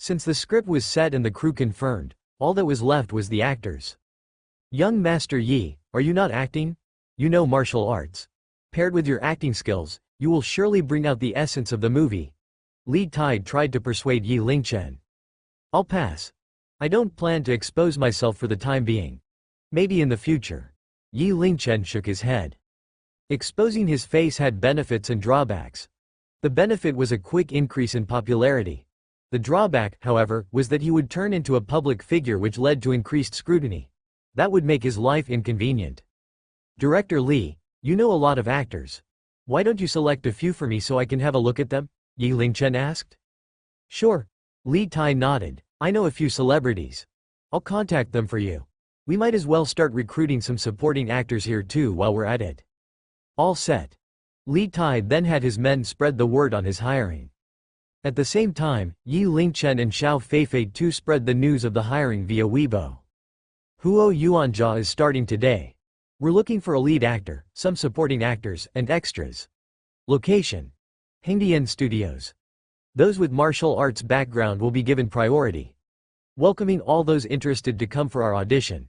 Since the script was set and the crew confirmed, all that was left was the actors. Young Master Yi, are you not acting? You know martial arts. Paired with your acting skills, you will surely bring out the essence of the movie. Li Tide tried to persuade Yi Lingchen. I'll pass. I don't plan to expose myself for the time being. Maybe in the future. Yi Lingchen shook his head. Exposing his face had benefits and drawbacks. The benefit was a quick increase in popularity. The drawback, however, was that he would turn into a public figure, which led to increased scrutiny. That would make his life inconvenient. Director Li, you know a lot of actors. Why don't you select a few for me so I can have a look at them? Yi Lingchen asked. Sure. Li Tai nodded. I know a few celebrities. I'll contact them for you. We might as well start recruiting some supporting actors here too while we're at it. All set. Li Tai then had his men spread the word on his hiring. At the same time, Yi Lingchen and Xiao Feifei too spread the news of the hiring via Weibo. Huo Yuanjia is starting today. We're looking for a lead actor, some supporting actors, and extras. Location: Hengdian Studios. Those with martial arts background will be given priority. Welcoming all those interested to come for our audition.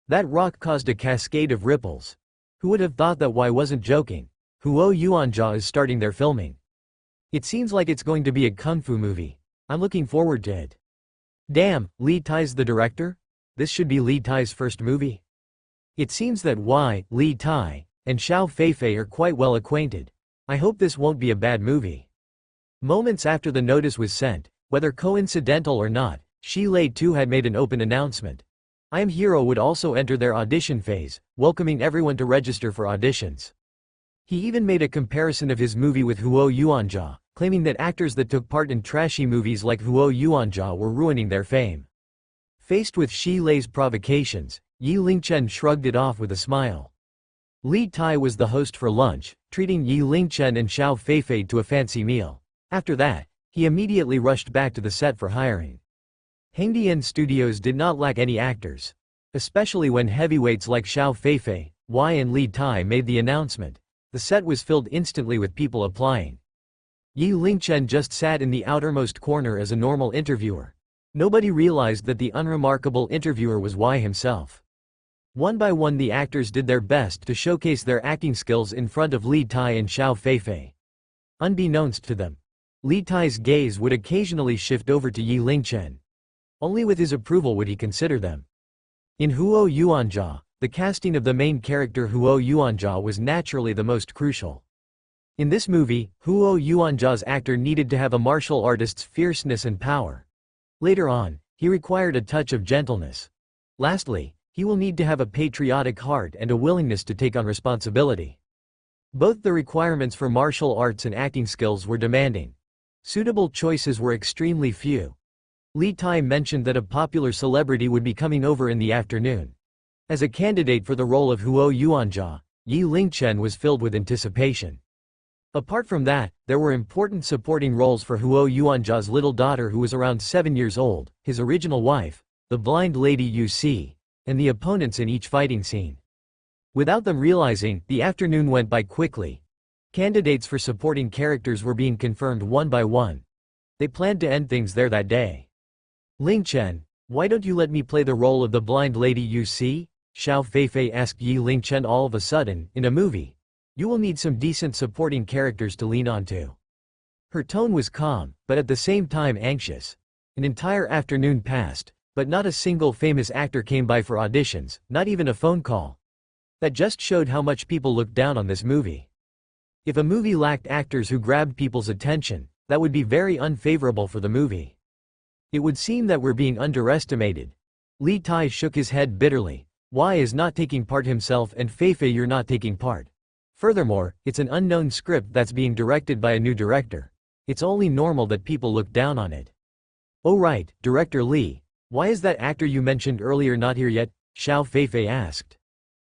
That rock caused a cascade of ripples. Who would have thought that? Why wasn't joking. Huo Yuanjia is starting their filming. It seems like it's going to be a kung fu movie. I'm looking forward to it. Damn, Li Tai's the director? This should be Li Tai's first movie. It seems that Li Tai and Xiao Feifei are quite well acquainted. I hope this won't be a bad movie. Moments after the notice was sent, whether coincidental or not, Shi Lei too had made an open announcement. I Am Hero would also enter their audition phase, welcoming everyone to register for auditions. He even made a comparison of his movie with Huo Yuanjia, claiming that actors that took part in trashy movies like Huo Yuanjia were ruining their fame. Faced with Shi Lei's provocations, Yi Lingchen shrugged it off with a smile. Li Tai was the host for lunch, treating Yi Lingchen and Xiao Feifei to a fancy meal. After that, he immediately rushed back to the set for hiring. Hengdian Studios did not lack any actors. Especially when heavyweights like Xiao Feifei, and Li Tai made the announcement. The set was filled instantly with people applying. Yi Lingchen just sat in the outermost corner as a normal interviewer. Nobody realized that the unremarkable interviewer was Y himself. One by one the actors did their best to showcase their acting skills in front of Li Tai and Xiao Feifei. Unbeknownst to them, Li Tai's gaze would occasionally shift over to Yi Lingchen. Only with his approval would he consider them. In Huo Yuanjia, the casting of the main character Huo Yuanjia was naturally the most crucial. In this movie, Huo Yuanjia's actor needed to have a martial artist's fierceness and power. Later on, he required a touch of gentleness. Lastly, he will need to have a patriotic heart and a willingness to take on responsibility. Both the requirements for martial arts and acting skills were demanding. Suitable choices were extremely few. Li Tai mentioned that a popular celebrity would be coming over in the afternoon. As a candidate for the role of Huo Yuanjia, Yi Lingchen was filled with anticipation. Apart from that, there were important supporting roles for Huo Yuanjia's little daughter, who was around 7 years old, his original wife, the blind lady Yu Si, and the opponents in each fighting scene. Without them realizing, the afternoon went by quickly. Candidates for supporting characters were being confirmed one by one. They planned to end things there that day. Lingchen, why don't you let me play the role of the blind lady Yu Si? Xiao Feifei asked Yi Lingchen all of a sudden. In a movie, you will need some decent supporting characters to lean onto. Her tone was calm, but at the same time anxious. An entire afternoon passed, but not a single famous actor came by for auditions, not even a phone call. That just showed how much people looked down on this movie. If a movie lacked actors who grabbed people's attention, that would be very unfavorable for the movie. It would seem that we're being underestimated. Li Tai shook his head bitterly. Y is not taking part himself, and Feifei, you're not taking part. Furthermore, it's an unknown script that's being directed by a new director. It's only normal that people look down on it. Oh right, Director Li. Why is that actor you mentioned earlier not here yet? Xiao Feifei asked.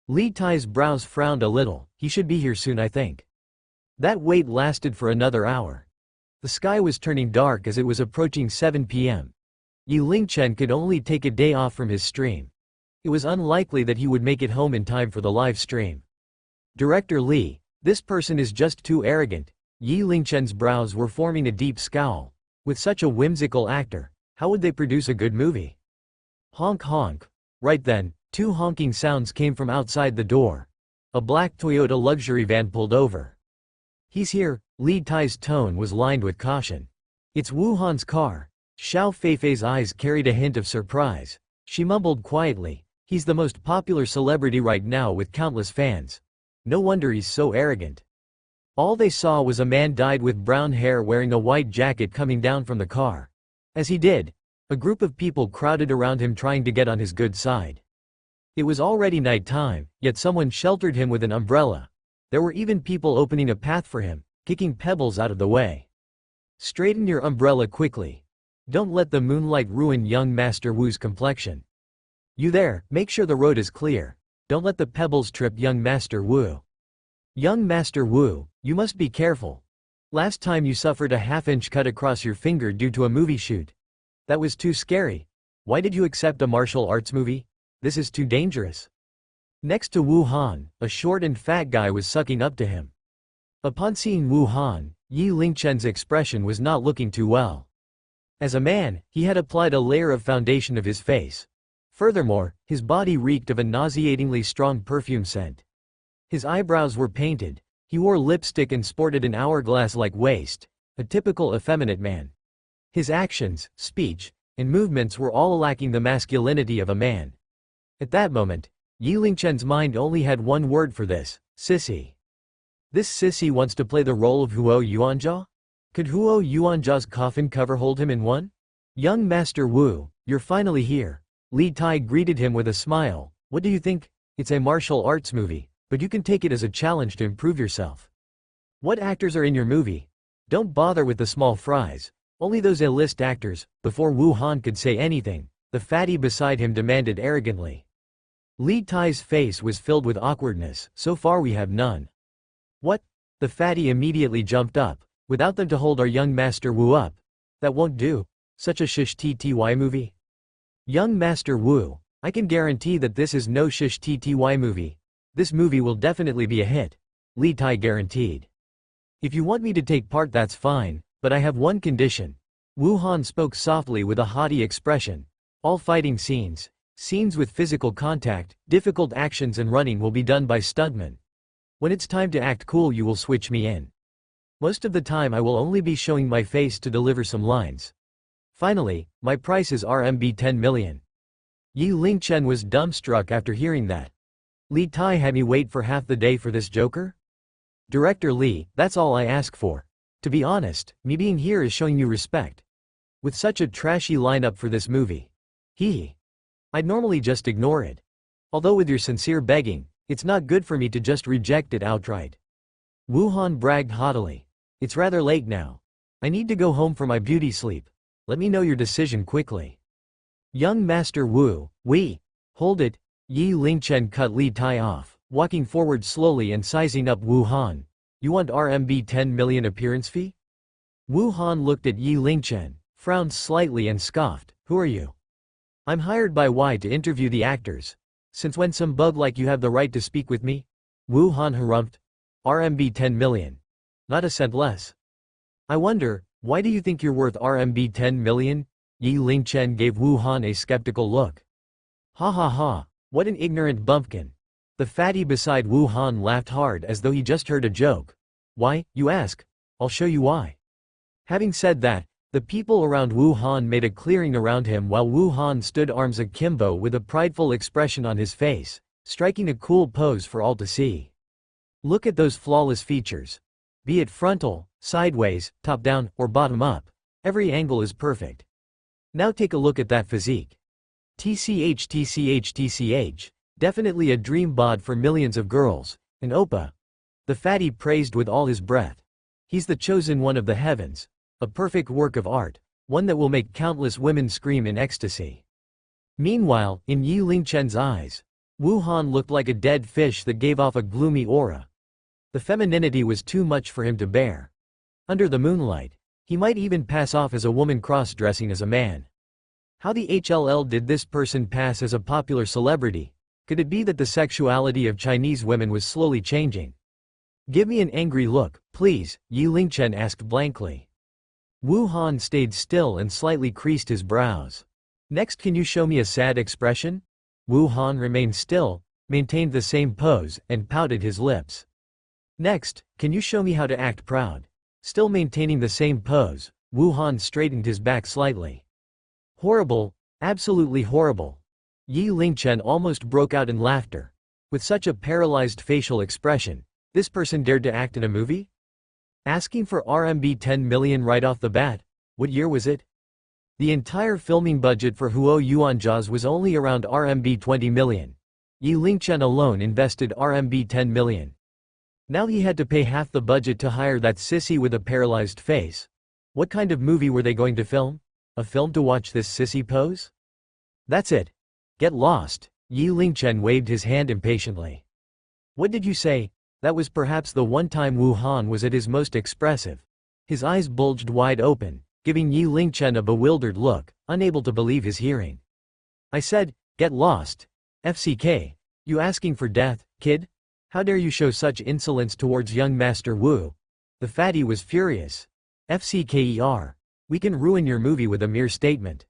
Li Tai's brows frowned a little. He should be here soon, I think. That wait lasted for another hour. The sky was turning dark as it was approaching 7 p.m. Yi Lingchen could only take a day off from his stream. It was unlikely that he would make it home in time for the live stream. Director Li, this person is just too arrogant. Yi Lingchen's brows were forming a deep scowl. With such a whimsical actor, How would they produce a good movie? Honk honk. Right then, two honking sounds came from outside the door. A black Toyota luxury van pulled over. He's here. Li Tai's tone was lined with caution. It's Wu Han's car. Xiao Feifei's eyes carried a hint of surprise. She mumbled quietly, he's the most popular celebrity right now with countless fans. No wonder he's so arrogant. All they saw was a man dyed with brown hair wearing a white jacket coming down from the car. As he did, a group of people crowded around him trying to get on his good side. It was already night time, yet someone sheltered him with an umbrella. There were even people opening a path for him, kicking pebbles out of the way. Straighten your umbrella quickly. Don't let the moonlight ruin young Master Wu's complexion. You there, make sure the road is clear. Don't let the pebbles trip young Master Wu. Young Master Wu, you must be careful. Last time you suffered a half-inch cut across your finger due to a movie shoot. That was too scary. Why did you accept a martial arts movie? This is too dangerous. Next to Wu Han, a short and fat guy was sucking up to him. Upon seeing Wu Han, Yi Lingchen's expression was not looking too well. As a man, he had applied a layer of foundation of his face. Furthermore, his body reeked of a nauseatingly strong perfume scent. His eyebrows were painted, he wore lipstick and sported an hourglass-like waist, a typical effeminate man. His actions, speech, and movements were all lacking the masculinity of a man. At that moment, Yi Lingchen's mind only had one word for this: sissy. This sissy wants to play the role of Huo Yuanjia? Could Huo Yuanjia's coffin cover hold him in one? Young Master Wu, you're finally here. Li Tai greeted him with a smile. What do you think? It's a martial arts movie, but you can take it as a challenge to improve yourself. What actors are in your movie? Don't bother with the small fries. Only those A-list actors. Before Wu Han could say anything, the fatty beside him demanded arrogantly. Li Tai's face was filled with awkwardness. So far we have none. What? The fatty immediately jumped up. Without them to hold our young Master Wu up. That won't do. Such a shish TTY movie? Young Master Wu, I can guarantee that this is no shish TTY movie. This movie will definitely be a hit. Li Tai guaranteed. If you want me to take part, that's fine, but I have one condition. Wu Han spoke softly with a haughty expression. All fighting scenes, scenes with physical contact, difficult actions and running will be done by stuntmen. When it's time to act cool, you will switch me in. Most of the time I will only be showing my face to deliver some lines. Finally, my price is RMB 10 million. Yi Lingchen was dumbstruck after hearing that. Li Tai had me wait for half the day for this joker? Director Li, that's all I ask for. To be honest, me being here is showing you respect. With such a trashy lineup for this movie. I'd normally just ignore it. Although with your sincere begging, it's not good for me to just reject it outright. Wu Han bragged haughtily. It's rather late now. I need to go home for my beauty sleep. Let me know your decision quickly. Young Master Wu, hold it. Yi Lingchen cut Li Tai off, walking forward slowly and sizing up Wu Han. You want RMB 10 million appearance fee? Wu Han looked at Yi Lingchen, frowned slightly and scoffed. Who are you? I'm hired by Y to interview the actors. Since when some bug like you have the right to speak with me? Wu Han harumphed. RMB 10 million. Not a cent less. I wonder, why do you think you're worth RMB 10 million? Yi Lingchen gave Wu Han a skeptical look. Ha ha ha, what an ignorant bumpkin. The fatty beside Wu Han laughed hard as though he just heard a joke. Why, you ask? I'll show you why. Having said that, the people around Wu Han made a clearing around him while Wu Han stood arms akimbo with a prideful expression on his face, striking a cool pose for all to see. Look at those flawless features. Be it frontal, sideways, top-down, or bottom-up, every angle is perfect. Now take a look at that physique. TCH, definitely a dream bod for millions of girls, an oppa. The fatty praised with all his breath. He's the chosen one of the heavens, a perfect work of art, one that will make countless women scream in ecstasy. Meanwhile, in Yi Lingchen's eyes, Wu Han looked like a dead fish that gave off a gloomy aura. The femininity was too much for him to bear. Under the moonlight, he might even pass off as a woman cross-dressing as a man. How the HLL did this person pass as a popular celebrity? Could it be that the sexuality of Chinese women was slowly changing? Give me an angry look, please, Yi Lingchen asked blankly. Wu Han stayed still and slightly creased his brows. Next, can you show me a sad expression? Wu Han remained still, maintained the same pose, and pouted his lips. Next, can you show me how to act proud? Still maintaining the same pose, Wu Han straightened his back slightly. Horrible, absolutely horrible. Yi Lingchen almost broke out in laughter. With such a paralyzed facial expression, this person dared to act in a movie? Asking for RMB 10 million right off the bat? What year was it? The entire filming budget for Huo Yuanjia's was only around RMB 20 million. Yi Lingchen alone invested RMB 10 million. Now he had to pay half the budget to hire that sissy with a paralyzed face. What kind of movie were they going to film? A film to watch this sissy pose? That's it. Get lost. Yi Lingchen waved his hand impatiently. What did you say? That was perhaps the one time Wu Han was at his most expressive. His eyes bulged wide open, giving Yi Lingchen a bewildered look, unable to believe his hearing. I said, get lost. FCK. You asking for death, kid? How dare you show such insolence towards young Master Wu? The fatty was furious. FCKER. We can ruin your movie with a mere statement.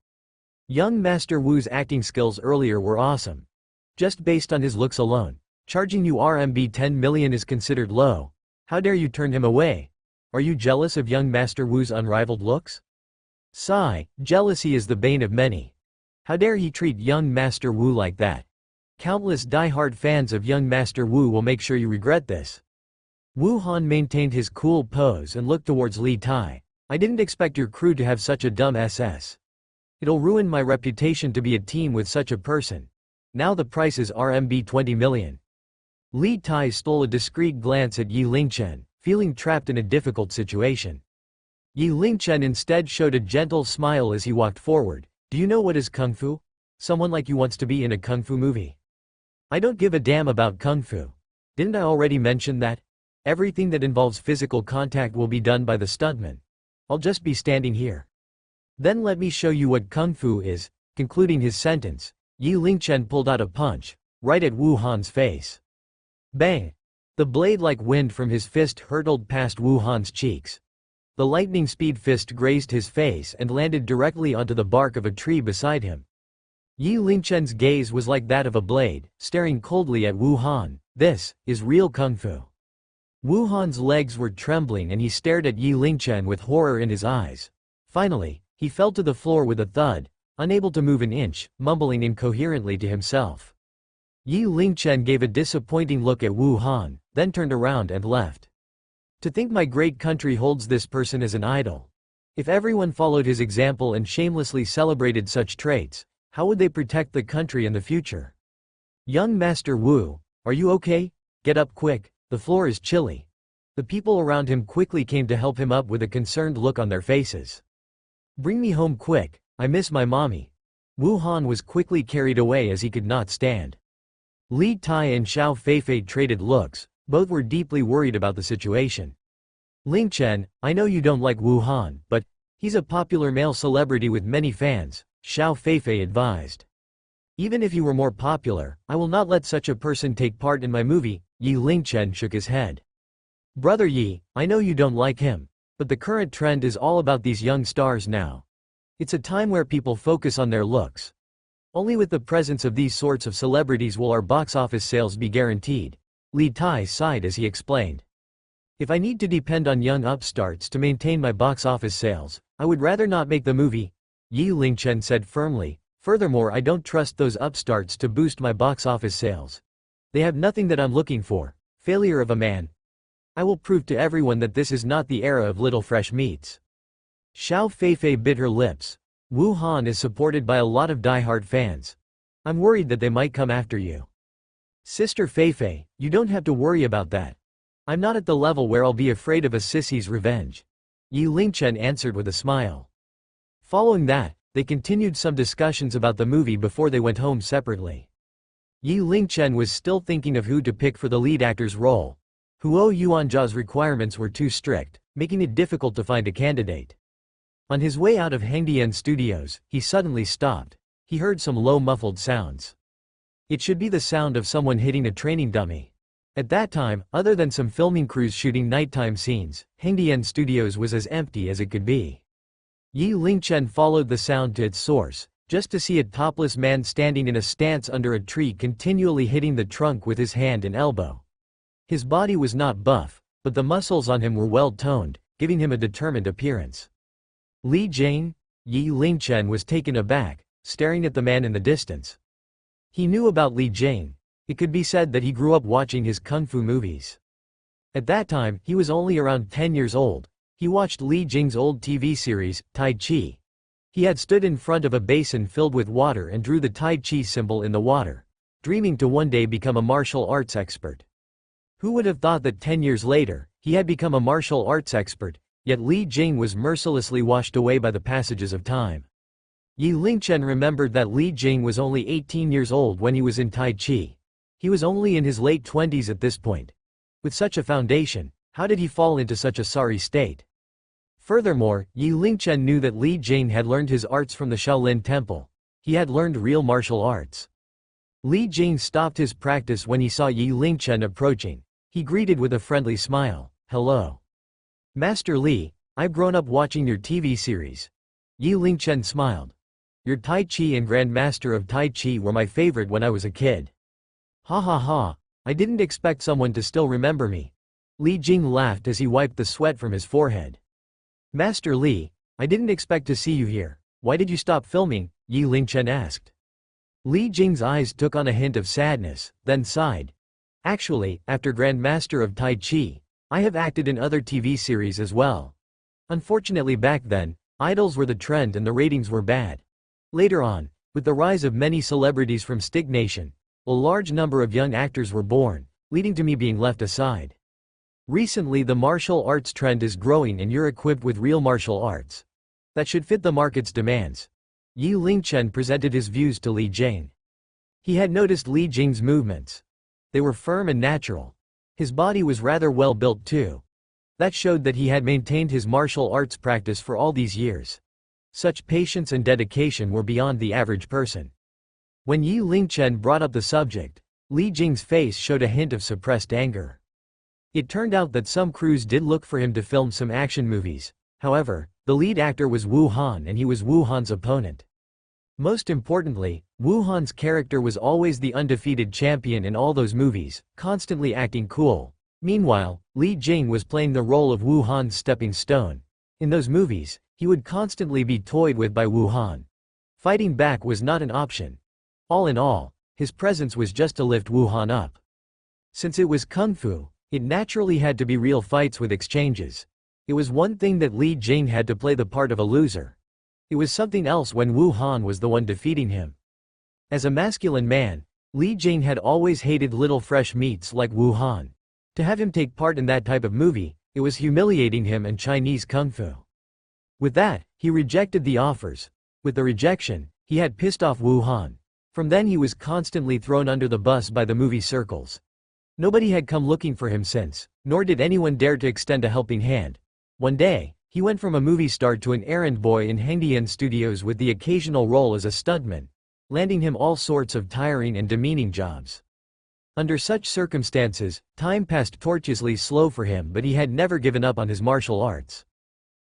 Young Master Wu's acting skills earlier were awesome. Just based on his looks alone, charging you RMB 10 million is considered low. How dare you turn him away? Are you jealous of young Master Wu's unrivaled looks? Sigh, jealousy is the bane of many. How dare he treat young Master Wu like that? Countless die-hard fans of young Master Wu will make sure you regret this. Wu Han maintained his cool pose and looked towards Li Tai. I didn't expect your crew to have such a dumb SS. It'll ruin my reputation to be a team with such a person. Now the price is RMB 20 million. Li Tai stole a discreet glance at Yi Lingchen, feeling trapped in a difficult situation. Yi Lingchen instead showed a gentle smile as he walked forward. Do you know what is kung fu? Someone like you wants to be in a kung fu movie. I don't give a damn about kung fu. Didn't I already mention that? Everything that involves physical contact will be done by the stuntman. I'll just be standing here. Then let me show you what kung fu is. Concluding his sentence, Yi Lingchen pulled out a punch, right at Wu Han's face. Bang! The blade-like wind from his fist hurtled past Wu Han's cheeks. The lightning-speed fist grazed his face and landed directly onto the bark of a tree beside him. Yi Lingchen's gaze was like that of a blade, staring coldly at Wu Han. This is real kung fu. Wu Han's legs were trembling and he stared at Yi Lingchen with horror in his eyes. Finally, he fell to the floor with a thud, unable to move an inch, mumbling incoherently to himself. Yi Lingchen gave a disappointing look at Wu Han, then turned around and left. To think my great country holds this person as an idol. If everyone followed his example and shamelessly celebrated such traits, how would they protect the country in the future? Young Master Wu, are you okay? Get up quick, the floor is chilly. The people around him quickly came to help him up with a concerned look on their faces. Bring me home quick, I miss my mommy. Wu Han was quickly carried away as he could not stand. Li Tai and Xiao Feifei traded looks, both were deeply worried about the situation. Lingchen, I know you don't like Wu Han, but he's a popular male celebrity with many fans, Xiao Feifei advised. Even if he were more popular, I will not let such a person take part in my movie. Yi Lingchen shook his head. Brother Yi, I know you don't like him, but the current trend is all about these young stars now. It's a time where people focus on their looks. Only with the presence of these sorts of celebrities will our box office sales be guaranteed. Li Tai sighed as he explained. If I need to depend on young upstarts to maintain my box office sales, I would rather not make the movie, Yi Lingchen said firmly. Furthermore, I don't trust those upstarts to boost my box office sales. They have nothing that I'm looking for. Failure of a man. I will prove to everyone that this is not the era of little fresh meats. Xiao Feifei bit her lips. Wu Han is supported by a lot of die-hard fans. I'm worried that they might come after you. Sister Feifei, you don't have to worry about that. I'm not at the level where I'll be afraid of a sissy's revenge. Yi Lingchen answered with a smile. Following that, they continued some discussions about the movie before they went home separately. Yi Lingchen was still thinking of who to pick for the lead actor's role. Huo Yuanjia's requirements were too strict, making it difficult to find a candidate. On his way out of Hengdian Studios, he suddenly stopped. He heard some low muffled sounds. It should be the sound of someone hitting a training dummy. At that time, other than some filming crews shooting nighttime scenes, Hengdian Studios was as empty as it could be. Yi Lingchen followed the sound to its source, just to see a topless man standing in a stance under a tree continually hitting the trunk with his hand and elbow. His body was not buff, but the muscles on him were well toned, giving him a determined appearance. Li Jing? Yi Lingchen was taken aback, staring at the man in the distance. He knew about Li Jing. It could be said that he grew up watching his kung fu movies. At that time, he was only around 10 years old. He watched Li Jing's old TV series, Tai Chi. He had stood in front of a basin filled with water and drew the Tai Chi symbol in the water, dreaming to one day become a martial arts expert. Who would have thought that 10 years later, he had become a martial arts expert, yet Li Jing was mercilessly washed away by the passages of time. Yi Lingchen remembered that Li Jing was only 18 years old when he was in Tai Chi. He was only in his late 20s at this point. With such a foundation, how did he fall into such a sorry state? Furthermore, Yi Lingchen knew that Li Jing had learned his arts from the Shaolin Temple. He had learned real martial arts. Li Jing stopped his practice when he saw Yi Lingchen approaching. He greeted with a friendly smile. "Hello. Master Li, I've grown up watching your TV series." Yi Lingchen smiled. "Your Tai Chi and Grand Master of Tai Chi were my favorite when I was a kid." "Ha ha ha, I didn't expect someone to still remember me." Li Jing laughed as he wiped the sweat from his forehead. "Master Li, I didn't expect to see you here. Why did you stop filming?" Yi Lingchen asked. Li Jing's eyes took on a hint of sadness, then sighed. "Actually, after Grand Master of Tai Chi, I have acted in other TV series as well. Unfortunately back then, idols were the trend and the ratings were bad. Later on, with the rise of many celebrities from Stick Nation, a large number of young actors were born, leading to me being left aside. Recently the martial arts trend is growing and you're equipped with real martial arts that should fit the market's demands." Yi Lingchen presented his views to Li Jing. He had noticed Li Jing's movements. They were firm and natural. His body was rather well built too. That showed that he had maintained his martial arts practice for all these years. Such patience and dedication were beyond the average person. When Yi Lingchen brought up the subject, Li Jing's face showed a hint of suppressed anger. It turned out that some crews did look for him to film some action movies. However, the lead actor was Wu Han and he was Wu Han's opponent. Most importantly, Wu Han's character was always the undefeated champion in all those movies, constantly acting cool. Meanwhile, Li Jing was playing the role of Wu Han's stepping stone. In those movies, he would constantly be toyed with by Wu Han. Fighting back was not an option. All in all, his presence was just to lift Wu Han up. Since it was kung fu, it naturally had to be real fights with exchanges. It was one thing that Li Jing had to play the part of a loser. It was something else when Wu Han was the one defeating him. As a masculine man, Li Jing had always hated little fresh meats like Wu Han. To have him take part in that type of movie, it was humiliating him and Chinese kung fu. With that, he rejected the offers. With the rejection, he had pissed off Wu Han. From then he was constantly thrown under the bus by the movie circles. Nobody had come looking for him since, nor did anyone dare to extend a helping hand. One day, he went from a movie star to an errand boy in Hengdian Studios with the occasional role as a stuntman, landing him all sorts of tiring and demeaning jobs. Under such circumstances, time passed tortuously slow for him, but he had never given up on his martial arts.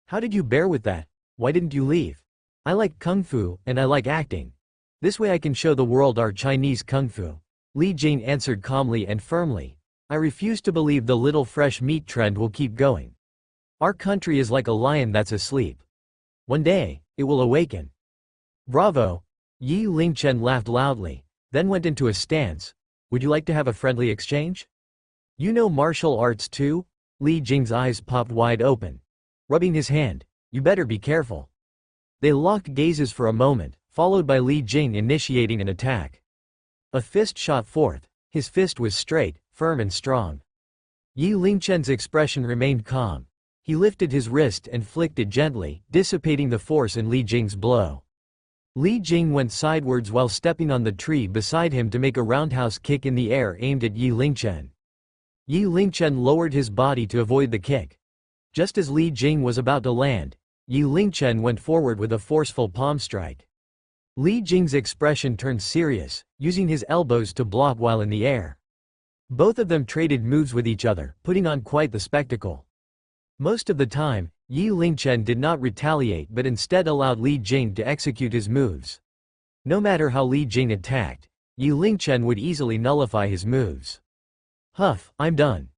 "How did you bear with that? Why didn't you leave?" "I like kung fu, and I like acting. This way I can show the world our Chinese kung fu." Li Jing answered calmly and firmly. "I refuse to believe the little fresh meat trend will keep going. Our country is like a lion that's asleep. One day, it will awaken." "Bravo!" Yi Lingchen laughed loudly, then went into a stance. "Would you like to have a friendly exchange? You know martial arts too?" Li Jing's eyes popped wide open. Rubbing his hand, "You better be careful." They locked gazes for a moment, followed by Li Jing initiating an attack. A fist shot forth. His fist was straight, firm and strong. Yi Lingchen's expression remained calm. He lifted his wrist and flicked it gently, dissipating the force in Li Jing's blow. Li Jing went sidewards while stepping on the tree beside him to make a roundhouse kick in the air aimed at Yi Lingchen. Yi Lingchen lowered his body to avoid the kick. Just as Li Jing was about to land, Yi Lingchen went forward with a forceful palm strike. Li Jing's expression turned serious, using his elbows to block while in the air. Both of them traded moves with each other, putting on quite the spectacle. Most of the time, Yi Lingchen did not retaliate but instead allowed Li Jing to execute his moves. No matter how Li Jing attacked, Yi Lingchen would easily nullify his moves. Huff, I'm done.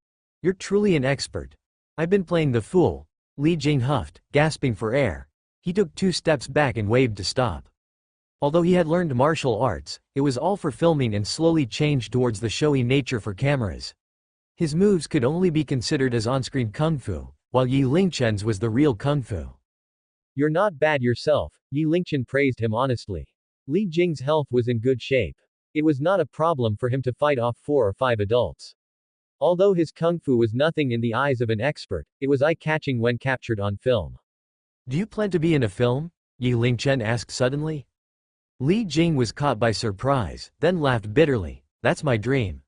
You're truly an expert. I've been playing the fool, Li Jing huffed, gasping for air. He took 2 steps back and waved to stop. Although he had learned martial arts, it was all for filming and slowly changed towards the showy nature for cameras. His moves could only be considered as on-screen kung fu, while Yi Lingchen's was the real kung fu. You're not bad yourself, Yi Lingchen praised him honestly. Li Jing's health was in good shape. It was not a problem for him to fight off 4 or 5 adults. Although his kung fu was nothing in the eyes of an expert, it was eye-catching when captured on film. Do you plan to be in a film? Yi Lingchen asked suddenly. Li Jing was caught by surprise, then laughed bitterly. That's my dream.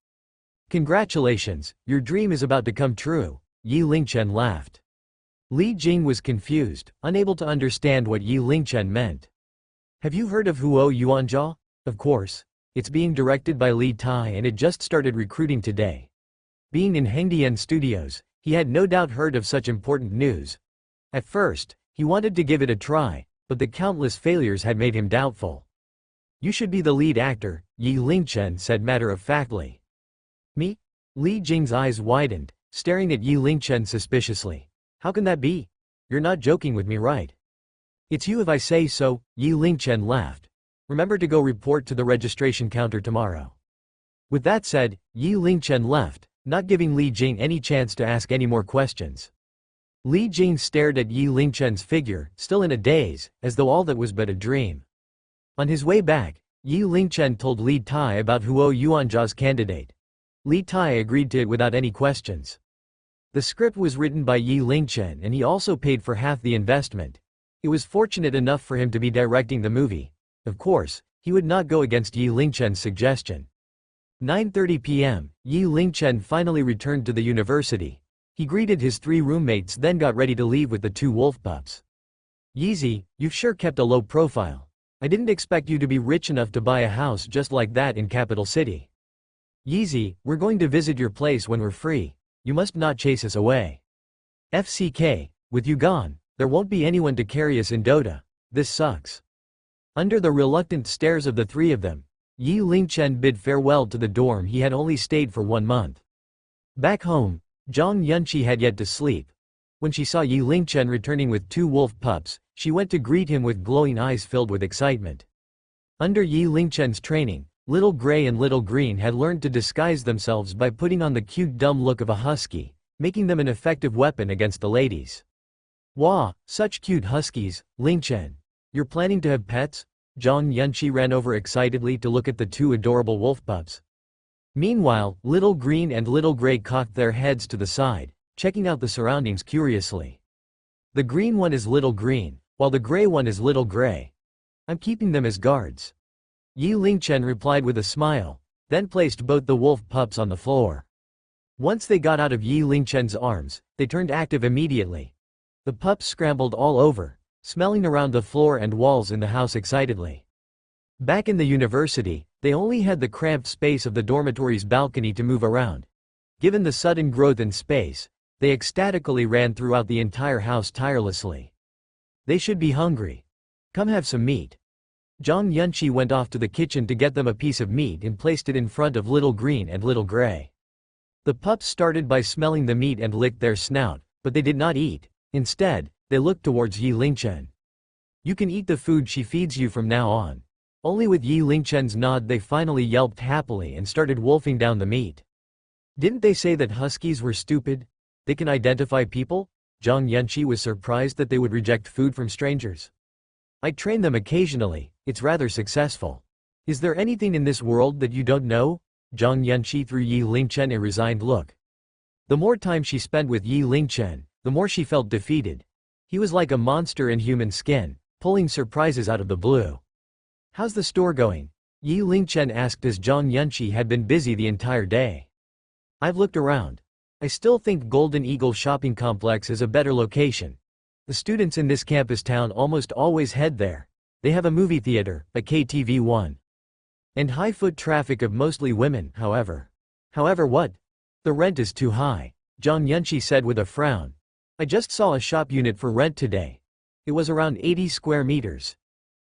Congratulations, your dream is about to come true, Yi Lingchen laughed. Li Jing was confused, unable to understand what Yi Lingchen meant. Have you heard of Huo Yuanjia? Of course. It's being directed by Li Tai and it just started recruiting today. Being in Hengdian Studios, he had no doubt heard of such important news. At first, he wanted to give it a try, but the countless failures had made him doubtful. You should be the lead actor, Yi Lingchen said matter-of-factly. Me? Li Jing's eyes widened, staring at Yi Lingchen suspiciously. How can that be? You're not joking with me, right? It's you if I say so, Yi Lingchen laughed. Remember to go report to the registration counter tomorrow. With that said, Yi Lingchen left, not giving Li Jing any chance to ask any more questions. Li Jing stared at Yi Lingchen's figure, still in a daze, as though all that was but a dream. On his way back, Yi Lingchen told Li Tai about Huo Yuanjia's candidate. Li Tai agreed to it without any questions. The script was written by Yi Lingchen and he also paid for half the investment. It was fortunate enough for him to be directing the movie. Of course, he would not go against Yi Lingchen's suggestion. 9:30 p.m., Yi Lingchen finally returned to the university. He greeted his 3 roommates then got ready to leave with the 2 wolf pups. Yeezy, you've sure kept a low profile. I didn't expect you to be rich enough to buy a house just like that in capital city. Yeezy, we're going to visit your place when we're free. You must not chase us away. FCK, with you gone, there won't be anyone to carry us in Dota. This sucks. Under the reluctant stares of the 3 of them, Yi Lingchen bid farewell to the dorm he had only stayed for 1 month. Back home, Zhang Yunqi had yet to sleep. When she saw Yi Lingchen returning with 2 wolf pups, she went to greet him with glowing eyes filled with excitement. Under Yi Lingchen's training, Little Gray and Little Green had learned to disguise themselves by putting on the cute dumb look of a husky, making them an effective weapon against the ladies. Wow, such cute huskies, Lingchen. You're planning to have pets? Zhang Yunqi ran over excitedly to look at the 2 adorable wolf pups. Meanwhile, Little Green and Little Gray cocked their heads to the side, checking out the surroundings curiously. The green one is Little Green, while the gray one is Little Gray. I'm keeping them as guards. Yi Lingchen replied with a smile, then placed both the wolf pups on the floor. Once they got out of Yi Lingchen's arms, they turned active immediately. The pups scrambled all over, smelling around the floor and walls in the house excitedly. Back in the university, they only had the cramped space of the dormitory's balcony to move around. Given the sudden growth in space, they ecstatically ran throughout the entire house tirelessly. They should be hungry. Come have some meat. Zhang Yunqi went off to the kitchen to get them a piece of meat and placed it in front of Little Green and Little Gray. The pups started by smelling the meat and licked their snout, but they did not eat. Instead, they looked towards Yi Lingchen. You can eat the food she feeds you from now on. Only with Yi Lingchen's nod they finally yelped happily and started wolfing down the meat. Didn't they say that huskies were stupid? They can identify people? Zhang Yunqi was surprised that they would reject food from strangers. I train them occasionally, it's rather successful. Is there anything in this world that you don't know? Zhang Yunqi threw Yi Lingchen a resigned look. The more time she spent with Yi Lingchen, the more she felt defeated. He was like a monster in human skin, pulling surprises out of the blue. How's the store going? Yi Lingchen asked as Zhang Yunqi had been busy the entire day. I've looked around. I still think Golden Eagle Shopping Complex is a better location. The students in this campus town almost always head there. They have a movie theater, a KTV1. And high foot traffic of mostly women, however. However what? The rent is too high, Zhang Yunqi said with a frown. I just saw a shop unit for rent today. It was around 80 square meters.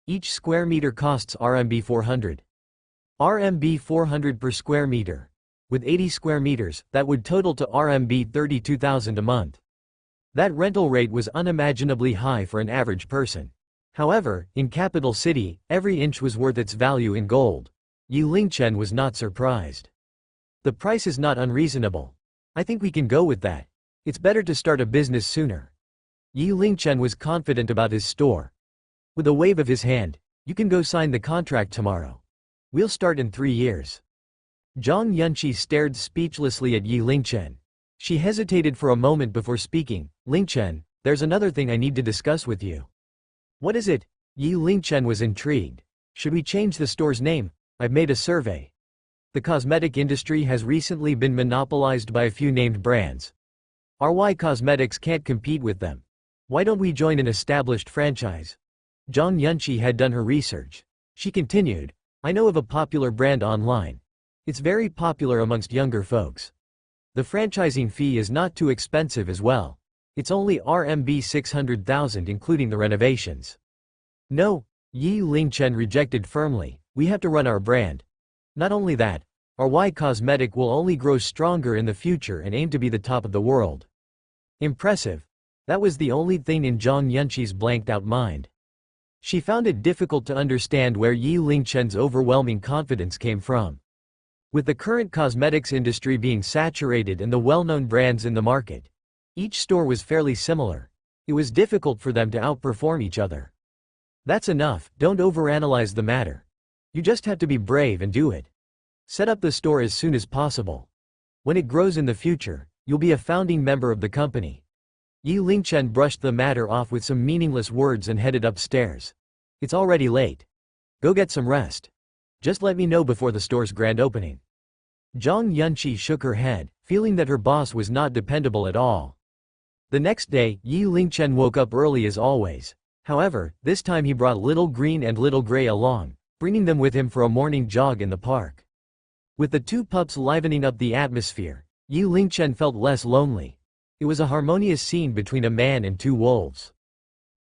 Each square meter costs RMB 400. RMB 400 per square meter. With 80 square meters, that would total to RMB 32,000 a month. That rental rate was unimaginably high for an average person. However, in capital city, every inch was worth its value in gold. Yi Lingchen was not surprised. The price is not unreasonable. I think we can go with that. It's better to start a business sooner. Yi Lingchen was confident about his store. With a wave of his hand, you can go sign the contract tomorrow. We'll start in 3 years. Zhang Yunqi stared speechlessly at Yi Lingchen. She hesitated for a moment before speaking. Lingchen, there's another thing I need to discuss with you. What is it? Yi Lingchen was intrigued. Should we change the store's name? I've made a survey. The cosmetic industry has recently been monopolized by a few named brands. RY Cosmetics can't compete with them. Why don't we join an established franchise? Zhang Yunqi had done her research. She continued, I know of a popular brand online. It's very popular amongst younger folks. The franchising fee is not too expensive as well. It's only RMB 600,000 including the renovations. No, Yi Lingchen rejected firmly, we have to run our brand. Not only that, RY Cosmetic will only grow stronger in the future and aim to be the top of the world. Impressive. That was the only thing in Zhang Yunqi's blanked-out mind. She found it difficult to understand where Yi Lingchen's overwhelming confidence came from. With the current cosmetics industry being saturated and the well-known brands in the market, each store was fairly similar. It was difficult for them to outperform each other. That's enough, don't overanalyze the matter. You just have to be brave and do it. Set up the store as soon as possible. When it grows in the future, you'll be a founding member of the company. Yi Lingchen brushed the matter off with some meaningless words and headed upstairs. It's already late. Go get some rest. Just let me know before the store's grand opening. Zhang Yunqi shook her head, feeling that her boss was not dependable at all. The next day, Yi Lingchen woke up early as always. However, this time he brought Little Green and Little Gray along, bringing them with him for a morning jog in the park. With the two pups livening up the atmosphere, Yi Lingchen felt less lonely. It was a harmonious scene between a man and two wolves.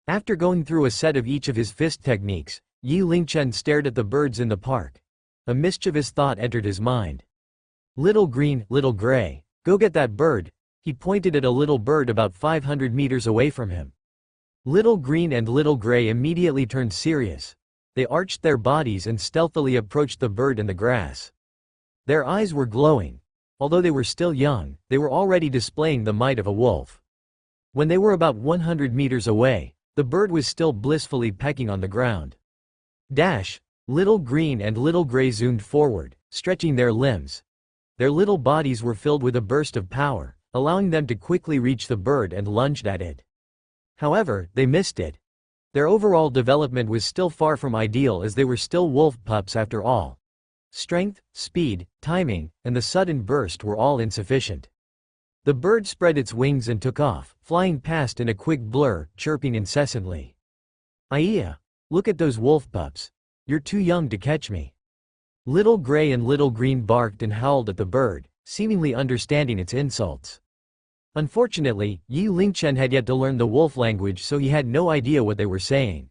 After going through a set of each of his fist techniques, Yi Lingchen stared at the birds in the park. A mischievous thought entered his mind. Little Green, Little Gray, go get that bird. He pointed at a little bird about 500 meters away from him. Little Green and Little Gray immediately turned serious. They arched their bodies and stealthily approached the bird in the grass. Their eyes were glowing. Although they were still young, they were already displaying the might of a wolf. When they were about 100 meters away, the bird was still blissfully pecking on the ground. Dash! Little Green and Little Gray zoomed forward, stretching their limbs. Their little bodies were filled with a burst of power, allowing them to quickly reach the bird and lunged at it. However, they missed it. Their overall development was still far from ideal as they were still wolf pups after all. Strength, speed, timing, and the sudden burst were all insufficient. The bird spread its wings and took off, flying past in a quick blur, chirping incessantly. Aiya! Look at those wolf pups. You're too young to catch me. Little Gray and Little Green barked and howled at the bird, seemingly understanding its insults. Unfortunately, Yi Lingchen had yet to learn the wolf language, so he had no idea what they were saying.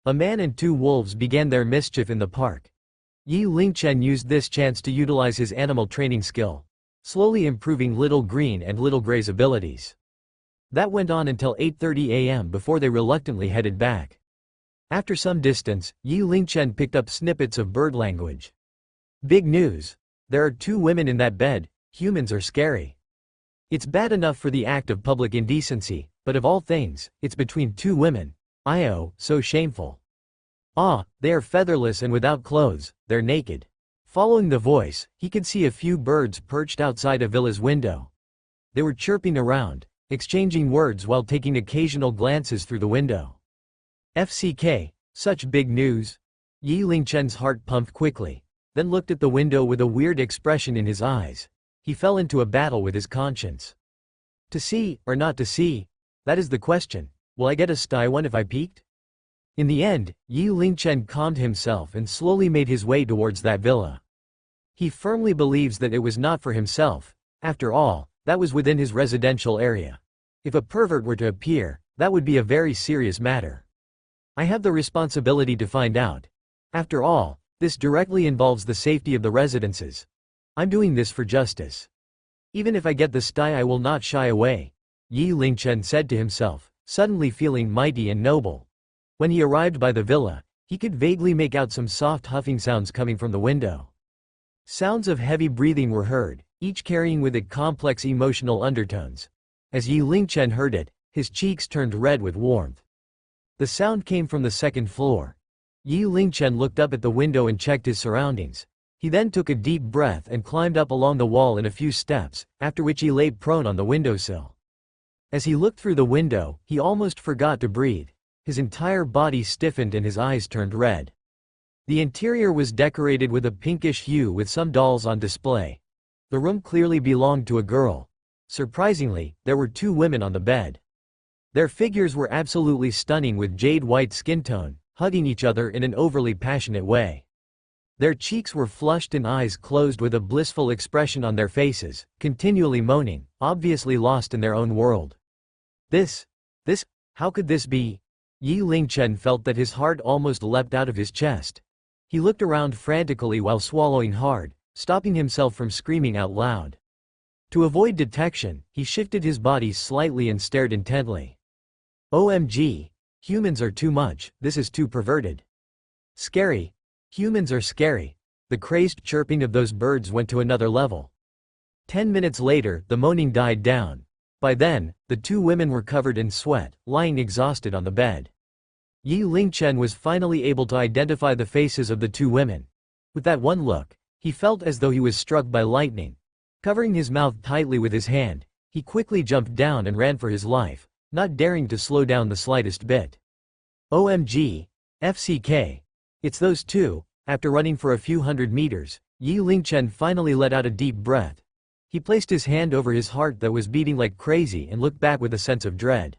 A man and two wolves began their mischief in the park. Yi Lingchen used this chance to utilize his animal training skill, slowly improving Little Green and Little Gray's abilities. That went on until 8:30 a.m. before they reluctantly headed back. After some distance, Yi Lingchen picked up snippets of bird language. Big news! There are two women in that bed. Humans are scary. It's bad enough for the act of public indecency, but of all things, it's between two women. Io, so shameful. Ah, they are featherless and without clothes, they're naked. Following the voice, he could see a few birds perched outside a villa's window. They were chirping around, exchanging words while taking occasional glances through the window. FCK, such big news. Yi Lingchen's heart pumped quickly, then looked at the window with a weird expression in his eyes. He fell into a battle with his conscience. To see, or not to see? That is the question. Will I get a sty one if I peeked? In the end, Yi Lingchen calmed himself and slowly made his way towards that villa. He firmly believes that it was not for himself. After all, that was within his residential area. If a pervert were to appear, that would be a very serious matter. I have the responsibility to find out. After all, this directly involves the safety of the residences. I'm doing this for justice. Even if I get the sty, I will not shy away, Yi Lingchen said to himself, suddenly feeling mighty and noble. When he arrived by the villa, he could vaguely make out some soft huffing sounds coming from the window. Sounds of heavy breathing were heard, each carrying with it complex emotional undertones. As Yi Lingchen heard it, his cheeks turned red with warmth. The sound came from the second floor. Yi Lingchen looked up at the window and checked his surroundings. He then took a deep breath and climbed up along the wall in a few steps, after which he lay prone on the windowsill. As he looked through the window, he almost forgot to breathe. His entire body stiffened and his eyes turned red. The interior was decorated with a pinkish hue with some dolls on display. The room clearly belonged to a girl. Surprisingly, there were 2 women on the bed. Their figures were absolutely stunning with jade-white skin tone, hugging each other in an overly passionate way. Their cheeks were flushed and eyes closed with a blissful expression on their faces, continually moaning, obviously lost in their own world. This, how could this be? Yi Lingchen felt that his heart almost leapt out of his chest. He looked around frantically while swallowing hard, stopping himself from screaming out loud. To avoid detection, he shifted his body slightly and stared intently. OMG, humans are too much, this is too perverted. Scary. Humans are scary. The crazed chirping of those birds went to another level. 10 minutes later, the moaning died down. By then, the 2 women were covered in sweat, lying exhausted on the bed. Yi Lingchen was finally able to identify the faces of the 2 women. With that one look, he felt as though he was struck by lightning. Covering his mouth tightly with his hand, he quickly jumped down and ran for his life, not daring to slow down the slightest bit. OMG. FCK. It's those 2. After running for a few hundred meters, Yi Lingchen finally let out a deep breath. He placed his hand over his heart that was beating like crazy and looked back with a sense of dread.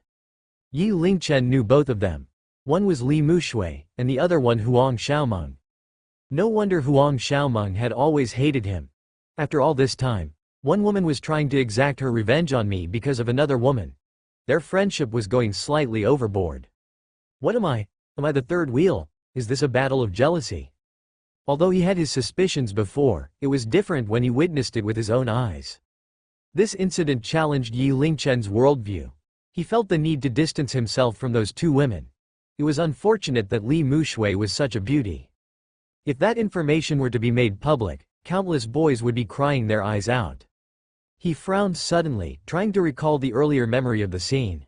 Yi Lingchen knew both of them. One was Li Mushui, and the other one Huang Xiaomeng. No wonder Huang Xiaomeng had always hated him. After all this time, one woman was trying to exact her revenge on me because of another woman. Their friendship was going slightly overboard. What am I? Am I the third wheel? Is this a battle of jealousy? Although he had his suspicions before, it was different when he witnessed it with his own eyes. This incident challenged Yi Lingchen's worldview. He felt the need to distance himself from those 2 women. It was unfortunate that Li Mushui was such a beauty. If that information were to be made public, countless boys would be crying their eyes out. He frowned suddenly, trying to recall the earlier memory of the scene.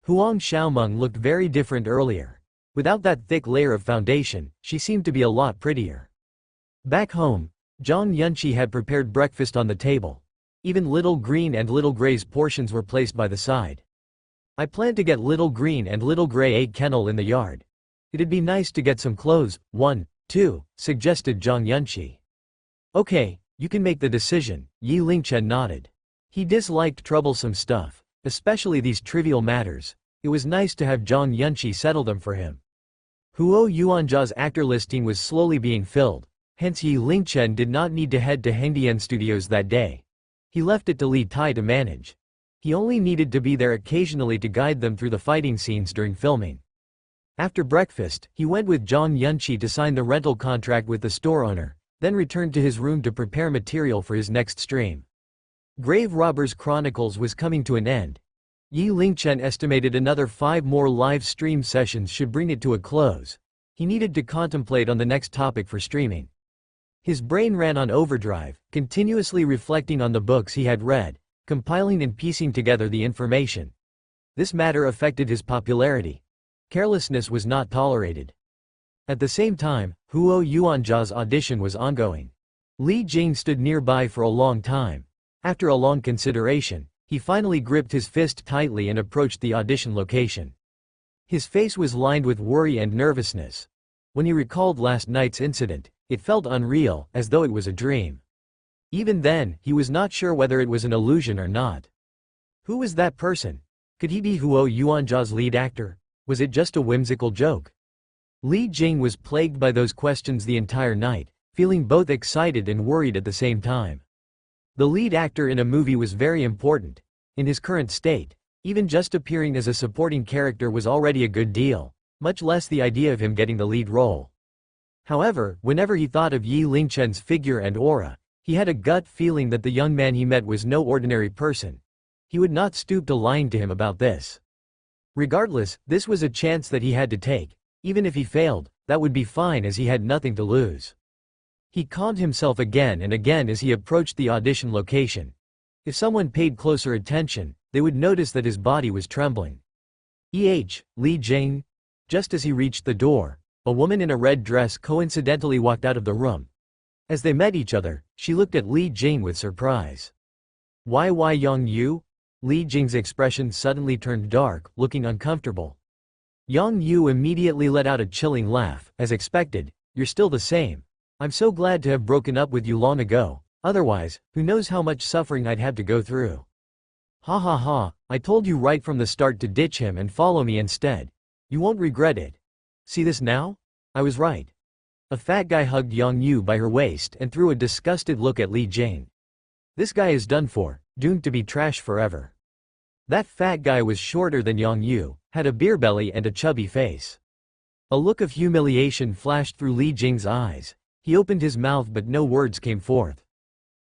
Huang Xiaomeng looked very different earlier. Without that thick layer of foundation, she seemed to be a lot prettier. Back home, Zhang Yunqi had prepared breakfast on the table. Even Little Green and Little Gray's portions were placed by the side. I plan to get Little Green and Little Gray a kennel in the yard. It'd be nice to get some clothes, 1, 2, suggested Zhang Yunqi. Okay, you can make the decision, Yi Lingchen nodded. He disliked troublesome stuff, especially these trivial matters. It was nice to have Zhang Yunqi settle them for him. Huo Yuanjia's actor listing was slowly being filled, hence Yi Lingchen did not need to head to Hengdian Studios that day. He left it to Li Tai to manage. He only needed to be there occasionally to guide them through the fighting scenes during filming. After breakfast, he went with Zhang Yunqi to sign the rental contract with the store owner, then returned to his room to prepare material for his next stream. Grave Robbers Chronicles was coming to an end. Yi Lingchen estimated another 5 more live stream sessions should bring it to a close. He needed to contemplate on the next topic for streaming. His brain ran on overdrive, continuously reflecting on the books he had read, compiling and piecing together the information. This matter affected his popularity. Carelessness was not tolerated. At the same time, Huo Yuanjia's audition was ongoing. Li Jing stood nearby for a long time. After a long consideration, he finally gripped his fist tightly and approached the audition location. His face was lined with worry and nervousness. When he recalled last night's incident, it felt unreal, as though it was a dream. Even then, he was not sure whether it was an illusion or not. Who was that person? Could he be Huo Yuanjia's lead actor? Was it just a whimsical joke? Li Jing was plagued by those questions the entire night, feeling both excited and worried at the same time. The lead actor in a movie was very important. In his current state, Even just appearing as a supporting character was already a good deal, much less the idea of him getting the lead role. However, whenever he thought of Yi Lingchen's figure and aura, he had a gut feeling that the young man he met was no ordinary person. He would not stoop to lying to him about this. Regardless, this was a chance that he had to take. Even if he failed, that would be fine as he had nothing to lose. He calmed himself again and again as he approached the audition location. If someone paid closer attention, they would notice that his body was trembling. Li Jing. Just as he reached the door, a woman in a red dress coincidentally walked out of the room. As they met each other, she looked at Li Jing with surprise. Why Yang Yu? Li Jing's expression suddenly turned dark, looking uncomfortable. Yang Yu immediately let out a chilling laugh. As expected, you're still the same. I'm so glad to have broken up with you long ago, otherwise, who knows how much suffering I'd have to go through. Ha ha ha, I told you right from the start to ditch him and follow me instead. You won't regret it. See this now? I was right. A fat guy hugged Yang Yu by her waist and threw a disgusted look at Li Jing. This guy is done for, doomed to be trash forever. That fat guy was shorter than Yang Yu, had a beer belly and a chubby face. A look of humiliation flashed through Li Jing's eyes. He opened his mouth but no words came forth.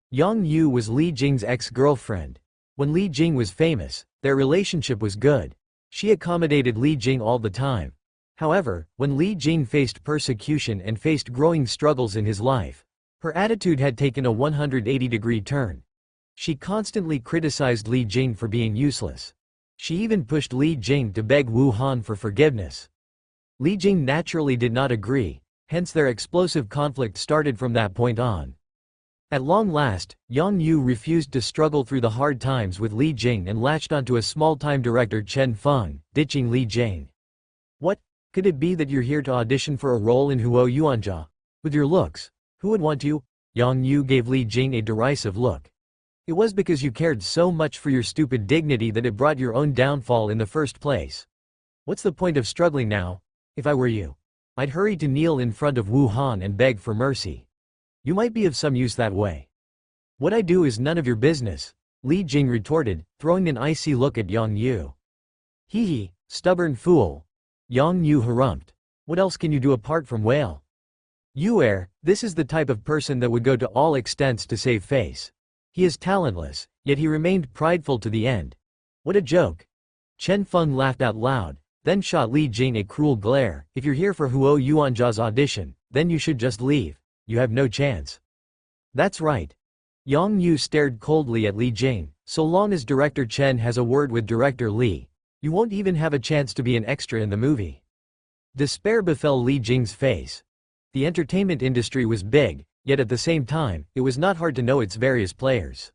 Yang Yu was Li Jing's ex-girlfriend. When Li Jing was famous, their relationship was good. She accommodated Li Jing all the time. However, when Li Jing faced persecution and faced growing struggles in his life, her attitude had taken a 180-degree turn. She constantly criticized Li Jing for being useless. She even pushed Li Jing to beg Wu Han for forgiveness. Li Jing naturally did not agree, hence their explosive conflict started from that point on. At long last, Yang Yu refused to struggle through the hard times with Li Jing and latched onto a small-time director Chen Feng, ditching Li Jing. What? Could it be that you're here to audition for a role in Huo Yuanjia? With your looks, who would want you? Yang Yu gave Li Jing a derisive look. It was because you cared so much for your stupid dignity that it brought your own downfall in the first place. What's the point of struggling now? If I were you, I'd hurry to kneel in front of Wu Han and beg for mercy. You might be of some use that way. What I do is none of your business, Li Jing retorted, throwing an icy look at Yang Yu. Hee hee, stubborn fool. Yang Yu harumphed. What else can you do apart from wail? This is the type of person that would go to all extents to save face. He is talentless, yet he remained prideful to the end. What a joke. Chen Feng laughed out loud, then shot Li Jing a cruel glare. If you're here for Huo Yuanjia's audition, then you should just leave. You have no chance. That's right. Yang Yu stared coldly at Li Jing. So long as director Chen has a word with director Li, you won't even have a chance to be an extra in the movie. Despair befell Li Jing's face. The entertainment industry was big, yet at the same time, it was not hard to know its various players.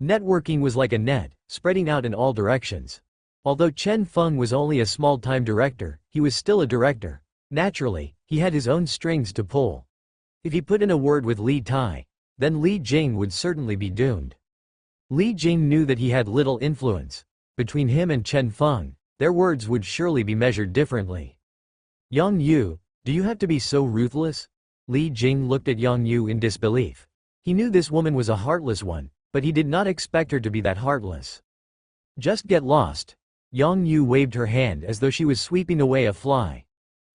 Networking was like a net, spreading out in all directions. Although Chen Feng was only a small-time director, he was still a director. Naturally, he had his own strings to pull. If he put in a word with Li Tai, then Li Jing would certainly be doomed. Li Jing knew that he had little influence. Between him and Chen Feng, their words would surely be measured differently. Yang Yu, do you have to be so ruthless? Li Jing looked at Yang Yu in disbelief. He knew this woman was a heartless one, but he did not expect her to be that heartless. Just get lost. Yang Yu waved her hand as though she was sweeping away a fly.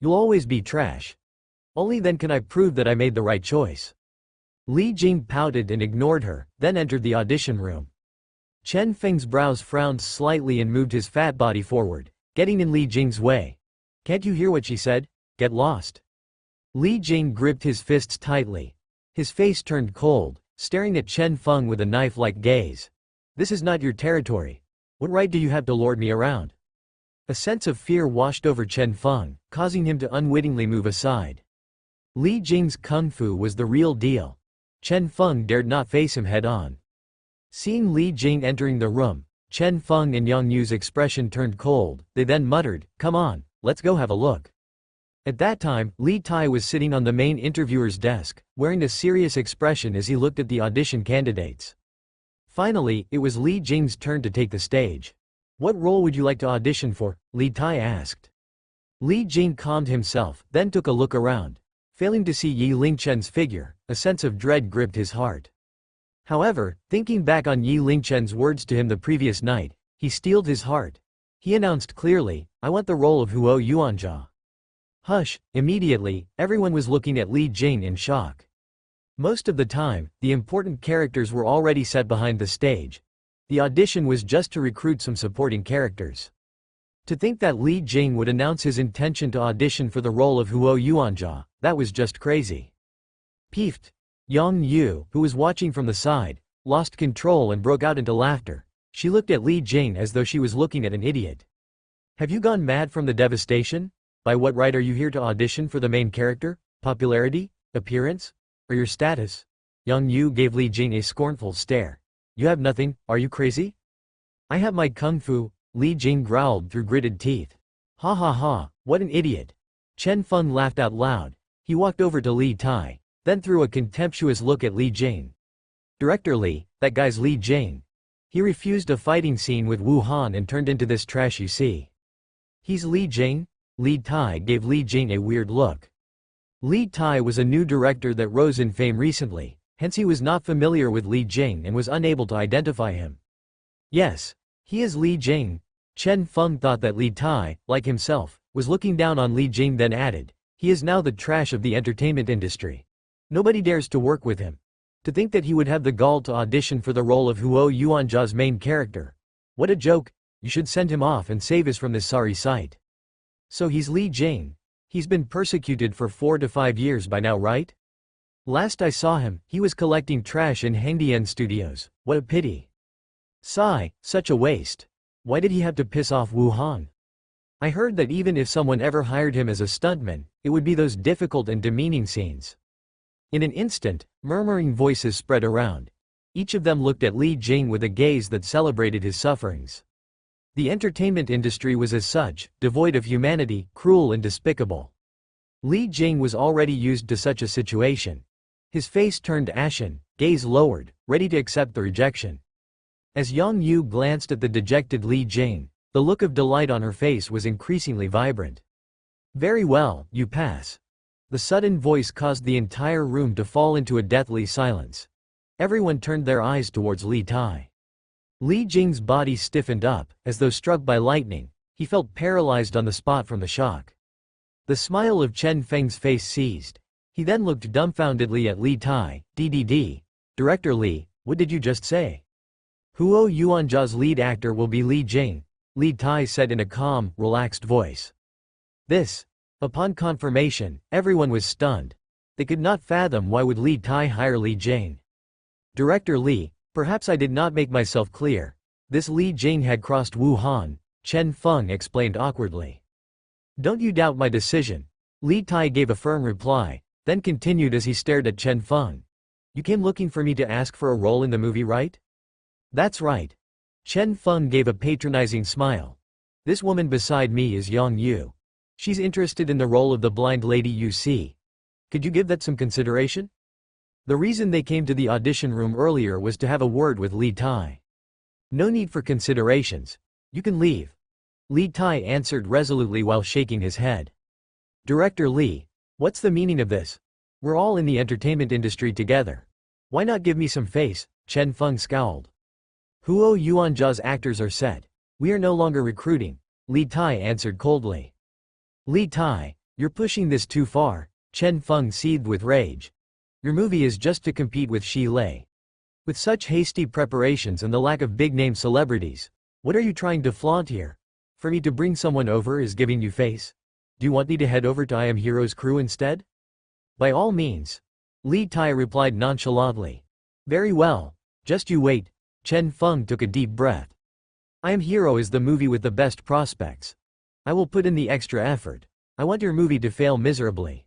You'll always be trash. Only then can I prove that I made the right choice. Li Jing pouted and ignored her, then entered the audition room. Chen Feng's brows frowned slightly and moved his fat body forward, getting in Li Jing's way. Can't you hear what she said? Get lost. Li Jing gripped his fists tightly. His face turned cold, staring at Chen Feng with a knife-like gaze. This is not your territory. What right do you have to lord me around? A sense of fear washed over Chen Feng, causing him to unwittingly move aside. Li Jing's kung fu was the real deal. Chen Feng dared not face him head-on. Seeing Li Jing entering the room, Chen Feng and Yang Yu's expression turned cold. They then muttered, "Come on, let's go have a look." At that time, Li Tai was sitting on the main interviewer's desk, wearing a serious expression as he looked at the audition candidates. Finally, it was Li Jing's turn to take the stage. What role would you like to audition for? Li Tai asked. Li Jing calmed himself, then took a look around. Failing to see Yi Lingchen's figure, a sense of dread gripped his heart. However, thinking back on Yi Lingchen's words to him the previous night, He steeled his heart. He announced clearly, "I want the role of Huo Yuanjia." Hush! Immediately, everyone was looking at Li Jing in shock. Most of the time, the important characters were already set behind the stage. The audition was just to recruit some supporting characters. To think that Li Jing would announce his intention to audition for the role of Huo Yuanjia, that was just crazy. Peeved. Yang Yu, who was watching from the side, lost control and broke out into laughter. She looked at Li Jing as though she was looking at an idiot. Have you gone mad from the devastation? By what right are you here to audition for the main character? Popularity? Appearance? Or your status? Yang Yu gave Li Jing a scornful stare. You have nothing, are you crazy? I have my kung fu, Li Jing growled through gritted teeth. Ha ha ha, what an idiot. Chen Feng laughed out loud. He walked over to Li Tai, then threw a contemptuous look at Li Jing. Director Li, that guy's Li Jing. He refused a fighting scene with Wu Han and turned into this trash you see. He's Li Jing? Li Tai gave Li Jing a weird look. Li Tai was a new director that rose in fame recently, hence he was not familiar with Li Jing and was unable to identify him. Yes, he is Li Jing. Chen Feng thought that Li Tai, like himself, was looking down on Li Jing, then added, he is now the trash of the entertainment industry. Nobody dares to work with him. To think that he would have the gall to audition for the role of Huo Yuanjia's main character. What a joke, you should send him off and save us from this sorry sight. So he's Li Jing. He's been persecuted for 4 to 5 years by now, right? Last I saw him, he was collecting trash in Hengdian Studios. What a pity. Sigh, such a waste. Why did he have to piss off Wu Han? I heard that even if someone ever hired him as a stuntman, it would be those difficult and demeaning scenes. In an instant, murmuring voices spread around. Each of them looked at Li Jing with a gaze that celebrated his sufferings. The entertainment industry was as such, devoid of humanity, cruel and despicable. Li Jing was already used to such a situation. His face turned ashen, gaze lowered, ready to accept the rejection. As Yang Yu glanced at the dejected Li Jing, the look of delight on her face was increasingly vibrant. Very well, you pass. The sudden voice caused the entire room to fall into a deathly silence. Everyone turned their eyes towards Li Tai. Li Jing's body stiffened up, as though struck by lightning. He felt paralyzed on the spot from the shock. The smile of Chen Feng's face seized. He then looked dumbfoundedly at Li Tai. DDD. Director Li, what did you just say? Huo Yuanjia's lead actor will be Li Jing, Li Tai said in a calm, relaxed voice. This. Upon confirmation, everyone was stunned. They could not fathom why would Li Tai hire Li Jing. Director Li, perhaps I did not make myself clear. This Li Jing had crossed Wu Han, Chen Feng explained awkwardly. Don't you doubt my decision. Li Tai gave a firm reply, then continued as he stared at Chen Feng. You came looking for me to ask for a role in the movie, right? That's right. Chen Feng gave a patronizing smile. This woman beside me is Yang Yu. She's interested in the role of the blind lady you see. Could you give that some consideration? The reason they came to the audition room earlier was to have a word with Li Tai. No need for considerations. You can leave. Li Tai answered resolutely while shaking his head. Director Li, what's the meaning of this? We're all in the entertainment industry together. Why not give me some face? Chen Feng scowled. Huo Yuanjia's actors are set. We are no longer recruiting, Li Tai answered coldly. Li Tai, you're pushing this too far, Chen Feng seethed with rage. Your movie is just to compete with Xi Lei. With such hasty preparations and the lack of big-name celebrities, what are you trying to flaunt here? For me to bring someone over is giving you face? Do you want me to head over to I Am Hero's crew instead? By all means. Li Tai replied nonchalantly. Very well, just you wait. Chen Feng took a deep breath. I Am Hero is the movie with the best prospects. I will put in the extra effort. I want your movie to fail miserably.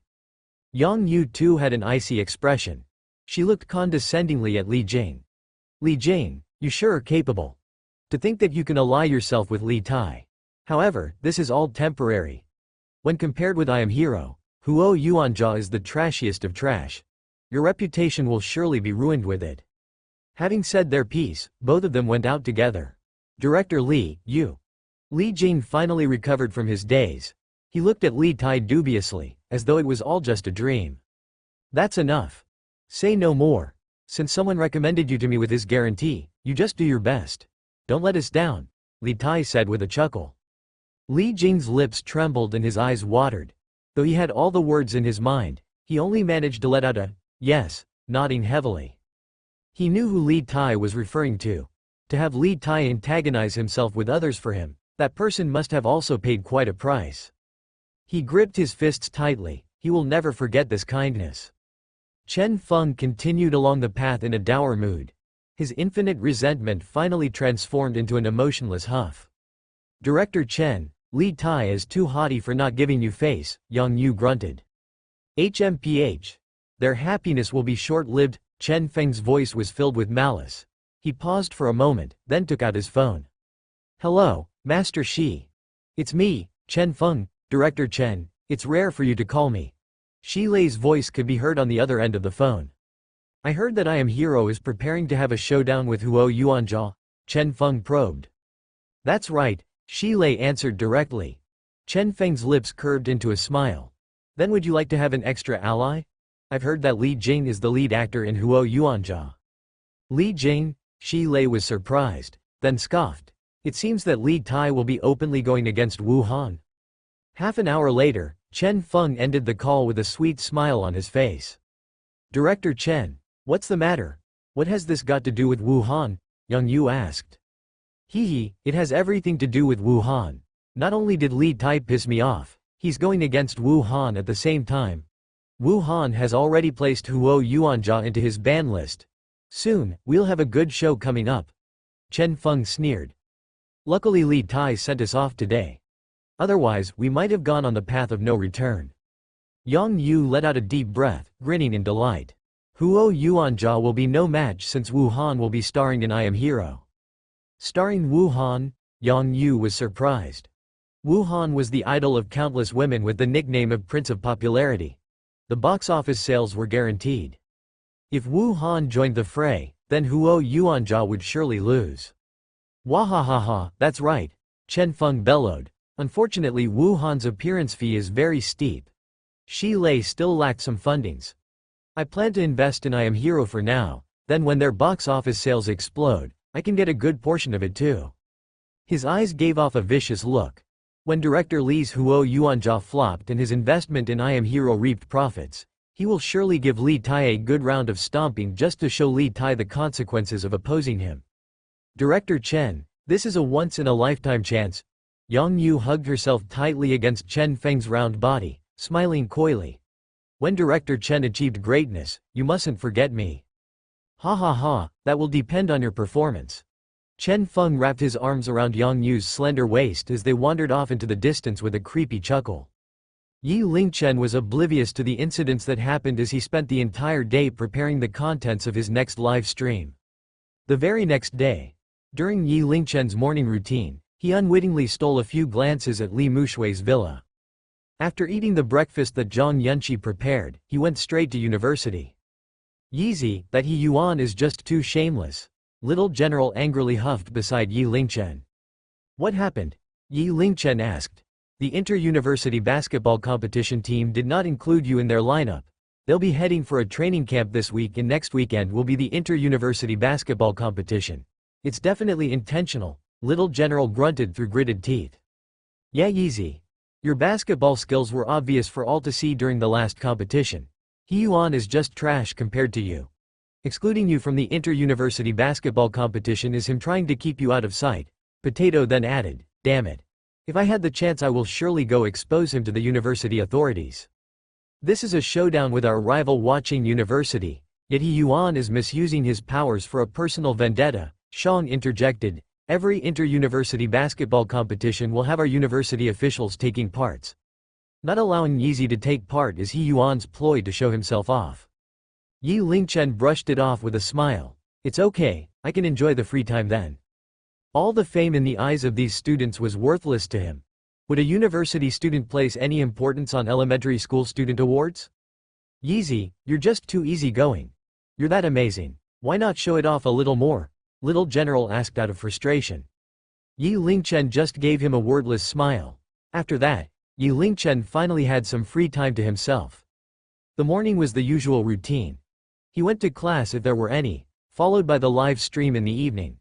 Yang Yu too had an icy expression. She looked condescendingly at Li Jing. Li Jing, you sure are capable. To think that you can ally yourself with Li Tai. However, this is all temporary. When compared with I Am Hero, Huo Yuanjia is the trashiest of trash. Your reputation will surely be ruined with it. Having said their piece, both of them went out together. Director Li, you. Li Jing finally recovered from his daze. He looked at Li Tai dubiously, as though it was all just a dream. That's enough. Say no more. Since someone recommended you to me with his guarantee, you just do your best. Don't let us down. Li Tai said with a chuckle. Li Jing's lips trembled and his eyes watered. Though he had all the words in his mind, he only managed to let out a yes, nodding heavily. He knew who Li Tai was referring to. To have Li Tai antagonize himself with others for him, that person must have also paid quite a price. He gripped his fists tightly. He will never forget this kindness. Chen Feng continued along the path in a dour mood. His infinite resentment finally transformed into an emotionless huff. Director Chen, Li Tai is too haughty for not giving you face, Yang Yu grunted. HMPH. Their happiness will be short-lived. Chen Feng's voice was filled with malice. He paused for a moment, then took out his phone. Hello, Master Shi. It's me, Chen Feng, Director Chen. It's rare for you to call me. Shi Lei's voice could be heard on the other end of the phone. I heard that I Am Hero is preparing to have a showdown with Huo Yuanjia, Chen Feng probed. That's right, Shi Lei answered directly. Chen Feng's lips curved into a smile. Then would you like to have an extra ally? I've heard that Li Jing is the lead actor in Huo Yuanjia. Li Jing? Shi Lei was surprised, then scoffed. It seems that Li Tai will be openly going against Wu Han. Half an hour later, Chen Feng ended the call with a sweet smile on his face. Director Chen, what's the matter? What has this got to do with Wu Han? Yang Yu asked. Hee, it has everything to do with Wu Han. Not only did Li Tai piss me off, he's going against Wu Han at the same time. Wu Han has already placed Huo Yuanjia into his ban list. Soon, we'll have a good show coming up. Chen Feng sneered. Luckily Li Tai sent us off today. Otherwise, we might have gone on the path of no return. Yang Yu let out a deep breath, grinning in delight. Huo Yuanjia will be no match since Wu Han will be starring in I Am Hero. Starring Wu Han? Yang Yu was surprised. Wu Han was the idol of countless women with the nickname of Prince of Popularity. The box office sales were guaranteed. If Wu Han joined the fray, then Huo Yuanjia would surely lose. Wahahaha, that's right, Chen Feng bellowed. Unfortunately Wu Han's appearance fee is very steep. Shi Lei still lacked some fundings. I plan to invest in I Am Hero for now, then when their box office sales explode, I can get a good portion of it too. His eyes gave off a vicious look. When director Li's Huo Yuanjia flopped and his investment in I Am Hero reaped profits, he will surely give Li Tai a good round of stomping just to show Li Tai the consequences of opposing him. Director Chen, this is a once-in-a-lifetime chance. Yang Yu hugged herself tightly against Chen Feng's round body, smiling coyly. When Director Chen achieved greatness, you mustn't forget me. Ha ha ha, that will depend on your performance. Chen Feng wrapped his arms around Yang Yu's slender waist as they wandered off into the distance with a creepy chuckle. Yi Lingchen was oblivious to the incidents that happened as he spent the entire day preparing the contents of his next live stream. The very next day, during Yi Lingchen's morning routine, he unwittingly stole a few glances at Li Mushui's villa. After eating the breakfast that Zhang Yunqi prepared, he went straight to university. Yizi, that He Yuan is just too shameless. Little General angrily huffed beside Yi Lingchen. What happened? Yi Lingchen asked. The inter-university basketball competition team did not include you in their lineup. They'll be heading for a training camp this week and next weekend will be the inter-university basketball competition. It's definitely intentional, Little General grunted through gritted teeth. Yeah Yeezy. Your basketball skills were obvious for all to see during the last competition. He Yuan is just trash compared to you. Excluding you from the inter-university basketball competition is him trying to keep you out of sight. Potato then added, damn it. If I had the chance I will surely go expose him to the university authorities. This is a showdown with our rival Watching University, yet He Yuan is misusing his powers for a personal vendetta, Shang interjected. Every inter-university basketball competition will have our university officials taking parts. Not allowing Yeezy to take part is He Yuan's ploy to show himself off. Yi Lingchen brushed it off with a smile. It's okay, I can enjoy the free time then. All the fame in the eyes of these students was worthless to him. Would a university student place any importance on elementary school student awards? Yeezy, you're just too easygoing. You're that amazing. Why not show it off a little more? Little General asked out of frustration. Yi Lingchen just gave him a wordless smile. After that, Yi Lingchen finally had some free time to himself. The morning was the usual routine. He went to class if there were any, followed by the live stream in the evening.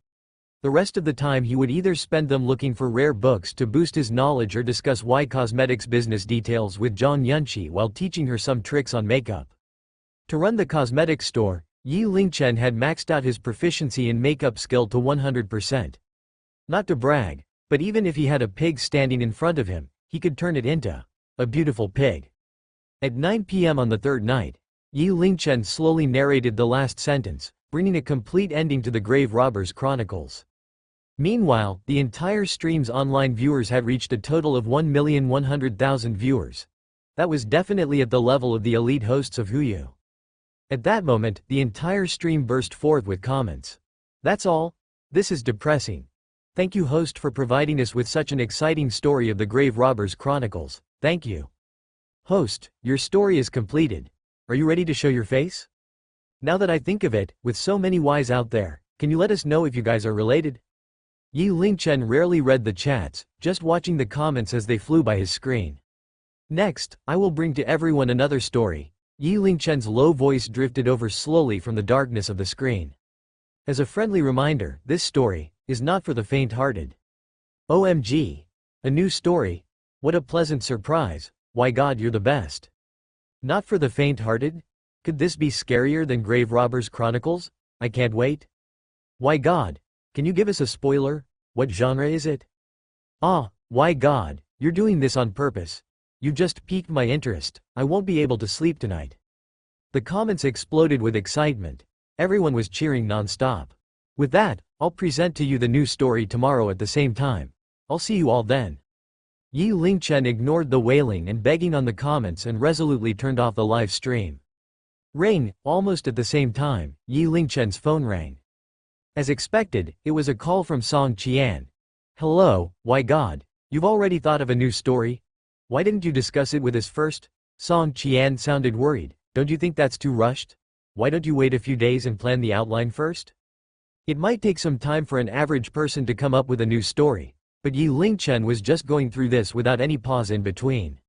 The rest of the time he would either spend them looking for rare books to boost his knowledge or discuss Y Cosmetics business details with Zhang Yunqi while teaching her some tricks on makeup. To run the cosmetics store, Yi Lingchen had maxed out his proficiency in makeup skill to 100%. Not to brag, but even if he had a pig standing in front of him, he could turn it into a beautiful pig. At 9 p.m. on the third night, Yi Lingchen slowly narrated the last sentence, bringing a complete ending to the Grave Robbers Chronicles. Meanwhile, the entire stream's online viewers had reached a total of 1,100,000 viewers. That was definitely at the level of the elite hosts of Huyu. At that moment, the entire stream burst forth with comments. "That's all? This is depressing. Thank you, host, for providing us with such an exciting story of the Grave Robbers Chronicles. Thank you. Host, your story is completed. Are you ready to show your face? Now that I think of it, with so many Ys out there, can you let us know if you guys are related?" Yi Lingchen rarely read the chats, just watching the comments as they flew by his screen. "Next, I will bring to everyone another story." Yi Lingchen's low voice drifted over slowly from the darkness of the screen. As a friendly reminder, this story is not for the faint-hearted. OMG! A new story? What a pleasant surprise. Why God, you're the best. Not for the faint-hearted? Could this be scarier than Grave Robbers Chronicles? I can't wait. Why God? Can you give us a spoiler? What genre is it? Ah, why God, you're doing this on purpose. You just piqued my interest. I won't be able to sleep tonight. The comments exploded with excitement. Everyone was cheering non-stop. With that, I'll present to you the new story tomorrow at the same time. I'll see you all then. Yi Lingchen ignored the wailing and begging on the comments and resolutely turned off the live stream. Ring, almost at the same time, Yi Lingchen's phone rang. As expected, it was a call from Song Qian. "Hello, why God? You've already thought of a new story? Why didn't you discuss it with us first?" Song Qian sounded worried. "Don't you think that's too rushed? Why don't you wait a few days and plan the outline first? It might take some time for an average person to come up with a new story, but Yi Lingchen was just going through this without any pause in between.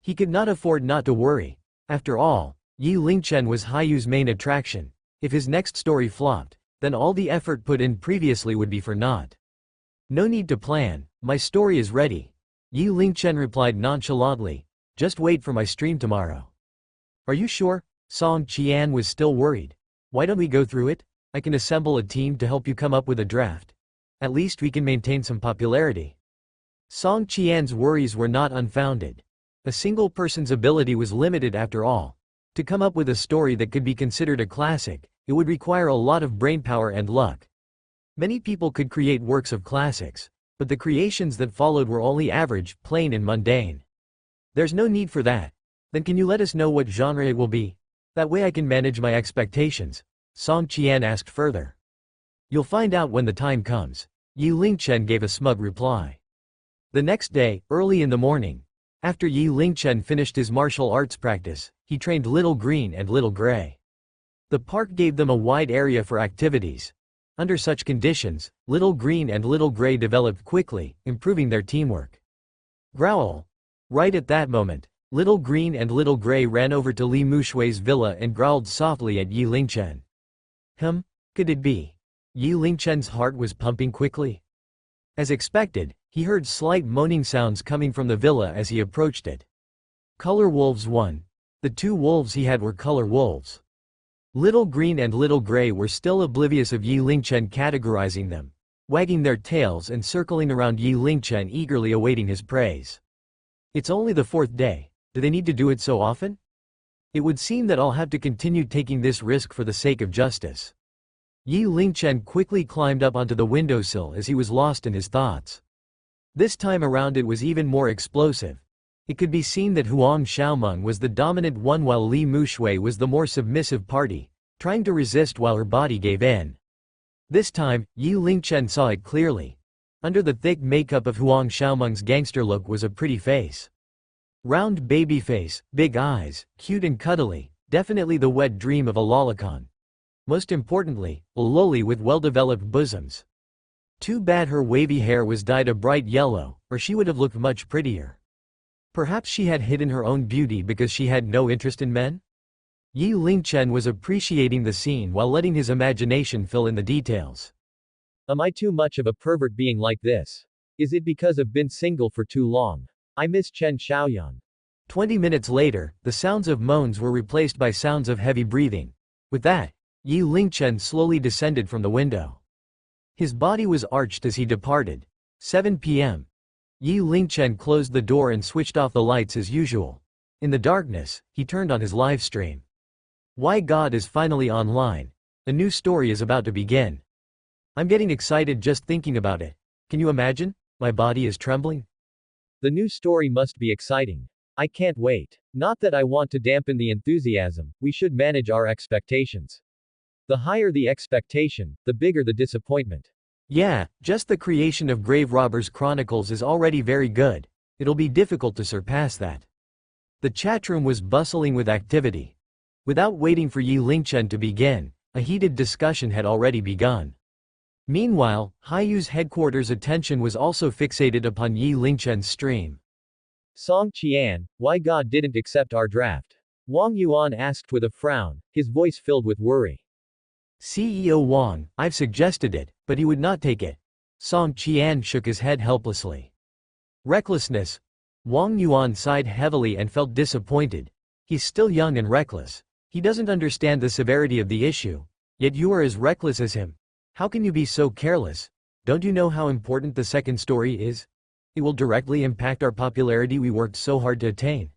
He could not afford not to worry. After all, Yi Lingchen was Haiyu's main attraction. If his next story flopped, then all the effort put in previously would be for naught. "No need to plan, my story is ready," Yi Lingchen replied nonchalantly. "Just wait for my stream tomorrow." "Are you sure?" Song Qian was still worried. "Why don't we go through it? I can assemble a team to help you come up with a draft. At least we can maintain some popularity." Song Qian's worries were not unfounded. A single person's ability was limited after all. To come up with a story that could be considered a classic, it would require a lot of brainpower and luck. Many people could create works of classics, but the creations that followed were only average, plain and mundane. "There's no need for that. Then can you let us know what genre it will be? That way I can manage my expectations," Song Qian asked further. "You'll find out when the time comes," Yi Lingchen gave a smug reply. The next day, early in the morning, after Yi Lingchen finished his martial arts practice, he trained Little Green and Little Gray. The park gave them a wide area for activities. Under such conditions, Little Green and Little Gray developed quickly, improving their teamwork. Growl! Right at that moment, Little Green and Little Gray ran over to Li Mushui's villa and growled softly at Yi Lingchen. Could it be? Yi Lingchen's heart was pumping quickly. As expected, he heard slight moaning sounds coming from the villa as he approached it. Color Wolves 1. The two wolves he had were color wolves. Little Green and Little Gray were still oblivious of Yi Lingchen categorizing them, wagging their tails and circling around Yi Lingchen eagerly awaiting his praise. "It's only the fourth day. Do they need to do it so often? It would seem that I'll have to continue taking this risk for the sake of justice." Yi Lingchen quickly climbed up onto the windowsill as he was lost in his thoughts. This time around it was even more explosive. It could be seen that Huang Xiaomeng was the dominant one while Li Mushui was the more submissive party, trying to resist while her body gave in. This time, Yi Lingchen saw it clearly. Under the thick makeup of Huang Xiaomeng's gangster look was a pretty face. Round baby face, big eyes, cute and cuddly, definitely the wet dream of a lolicon. Most importantly, a loli with well-developed bosoms. Too bad her wavy hair was dyed a bright yellow, or she would have looked much prettier. Perhaps she had hidden her own beauty because she had no interest in men? Yi Lingchen was appreciating the scene while letting his imagination fill in the details. Am I too much of a pervert being like this? Is it because I've been single for too long? I miss Chen Xiaoyan. 20 minutes later, the sounds of moans were replaced by sounds of heavy breathing. With that, Yi Lingchen slowly descended from the window. His body was arched as he departed. 7 p.m. Yi Lingchen closed the door and switched off the lights as usual. In the darkness, he turned on his live stream. Why God is finally online. A new story is about to begin. I'm getting excited just thinking about it. Can you imagine? My body is trembling. The new story must be exciting. I can't wait. Not that I want to dampen the enthusiasm, we should manage our expectations. The higher the expectation, the bigger the disappointment. Yeah, just the creation of Grave Robbers Chronicles is already very good. It'll be difficult to surpass that. The chatroom was bustling with activity. Without waiting for Yi Lingchen to begin, a heated discussion had already begun. Meanwhile, Haiyu's headquarters' attention was also fixated upon Yi Lingchen's stream. Song Qian, why God didn't accept our draft? Wang Yuan asked with a frown, his voice filled with worry. CEO Wang, I've suggested it, but he would not take it. Song Qian shook his head helplessly. Recklessness. Wang Yuan sighed heavily and felt disappointed. He's still young and reckless. He doesn't understand the severity of the issue. Yet you are as reckless as him. How can you be so careless? Don't you know how important the second story is? It will directly impact our popularity we worked so hard to attain.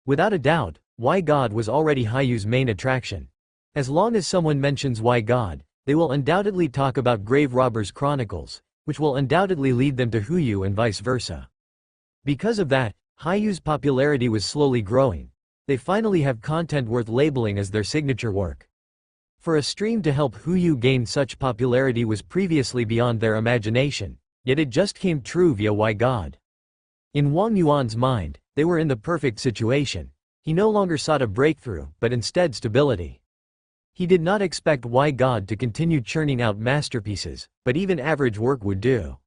Without a doubt, Why God was already Haiyu's main attraction. As long as someone mentions Why God, they will undoubtedly talk about Grave Robbers Chronicles, which will undoubtedly lead them to Huyu and vice versa. Because of that, Haiyu's popularity was slowly growing. They finally have content worth labeling as their signature work. For a stream to help Huyu gain such popularity was previously beyond their imagination, yet it just came true via Why God. In Wang Yuan's mind, they were in the perfect situation. He no longer sought a breakthrough, but instead stability. He did not expect Why God to continue churning out masterpieces, but even average work would do.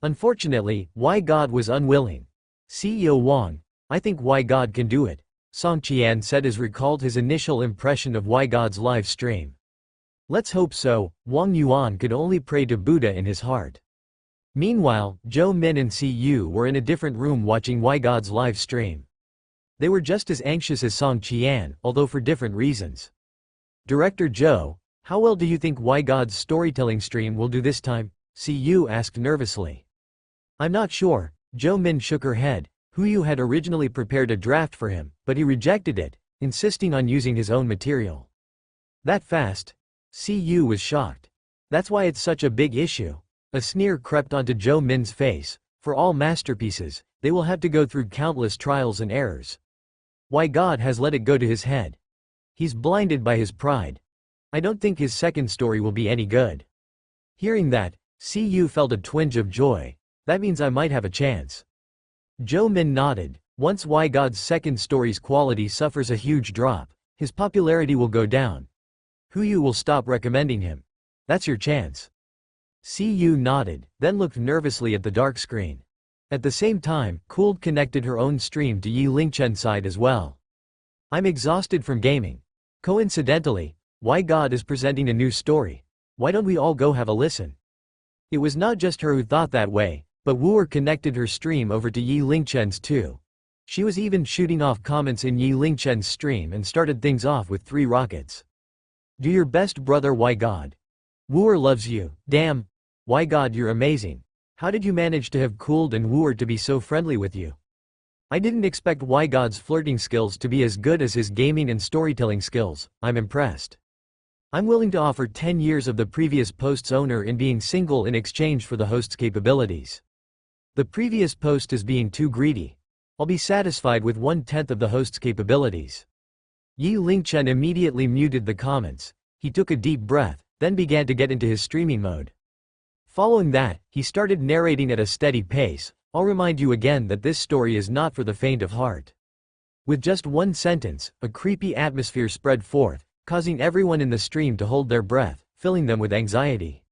Unfortunately, Why God was unwilling. CEO Wang, I think Why God can do it, Song Qian said as recalled his initial impression of Why God's live stream. Let's hope so. Wang Yuan could only pray to Buddha in his heart. Meanwhile, Zhou Min and Cu were in a different room watching Why God's live stream. They were just as anxious as Song Qian, although for different reasons. Director Zhou, how well do you think Why God's storytelling stream will do this time? Cu asked nervously. I'm not sure. Zhou Min shook her head. Huyu had originally prepared a draft for him, but he rejected it, insisting on using his own material. That fast? Cu was shocked. That's why it's such a big issue. A sneer crept onto Zhou Min's face. For all masterpieces, they will have to go through countless trials and errors. Why God has let it go to his head. He's blinded by his pride. I don't think his second story will be any good. Hearing that, Cu felt a twinge of joy. That means I might have a chance. Zhou Min nodded. Once Why God's second story's quality suffers a huge drop, his popularity will go down. Huyu will stop recommending him. That's your chance. Cu nodded, then looked nervously at the dark screen. At the same time, Cooled connected her own stream to Yi Lingchen's side as well. I'm exhausted from gaming. Coincidentally, Why God is presenting a new story. Why don't we all go have a listen? It was not just her who thought that way, but Wooer connected her stream over to Yi Lingchen's too. She was even shooting off comments in Yi Lingchen's stream and started things off with 3 rockets. Do your best, brother Why God. Wooer loves you. Damn. Why God, you're amazing. How did you manage to have Cooled and Wooer to be so friendly with you? I didn't expect Why God's flirting skills to be as good as his gaming and storytelling skills. I'm impressed. I'm willing to offer 10 years of the previous post's owner in being single in exchange for the host's capabilities. The previous post is being too greedy. I'll be satisfied with 1/10 of the host's capabilities. Yi Lingchen immediately muted the comments. He took a deep breath, then began to get into his streaming mode. Following that, he started narrating at a steady pace. I'll remind you again that this story is not for the faint of heart. With just one sentence, a creepy atmosphere spread forth, causing everyone in the stream to hold their breath, filling them with anxiety.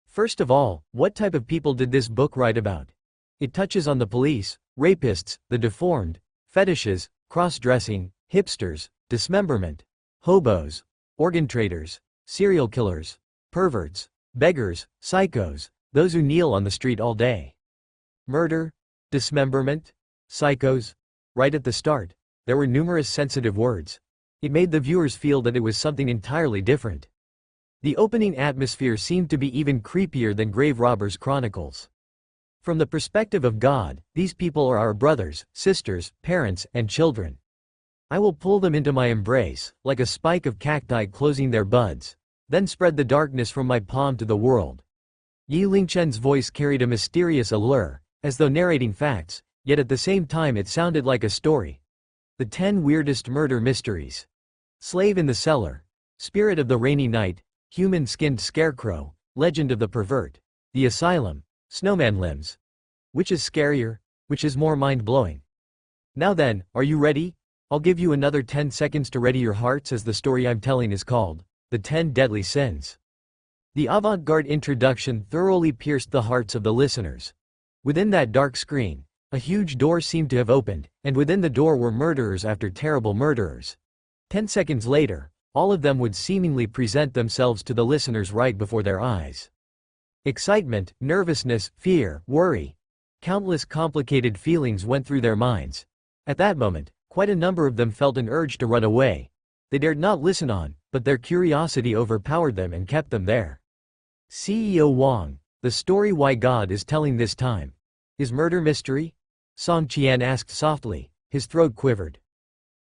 First of all, what type of people did this book write about? It touches on the police, rapists, the deformed, fetishes, cross-dressing, hipsters, dismemberment, hobos, organ traders, serial killers, perverts, Beggars, psychos, those who kneel on the street all day. Murder, dismemberment, psychos. Right at the start, there were numerous sensitive words. It made the viewers feel that it was something entirely different. The opening atmosphere seemed to be even creepier than Grave Robbers Chronicles. From the perspective of God, these people are our brothers, sisters, parents, and children. I will pull them into my embrace, like a spike of cacti closing their buds, then spread the darkness from my palm to the world. Yi Lingchen's voice carried a mysterious allure, as though narrating facts, yet at the same time it sounded like a story. The 10 Weirdest Murder Mysteries. Slave in the Cellar. Spirit of the Rainy Night. Human-Skinned Scarecrow. Legend of the Pervert. The Asylum. Snowman Limbs. Which is scarier? Which is more mind-blowing? Now then, are you ready? I'll give you another 10 seconds to ready your hearts as the story I'm telling is called The 10 Deadly Sins. The avant-garde introduction thoroughly pierced the hearts of the listeners. Within that dark screen, a huge door seemed to have opened, and within the door were murderers after terrible murderers. 10 seconds later, all of them would seemingly present themselves to the listeners right before their eyes. Excitement, nervousness, fear, worry. Countless complicated feelings went through their minds. At that moment, quite a number of them felt an urge to run away. They dared not listen on, but their curiosity overpowered them and kept them there. CEO Wang, the story why God is telling this time. Is murder mystery? Song Qian asked softly, his throat quivered.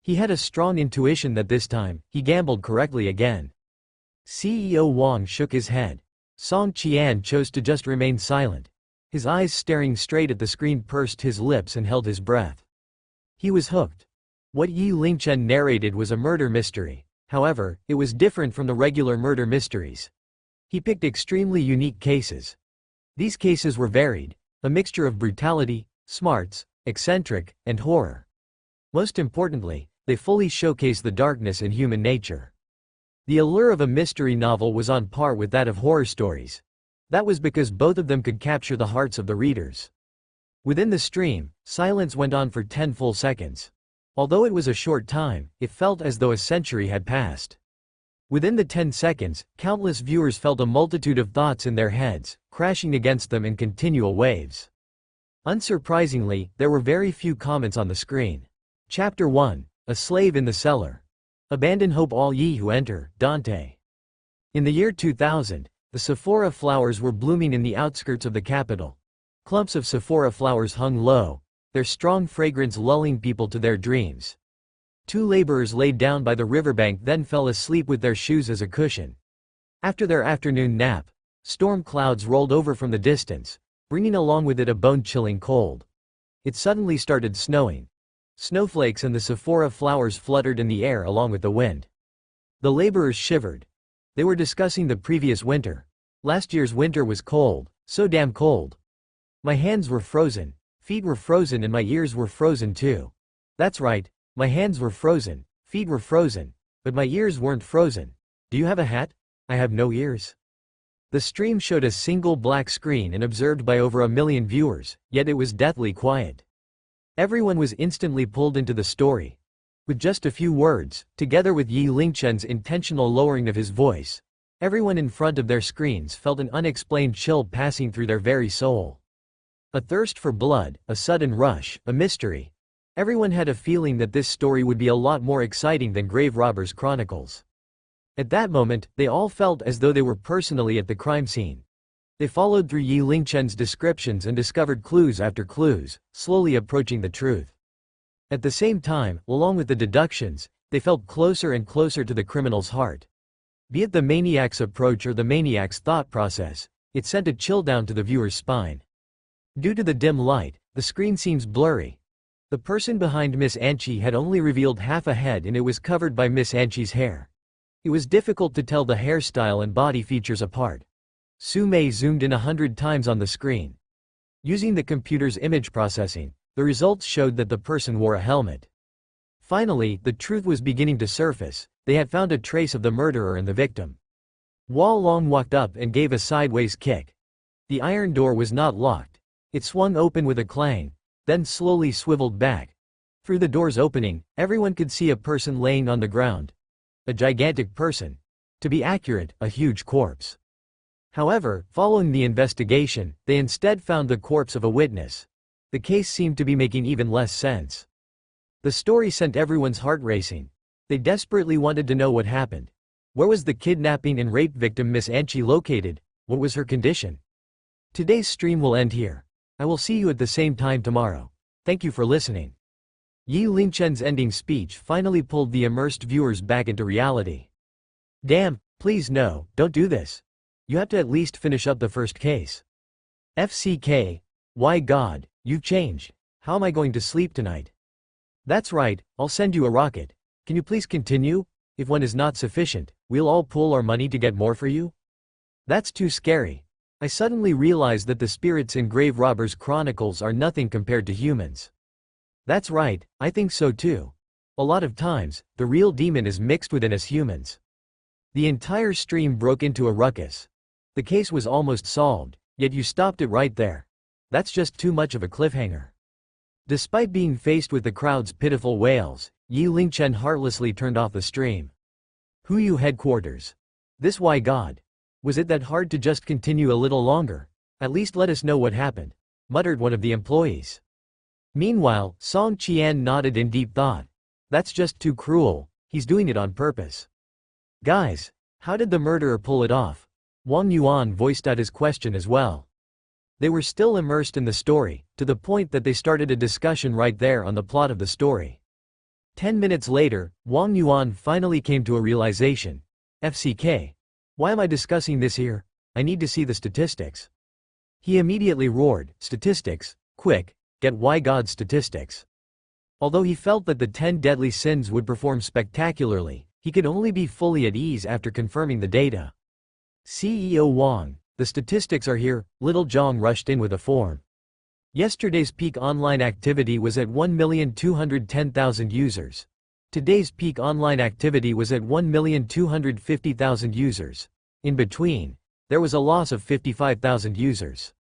He had a strong intuition that this time, he gambled correctly again. CEO Wang shook his head. Song Qian chose to just remain silent. His eyes staring straight at the screen, pursed his lips and held his breath. He was hooked. What Yi Lingchen narrated was a murder mystery. However, it was different from the regular murder mysteries. He picked extremely unique cases. These cases were varied, a mixture of brutality, smarts, eccentric, and horror. Most importantly, they fully showcased the darkness in human nature. The allure of a mystery novel was on par with that of horror stories. That was because both of them could capture the hearts of the readers. Within the stream, silence went on for 10 full seconds. Although it was a short time, it felt as though a century had passed. Within the 10 seconds, countless viewers felt a multitude of thoughts in their heads, crashing against them in continual waves. Unsurprisingly, there were very few comments on the screen. Chapter 1, A Slave in the Cellar. Abandon hope all ye who enter, Dante. In the year 2000, the Sephora flowers were blooming in the outskirts of the capital. Clumps of Sephora flowers hung low, their strong fragrance lulling people to their dreams. 2 laborers laid down by the riverbank then fell asleep with their shoes as a cushion. After their afternoon nap, storm clouds rolled over from the distance, bringing along with it a bone-chilling cold. It suddenly started snowing. Snowflakes and the Sephora flowers fluttered in the air along with the wind. The laborers shivered. They were discussing the previous winter. Last year's winter was cold, so damn cold. My hands were frozen, feet were frozen, and my ears were frozen too. That's right, my hands were frozen, feet were frozen, but my ears weren't frozen. Do you have a hat? I have no ears. The stream showed a single black screen and observed by over 1 million viewers, yet it was deathly quiet. Everyone was instantly pulled into the story. With just a few words, together with Yi Lingchen's intentional lowering of his voice, everyone in front of their screens felt an unexplained chill passing through their very soul. A thirst for blood, a sudden rush, a mystery. Everyone had a feeling that this story would be a lot more exciting than Grave Robbers Chronicles. At that moment, they all felt as though they were personally at the crime scene. They followed through Yi Lingchen's descriptions and discovered clues after clues, slowly approaching the truth. At the same time, along with the deductions, they felt closer and closer to the criminal's heart. Be it the maniac's approach or the maniac's thought process, it sent a chill down to the viewer's spine. Due to the dim light, the screen seems blurry. The person behind Miss Anchi had only revealed half a head and it was covered by Miss Anchi's hair. It was difficult to tell the hairstyle and body features apart. Su Mei zoomed in 100 times on the screen. Using the computer's image processing, the results showed that the person wore a helmet. Finally, the truth was beginning to surface. They had found a trace of the murderer and the victim. Wall Long walked up and gave a sideways kick. The iron door was not locked. It swung open with a clang, then slowly swiveled back. Through the door's opening, everyone could see a person laying on the ground. A gigantic person. To be accurate, a huge corpse. However, following the investigation, they instead found the corpse of a witness. The case seemed to be making even less sense. The story sent everyone's heart racing. They desperately wanted to know what happened. Where was the kidnapping and rape victim Miss Anchi located? What was her condition? Today's stream will end here. I will see you at the same time tomorrow. Thank you for listening. Yi Lingchen's ending speech finally pulled the immersed viewers back into reality. Damn, please no, don't do this. You have to at least finish up the first case. FCK, why God, you've changed. How am I going to sleep tonight? That's right, I'll send you a rocket. Can you please continue? If one is not sufficient, we'll all pool our money to get more for you? That's too scary. I suddenly realized that the spirits in Grave Robbers Chronicles are nothing compared to humans. That's right, I think so too. A lot of times, the real demon is mixed within us humans. The entire stream broke into a ruckus. The case was almost solved, yet you stopped it right there. That's just too much of a cliffhanger. Despite being faced with the crowd's pitiful wails, Yi Lingchen heartlessly turned off the stream. Huyu headquarters. This why God? Was it that hard to just continue a little longer? At least let us know what happened, muttered one of the employees. Meanwhile, Song Qian nodded in deep thought. That's just too cruel, he's doing it on purpose. Guys, how did the murderer pull it off? Wang Yuan voiced out his question as well. They were still immersed in the story, to the point that they started a discussion right there on the plot of the story. 10 minutes later, Wang Yuan finally came to a realization. FCK. Why am I discussing this here? I need to see the statistics. He immediately roared, statistics, quick, get why God statistics. Although he felt that the 10 deadly sins would perform spectacularly, he could only be fully at ease after confirming the data. CEO Wang, the statistics are here. Little Zhang rushed in with a form. Yesterday's peak online activity was at 1,210,000 users. Today's peak online activity was at 1,250,000 users. In between, there was a loss of 55,000 users.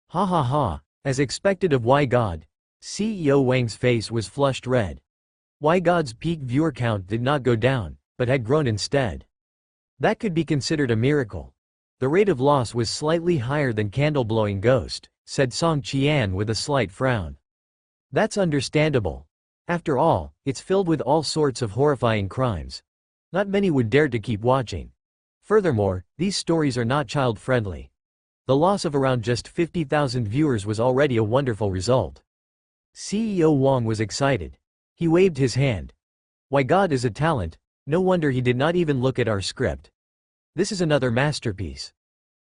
Ha ha ha, as expected of Why God, CEO Wang's face was flushed red. Why God's peak viewer count did not go down, but had grown instead. That could be considered a miracle. The rate of loss was slightly higher than Candle-Blowing Ghost, said Song Qian with a slight frown. That's understandable. After all, it's filled with all sorts of horrifying crimes. Not many would dare to keep watching. Furthermore, these stories are not child-friendly. The loss of around just 50,000 viewers was already a wonderful result. CEO Wang was excited. He waved his hand. Why God is a talent, no wonder he did not even look at our script. This is another masterpiece.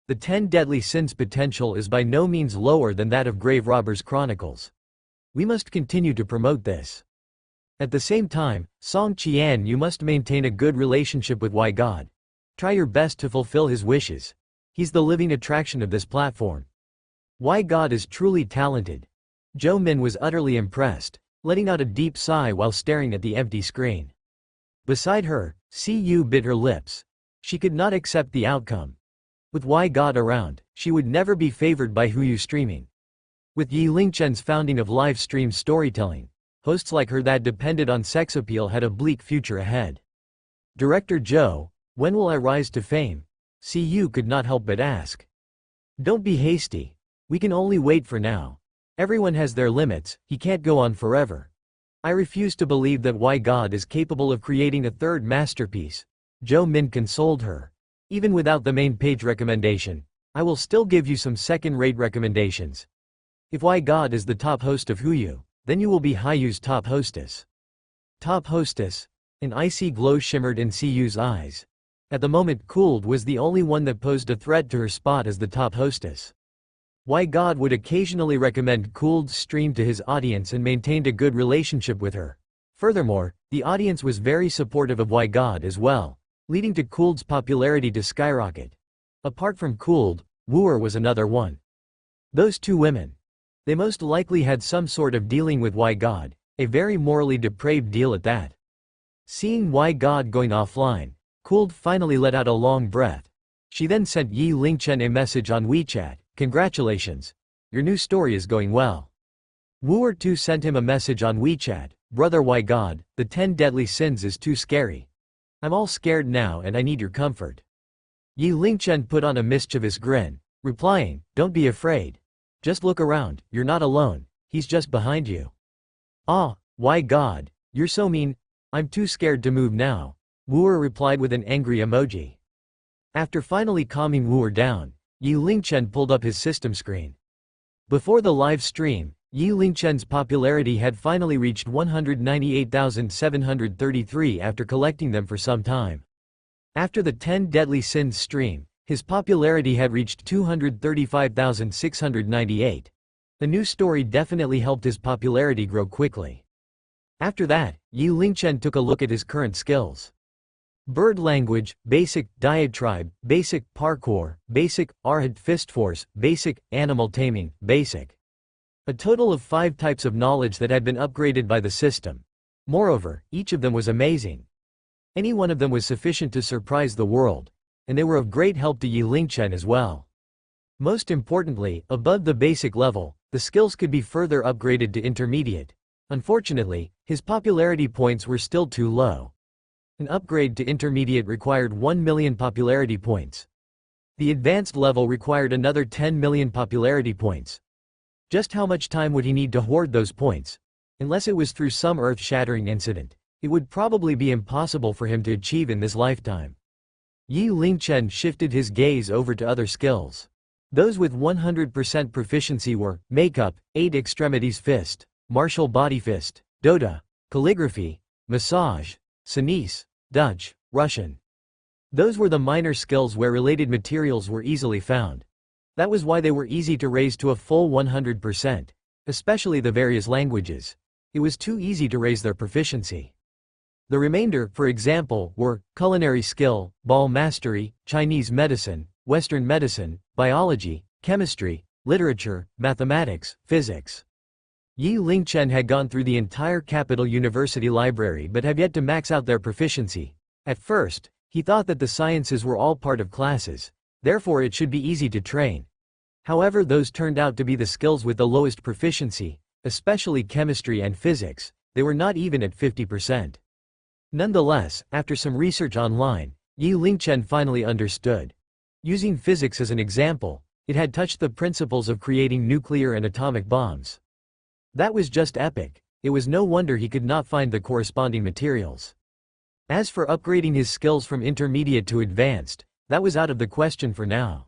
The 10 Deadly Sins potential is by no means lower than that of Grave Robbers Chronicles. We must continue to promote this. At the same time, Song Qian, you must maintain a good relationship with Why God. Try your best to fulfill his wishes. He's the living attraction of this platform. Why God is truly talented. Zhou Min was utterly impressed, letting out a deep sigh while staring at the empty screen. Beside her, Cu bit her lips. She could not accept the outcome. With Why God around, she would never be favored by Huyu streaming. With Yi Lingchen's founding of live stream storytelling, hosts like her that depended on sex appeal had a bleak future ahead. Director Zhou, when will I rise to fame? Cu could not help but ask. Don't be hasty. We can only wait for now. Everyone has their limits, he can't go on forever. I refuse to believe that Why God is capable of creating a third masterpiece. Zhou Min consoled her. Even without the main page recommendation, I will still give you some second-rate recommendations. If Why God is the top host of Huyu, then you will be Huyu's top hostess. Top hostess? An icy glow shimmered in Cu's eyes. At the moment, Cooled was the only one that posed a threat to her spot as the top hostess. Why God would occasionally recommend Cooled's stream to his audience and maintained a good relationship with her. Furthermore, the audience was very supportive of Why God as well, leading to Cooled's popularity to skyrocket. Apart from Cooled, Wooer was another one. Those two women. They most likely had some sort of dealing with Why God, a very morally depraved deal at that. Seeing Why God going offline, Cooled finally let out a long breath. She then sent Yi Lingchen a message on WeChat, congratulations. Your new story is going well. Wooer too sent him a message on WeChat, brother Why God, the 10 deadly sins is too scary. I'm all scared now and I need your comfort. Yi Lingchen put on a mischievous grin, replying, "Don't be afraid. Just look around, you're not alone, he's just behind you." "Ah, why God, you're so mean, I'm too scared to move now," Wu replied with an angry emoji. After finally calming Wu down, Yi Lingchen pulled up his system screen. Before the live stream, Yi Lingchen's popularity had finally reached 198,733 after collecting them for some time. After the 10 Deadly Sins stream, his popularity had reached 235,698. The new story definitely helped his popularity grow quickly. After that, Yi Lingchen took a look at his current skills. Bird language, basic, diatribe, basic, parkour, basic, arhat fist force, basic, animal taming, basic. A total of 5 types of knowledge that had been upgraded by the system. Moreover, each of them was amazing. Any one of them was sufficient to surprise the world, and they were of great help to Yi Lingchen as well. Most importantly, above the basic level, the skills could be further upgraded to intermediate. Unfortunately, his popularity points were still too low. An upgrade to intermediate required 1 million popularity points. The advanced level required another 10 million popularity points. Just how much time would he need to hoard those points? Unless it was through some earth-shattering incident, it would probably be impossible for him to achieve in this lifetime. Yi Lingchen shifted his gaze over to other skills. Those with 100% proficiency were makeup, 8 extremities fist, martial body fist, Dota, calligraphy, massage, Chinese, Dutch, Russian. Those were the minor skills where related materials were easily found. That was why they were easy to raise to a full 100%, especially the various languages. It was too easy to raise their proficiency. The remainder, for example, were culinary skill, ball mastery, Chinese medicine, Western medicine, biology, chemistry, literature, mathematics, physics. Yi Lingchen had gone through the entire Capital University library but have yet to max out their proficiency. At first, he thought that the sciences were all part of classes, therefore it should be easy to train. However, those turned out to be the skills with the lowest proficiency, especially chemistry and physics. They were not even at 50%. Nonetheless, after some research online, Yi Lingchen finally understood. Using physics as an example, it had touched the principles of creating nuclear and atomic bombs. That was just epic. It was no wonder he could not find the corresponding materials. As for upgrading his skills from intermediate to advanced, that was out of the question for now.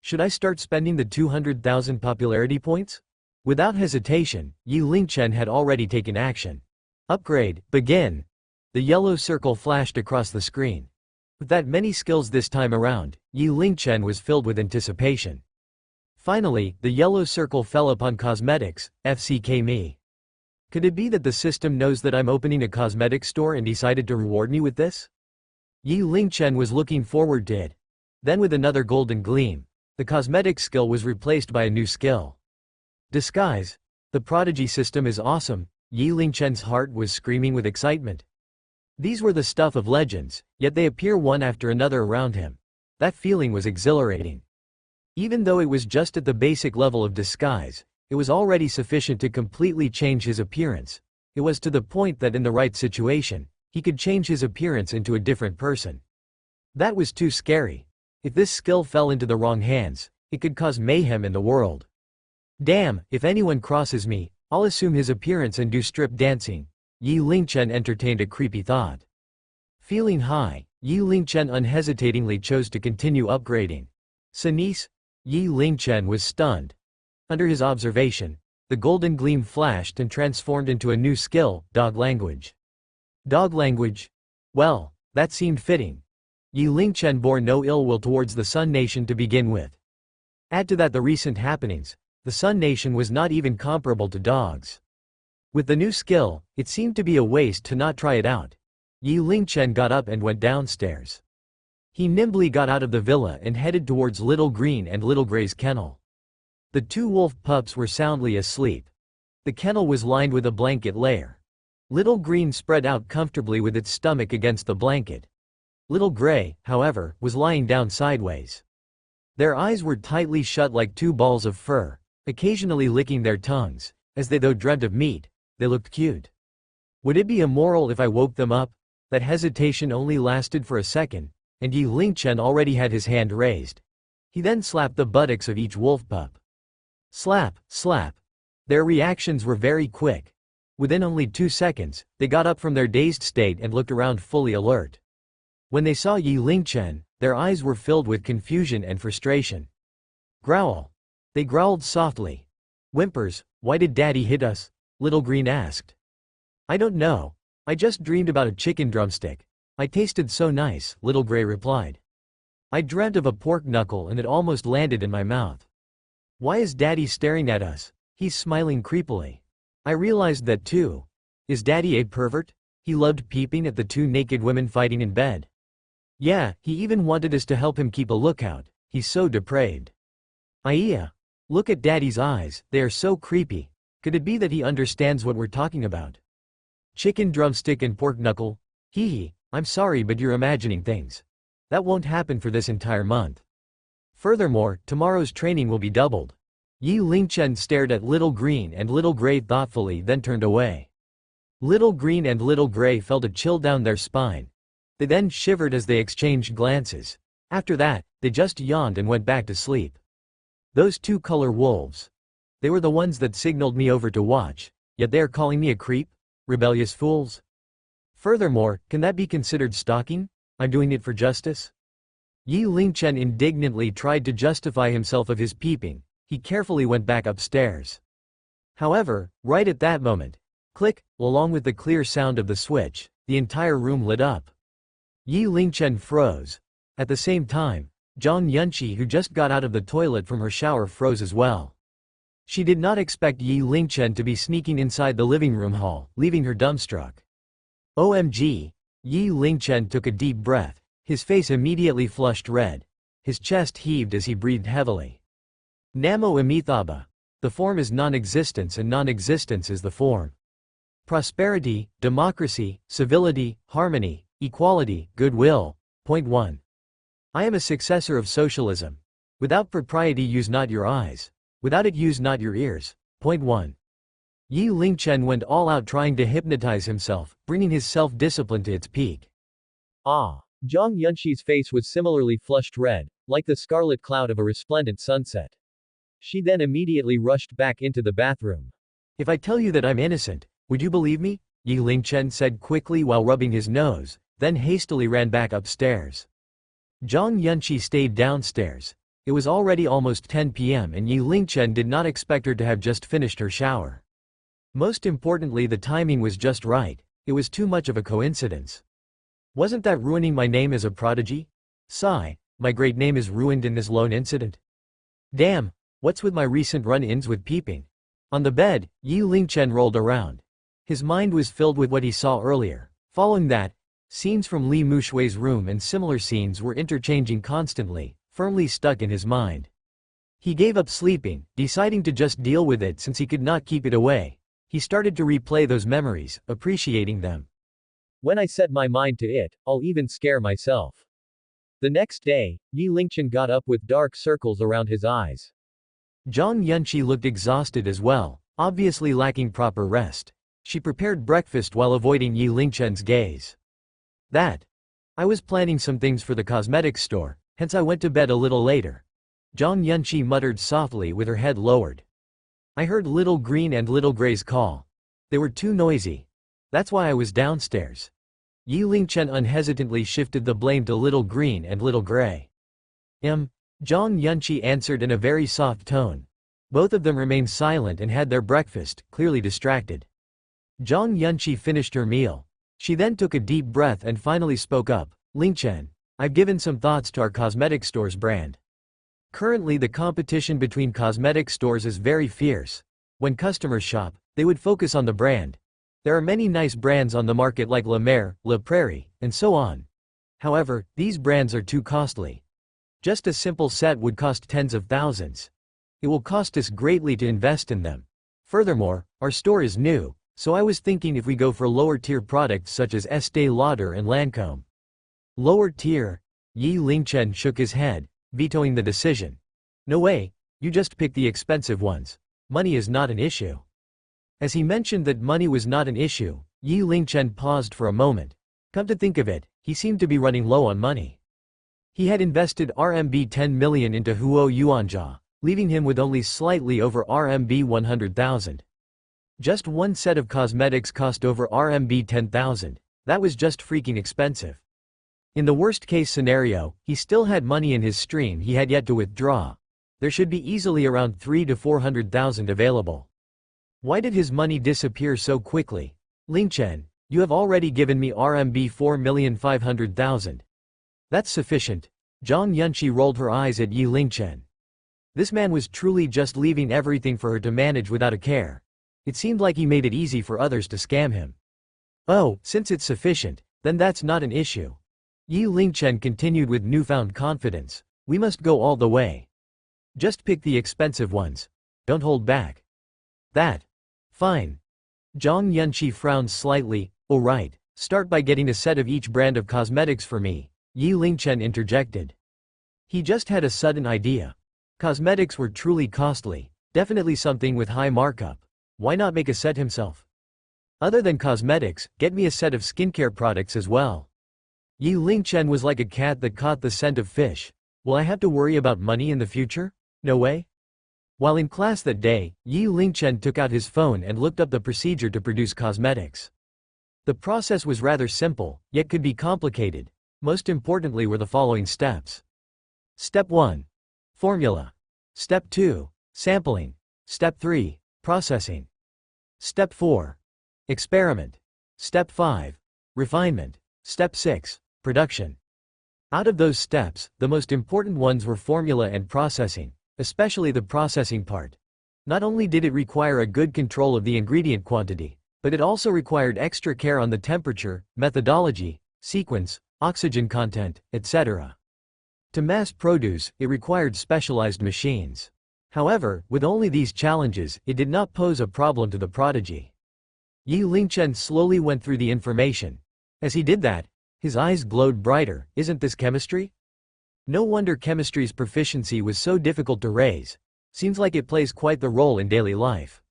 Should I start spending the 200,000 popularity points? Without hesitation, Yi Lingchen had already taken action. Upgrade, begin. The yellow circle flashed across the screen. With that many skills this time around, Yi Lingchen was filled with anticipation. Finally, the yellow circle fell upon cosmetics, FCK me. Could it be that the system knows that I'm opening a cosmetics store and decided to reward me with this? Yi Lingchen was looking forward to it. Then with another golden gleam, the cosmetics skill was replaced by a new skill. Disguise. The Prodigy system is awesome, Yi Lingchen's heart was screaming with excitement. These were the stuff of legends, yet they appear one after another around him. That feeling was exhilarating. Even though it was just at the basic level of disguise, it was already sufficient to completely change his appearance. It was to the point that in the right situation, he could change his appearance into a different person. That was too scary. If this skill fell into the wrong hands, it could cause mayhem in the world. Damn, if anyone crosses me, I'll assume his appearance and do strip dancing. Yi Lingchen entertained a creepy thought. Feeling high, Yi Lingchen unhesitatingly chose to continue upgrading. Chinese? Yi Lingchen was stunned. Under his observation, the golden gleam flashed and transformed into a new skill, dog language. Dog language? Well, that seemed fitting. Yi Lingchen bore no ill will towards the Sun Nation to begin with. Add to that the recent happenings, the Sun Nation was not even comparable to dogs. With the new skill, it seemed to be a waste to not try it out. Yi Lingchen got up and went downstairs. He nimbly got out of the villa and headed towards Little Green and Little Gray's kennel. The 2 wolf pups were soundly asleep. The kennel was lined with a blanket layer. Little Green spread out comfortably with its stomach against the blanket. Little Gray, however, was lying down sideways. Their eyes were tightly shut like 2 balls of fur, occasionally licking their tongues, as they though dreamt of meat. They looked cute. Would it be immoral if I woke them up? That hesitation only lasted for a second. and Yi Lingchen already had his hand raised. He then slapped the buttocks of each wolf pup. Slap, slap. Their reactions were very quick. Within only 2 seconds, they got up from their dazed state and looked around fully alert. When they saw Yi Lingchen, their eyes were filled with confusion and frustration. Growl. They growled softly. Whimpers, why did Daddy hit us? Little Green asked. I don't know. I just dreamed about a chicken drumstick. I tasted so nice, Little Gray replied. I dreamt of a pork knuckle and it almost landed in my mouth. Why is Daddy staring at us? He's smiling creepily. I realized that too. Is Daddy a pervert? He loved peeping at the 2 naked women fighting in bed. Yeah, he even wanted us to help him keep a lookout. He's so depraved. Iya. Look at Daddy's eyes, they are so creepy. Could it be that he understands what we're talking about? Chicken drumstick and pork knuckle? Hee hee, I'm sorry but you're imagining things. That won't happen for this entire month. Furthermore, tomorrow's training will be doubled. Yi Lingchen stared at Little Green and Little Gray thoughtfully, then turned away. Little Green and Little Gray felt a chill down their spine. They then shivered as they exchanged glances. After that, they just yawned and went back to sleep. Those 2 color wolves. They were the ones that signaled me over to watch, yet they are calling me a creep? Rebellious fools. Furthermore, can that be considered stalking? I'm doing it for justice? Yi Lingchen indignantly tried to justify himself of his peeping. He carefully went back upstairs. However, right at that moment, click, along with the clear sound of the switch, the entire room lit up. Yi Lingchen froze. At the same time, Zhang Yunqi, who just got out of the toilet from her shower, froze as well. She did not expect Yi Lingchen to be sneaking inside the living room hall, leaving her dumbstruck. OMG! Yi Lingchen took a deep breath. His face immediately flushed red. His chest heaved as he breathed heavily. Namo Amithaba. The form is non-existence and non-existence is the form. Prosperity, democracy, civility, harmony, equality, goodwill. Point 1. I am a successor of socialism. Without propriety use not your eyes. Without it use not your ears. Point 1. Yi Lingchen went all out trying to hypnotize himself, bringing his self-discipline to its peak. Ah! Zhang Yunqi's face was similarly flushed red, like the scarlet cloud of a resplendent sunset. She then immediately rushed back into the bathroom. If I tell you that I'm innocent, would you believe me? Yi Lingchen said quickly while rubbing his nose, then hastily ran back upstairs. Zhang Yunqi stayed downstairs. It was already almost 10 p.m. and Yi Lingchen did not expect her to have just finished her shower. Most importantly, the timing was just right. It was too much of a coincidence. Wasn't that ruining my name as a prodigy? Sigh, my great name is ruined in this lone incident. Damn, what's with my recent run-ins with peeping? On the bed, Yi Lingchen rolled around. His mind was filled with what he saw earlier. Following that, scenes from Li Mushui's room and similar scenes were interchanging constantly, firmly stuck in his mind. He gave up sleeping, deciding to just deal with it since he could not keep it away. He started to replay those memories, appreciating them. When I set my mind to it, I'll even scare myself. The next day, Yi Lingchen got up with dark circles around his eyes. Zhang Yunqi looked exhausted as well, obviously lacking proper rest. She prepared breakfast while avoiding Yi Lingchen's gaze. I was planning some things for the cosmetics store, hence I went to bed a little later. Zhang Yunqi muttered softly with her head lowered. I heard Little Green and Little Gray's call. They were too noisy. That's why I was downstairs. Yi Lingchen unhesitantly shifted the blame to Little Green and Little Gray. Zhang Yunqi answered in a very soft tone. Both of them remained silent and had their breakfast, clearly distracted. Zhang Yunqi finished her meal. She then took a deep breath and finally spoke up. Lingchen, I've given some thoughts to our cosmetic store's brand. Currently the competition between cosmetic stores is very fierce. When customers shop, they would focus on the brand. There are many nice brands on the market like La Mer, La Prairie, and so on. However, these brands are too costly. Just a simple set would cost tens of thousands. It will cost us greatly to invest in them. Furthermore, our store is new, so I was thinking if we go for lower tier products such as Estee Lauder and Lancome. Lower tier? Yi Lingchen shook his head, vetoing the decision. No way, you just pick the expensive ones. Money is not an issue. As he mentioned that money was not an issue, Yi Lingchen paused for a moment. Come to think of it, he seemed to be running low on money. He had invested RMB 10 million into Huo Yuanjia, leaving him with only slightly over RMB 100,000. Just one set of cosmetics cost over RMB 10,000. That was just freaking expensive. In the worst-case scenario, he still had money in his stream he had yet to withdraw. There should be easily around 3 to 400,000 available. Why did his money disappear so quickly? Lingchen, you have already given me RMB 4,500,000. That's sufficient. Zhang Yunqi rolled her eyes at Yi Lingchen. This man was truly just leaving everything for her to manage without a care. It seemed like he made it easy for others to scam him. Oh, since it's sufficient, then that's not an issue. Yi Lingchen continued with newfound confidence. We must go all the way. Just pick the expensive ones. Don't hold back. That. Fine. Zhang Yunqi frowned slightly. Oh right, start by getting a set of each brand of cosmetics for me, Yi Lingchen interjected. He just had a sudden idea. Cosmetics were truly costly, definitely something with high markup. Why not make a set himself? Other than cosmetics, get me a set of skincare products as well. Yi Lingchen was like a cat that caught the scent of fish. Will I have to worry about money in the future? No way. While in class that day, Yi Lingchen took out his phone and looked up the procedure to produce cosmetics. The process was rather simple, yet could be complicated. Most importantly were the following steps. Step 1. Formula. Step 2. Sampling. Step 3. Processing. Step 4. Experiment. Step 5. Refinement. Step 6. Production. Out of those steps, the most important ones were formula and processing, especially the processing part. Not only did it require a good control of the ingredient quantity, but it also required extra care on the temperature, methodology, sequence, oxygen content, etc. To mass produce, it required specialized machines. However, with only these challenges, it did not pose a problem to the Prodigy. Yi Lingchen slowly went through the information. As he did that, his eyes glowed brighter. Isn't this chemistry? No wonder chemistry's proficiency was so difficult to raise. Seems like it plays quite the role in daily life.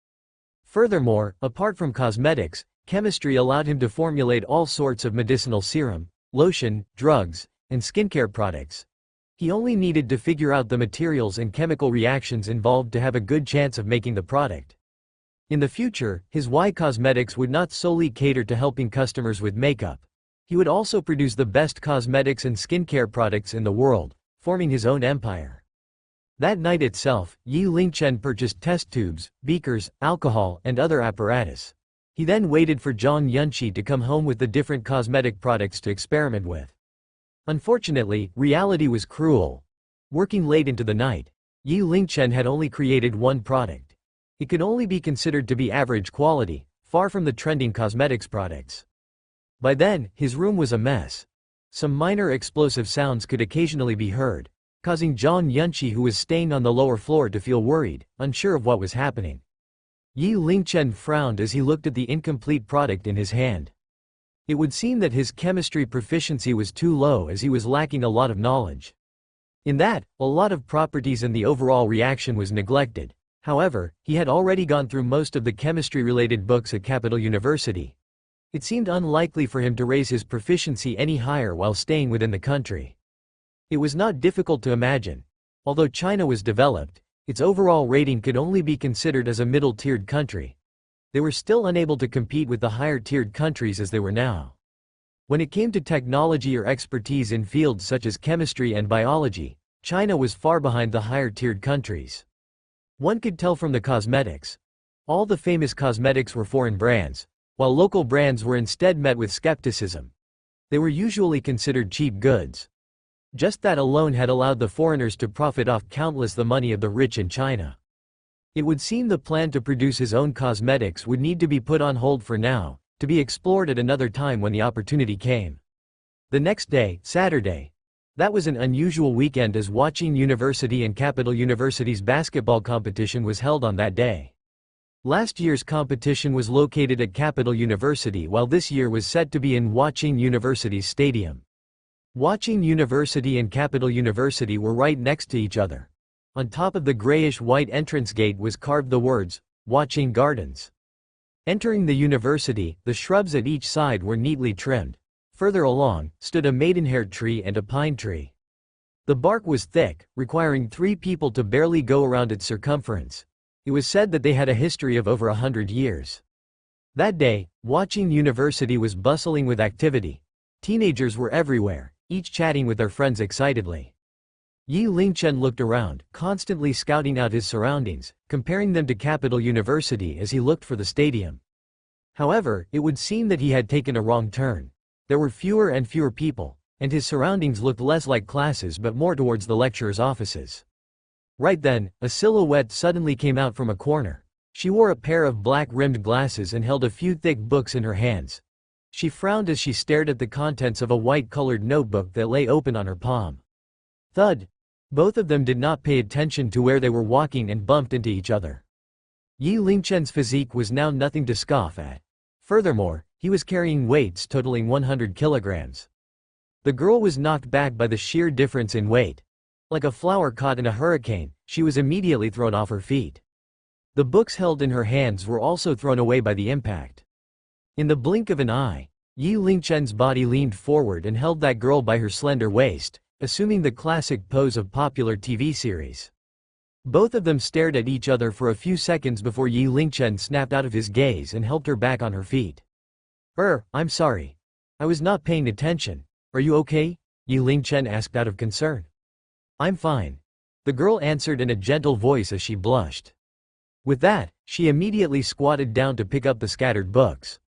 Furthermore, apart from cosmetics, chemistry allowed him to formulate all sorts of medicinal serum, lotion, drugs, and skincare products. He only needed to figure out the materials and chemical reactions involved to have a good chance of making the product. In the future, his Y Cosmetics would not solely cater to helping customers with makeup. He would also produce the best cosmetics and skincare products in the world, forming his own empire. That night itself, Yi Lingchen purchased test tubes, beakers, alcohol, and other apparatus. He then waited for Zhang Yunqi to come home with the different cosmetic products to experiment with. Unfortunately, reality was cruel. Working late into the night, Yi Lingchen had only created one product. It could only be considered to be average quality, far from the trending cosmetics products. By then, his room was a mess. Some minor explosive sounds could occasionally be heard, causing Zhang Yunqi, who was staying on the lower floor, to feel worried, unsure of what was happening. Yi Lingchen frowned as he looked at the incomplete product in his hand. It would seem that his chemistry proficiency was too low as he was lacking a lot of knowledge. In that, a lot of properties and the overall reaction was neglected. However, he had already gone through most of the chemistry-related books at Capital University. It seemed unlikely for him to raise his proficiency any higher while staying within the country. It was not difficult to imagine. Although China was developed, its overall rating could only be considered as a middle-tiered country. They were still unable to compete with the higher-tiered countries as they were now. When it came to technology or expertise in fields such as chemistry and biology, China was far behind the higher-tiered countries. One could tell from the cosmetics. All the famous cosmetics were foreign brands, while local brands were instead met with skepticism. They were usually considered cheap goods. Just that alone had allowed the foreigners to profit off countless the money of the rich in China. It would seem the plan to produce his own cosmetics would need to be put on hold for now, to be explored at another time when the opportunity came. The next day, Saturday. That was an unusual weekend as Huaqing University and Capital University's basketball competition was held on that day. Last year's competition was located at Capital University while this year was set to be in Huaqing University's stadium. Huaqing University and Capital University were right next to each other. On top of the grayish-white entrance gate was carved the words, Huaqing Gardens. Entering the university, the shrubs at each side were neatly trimmed. Further along, stood a maidenhair tree and a pine tree. The bark was thick, requiring 3 people to barely go around its circumference. It was said that they had a history of over 100 years. That day, Watching University was bustling with activity. Teenagers were everywhere, each chatting with their friends excitedly. Yi Lingchen looked around, constantly scouting out his surroundings, comparing them to Capital University as he looked for the stadium. However, it would seem that he had taken a wrong turn. There were fewer and fewer people, and his surroundings looked less like classes but more towards the lecturers' offices. Right then, a silhouette suddenly came out from a corner. She wore a pair of black-rimmed glasses and held a few thick books in her hands. She frowned as she stared at the contents of a white-colored notebook that lay open on her palm. Thud! Both of them did not pay attention to where they were walking and bumped into each other. Yi Lingchen's physique was now nothing to scoff at. Furthermore, he was carrying weights totaling 100 kilograms. The girl was knocked back by the sheer difference in weight. Like a flower caught in a hurricane, she was immediately thrown off her feet. The books held in her hands were also thrown away by the impact. In the blink of an eye, Yi Lingchen's body leaned forward and held that girl by her slender waist, assuming the classic pose of popular TV series. Both of them stared at each other for a few seconds before Yi Lingchen snapped out of his gaze and helped her back on her feet. I'm sorry. I was not paying attention. Are you okay? Yi Lingchen asked out of concern. I'm fine. The girl answered in a gentle voice as she blushed. With that, she immediately squatted down to pick up the scattered books.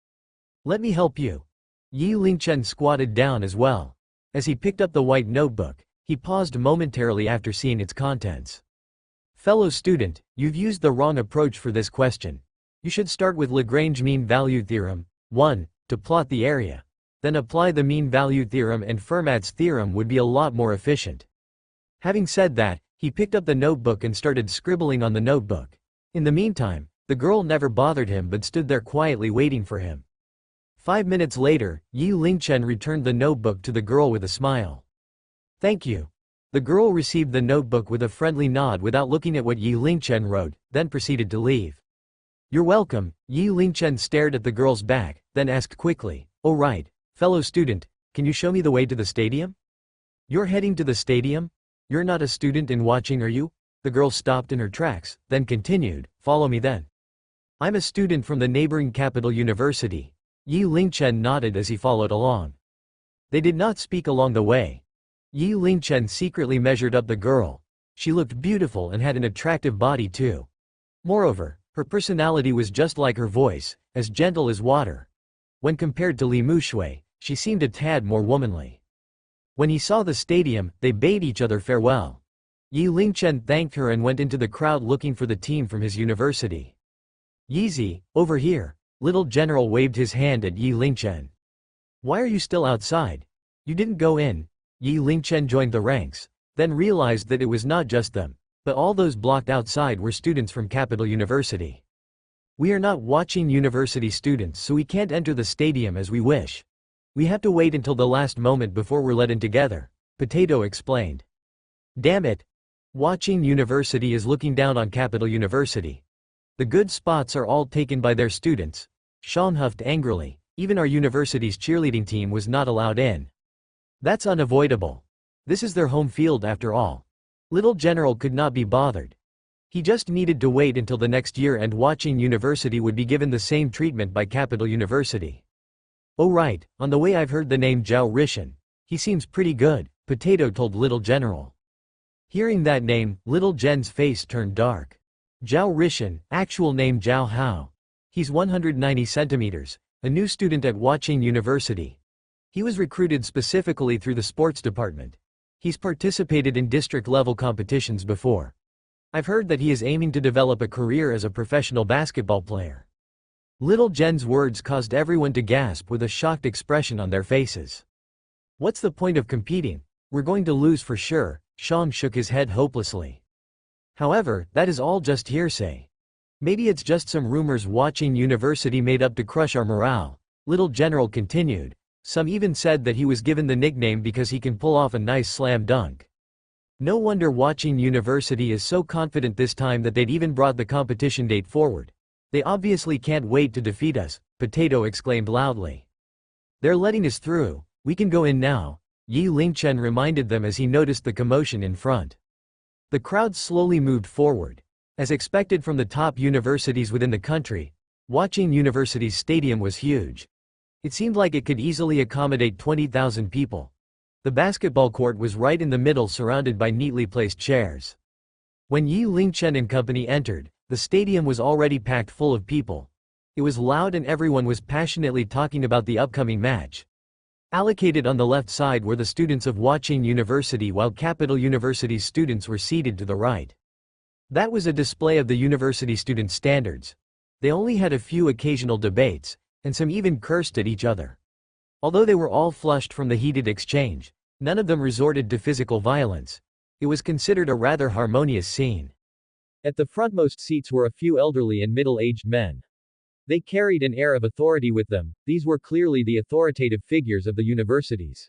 Let me help you. Yi Lingchen squatted down as well. As he picked up the white notebook, he paused momentarily after seeing its contents. Fellow student, you've used the wrong approach for this question. You should start with Lagrange mean value theorem, 1, to plot the area. Then apply the mean value theorem and Fermat's theorem would be a lot more efficient. Having said that, he picked up the notebook and started scribbling on the notebook. In the meantime, the girl never bothered him but stood there quietly waiting for him. 5 minutes later, Yi Lingchen returned the notebook to the girl with a smile. Thank you. The girl received the notebook with a friendly nod without looking at what Yi Lingchen wrote, then proceeded to leave. You're welcome. Yi Lingchen stared at the girl's back, then asked quickly, oh right, fellow student, can you show me the way to the stadium? You're heading to the stadium? You're not a student in Watching, are you? The girl stopped in her tracks, then continued, follow me then. I'm a student from the neighboring Capital University. Yi Lingchen nodded as he followed along. They did not speak along the way. Yi Lingchen secretly measured up the girl. She looked beautiful and had an attractive body too. Moreover, her personality was just like her voice, as gentle as water. When compared to Li Mushui, she seemed a tad more womanly. When he saw the stadium, they bade each other farewell. Yi Lingchen thanked her and went into the crowd looking for the team from his university. Yeezy, over here. Little General waved his hand at Yi Lingchen. Why are you still outside? You didn't go in. Yi Lingchen joined the ranks, then realized that it was not just them, but all those blocked outside were students from Capital University. We are not Watching University students, so we can't enter the stadium as we wish. We have to wait until the last moment before we're let in together, Potato explained. Damn it. Watching University is looking down on Capital University. The good spots are all taken by their students. Sean huffed angrily. Even our university's cheerleading team was not allowed in. That's unavoidable. This is their home field after all. Little General could not be bothered. He just needed to wait until the next year and Watching University would be given the same treatment by Capital University. Oh right, on the way I've heard the name Zhao Rishan. He seems pretty good, Potato told Little General. Hearing that name, Little Jen's face turned dark. Zhao Rishan, actual name Zhao Hao. He's 190 centimeters, a new student at Watching University. He was recruited specifically through the sports department. He's participated in district-level competitions before. I've heard that he is aiming to develop a career as a professional basketball player. Little Jen's words caused everyone to gasp with a shocked expression on their faces. What's the point of competing? We're going to lose for sure, Sean shook his head hopelessly. However, that is all just hearsay. Maybe it's just some rumors Watching University made up to crush our morale, Little General continued. Some even said that he was given the nickname because he can pull off a nice slam dunk. No wonder Watching University is so confident this time that they'd even brought the competition date forward. They obviously can't wait to defeat us, Potato exclaimed loudly. They're letting us through, we can go in now. Yi Lingchen reminded them as he noticed the commotion in front. The crowd slowly moved forward. As expected from the top universities within the country, Huaqing University's stadium was huge. It seemed like it could easily accommodate 20,000 people. The basketball court was right in the middle, surrounded by neatly placed chairs. When Yi Lingchen and company entered, the stadium was already packed full of people. It was loud and everyone was passionately talking about the upcoming match. Allocated on the left side were the students of Huaqing University, while Capital University's students were seated to the right. That was a display of the university student standards. They only had a few occasional debates, and some even cursed at each other. Although they were all flushed from the heated exchange, none of them resorted to physical violence. It was considered a rather harmonious scene. At the frontmost seats were a few elderly and middle-aged men. They carried an air of authority with them. These were clearly the authoritative figures of the universities.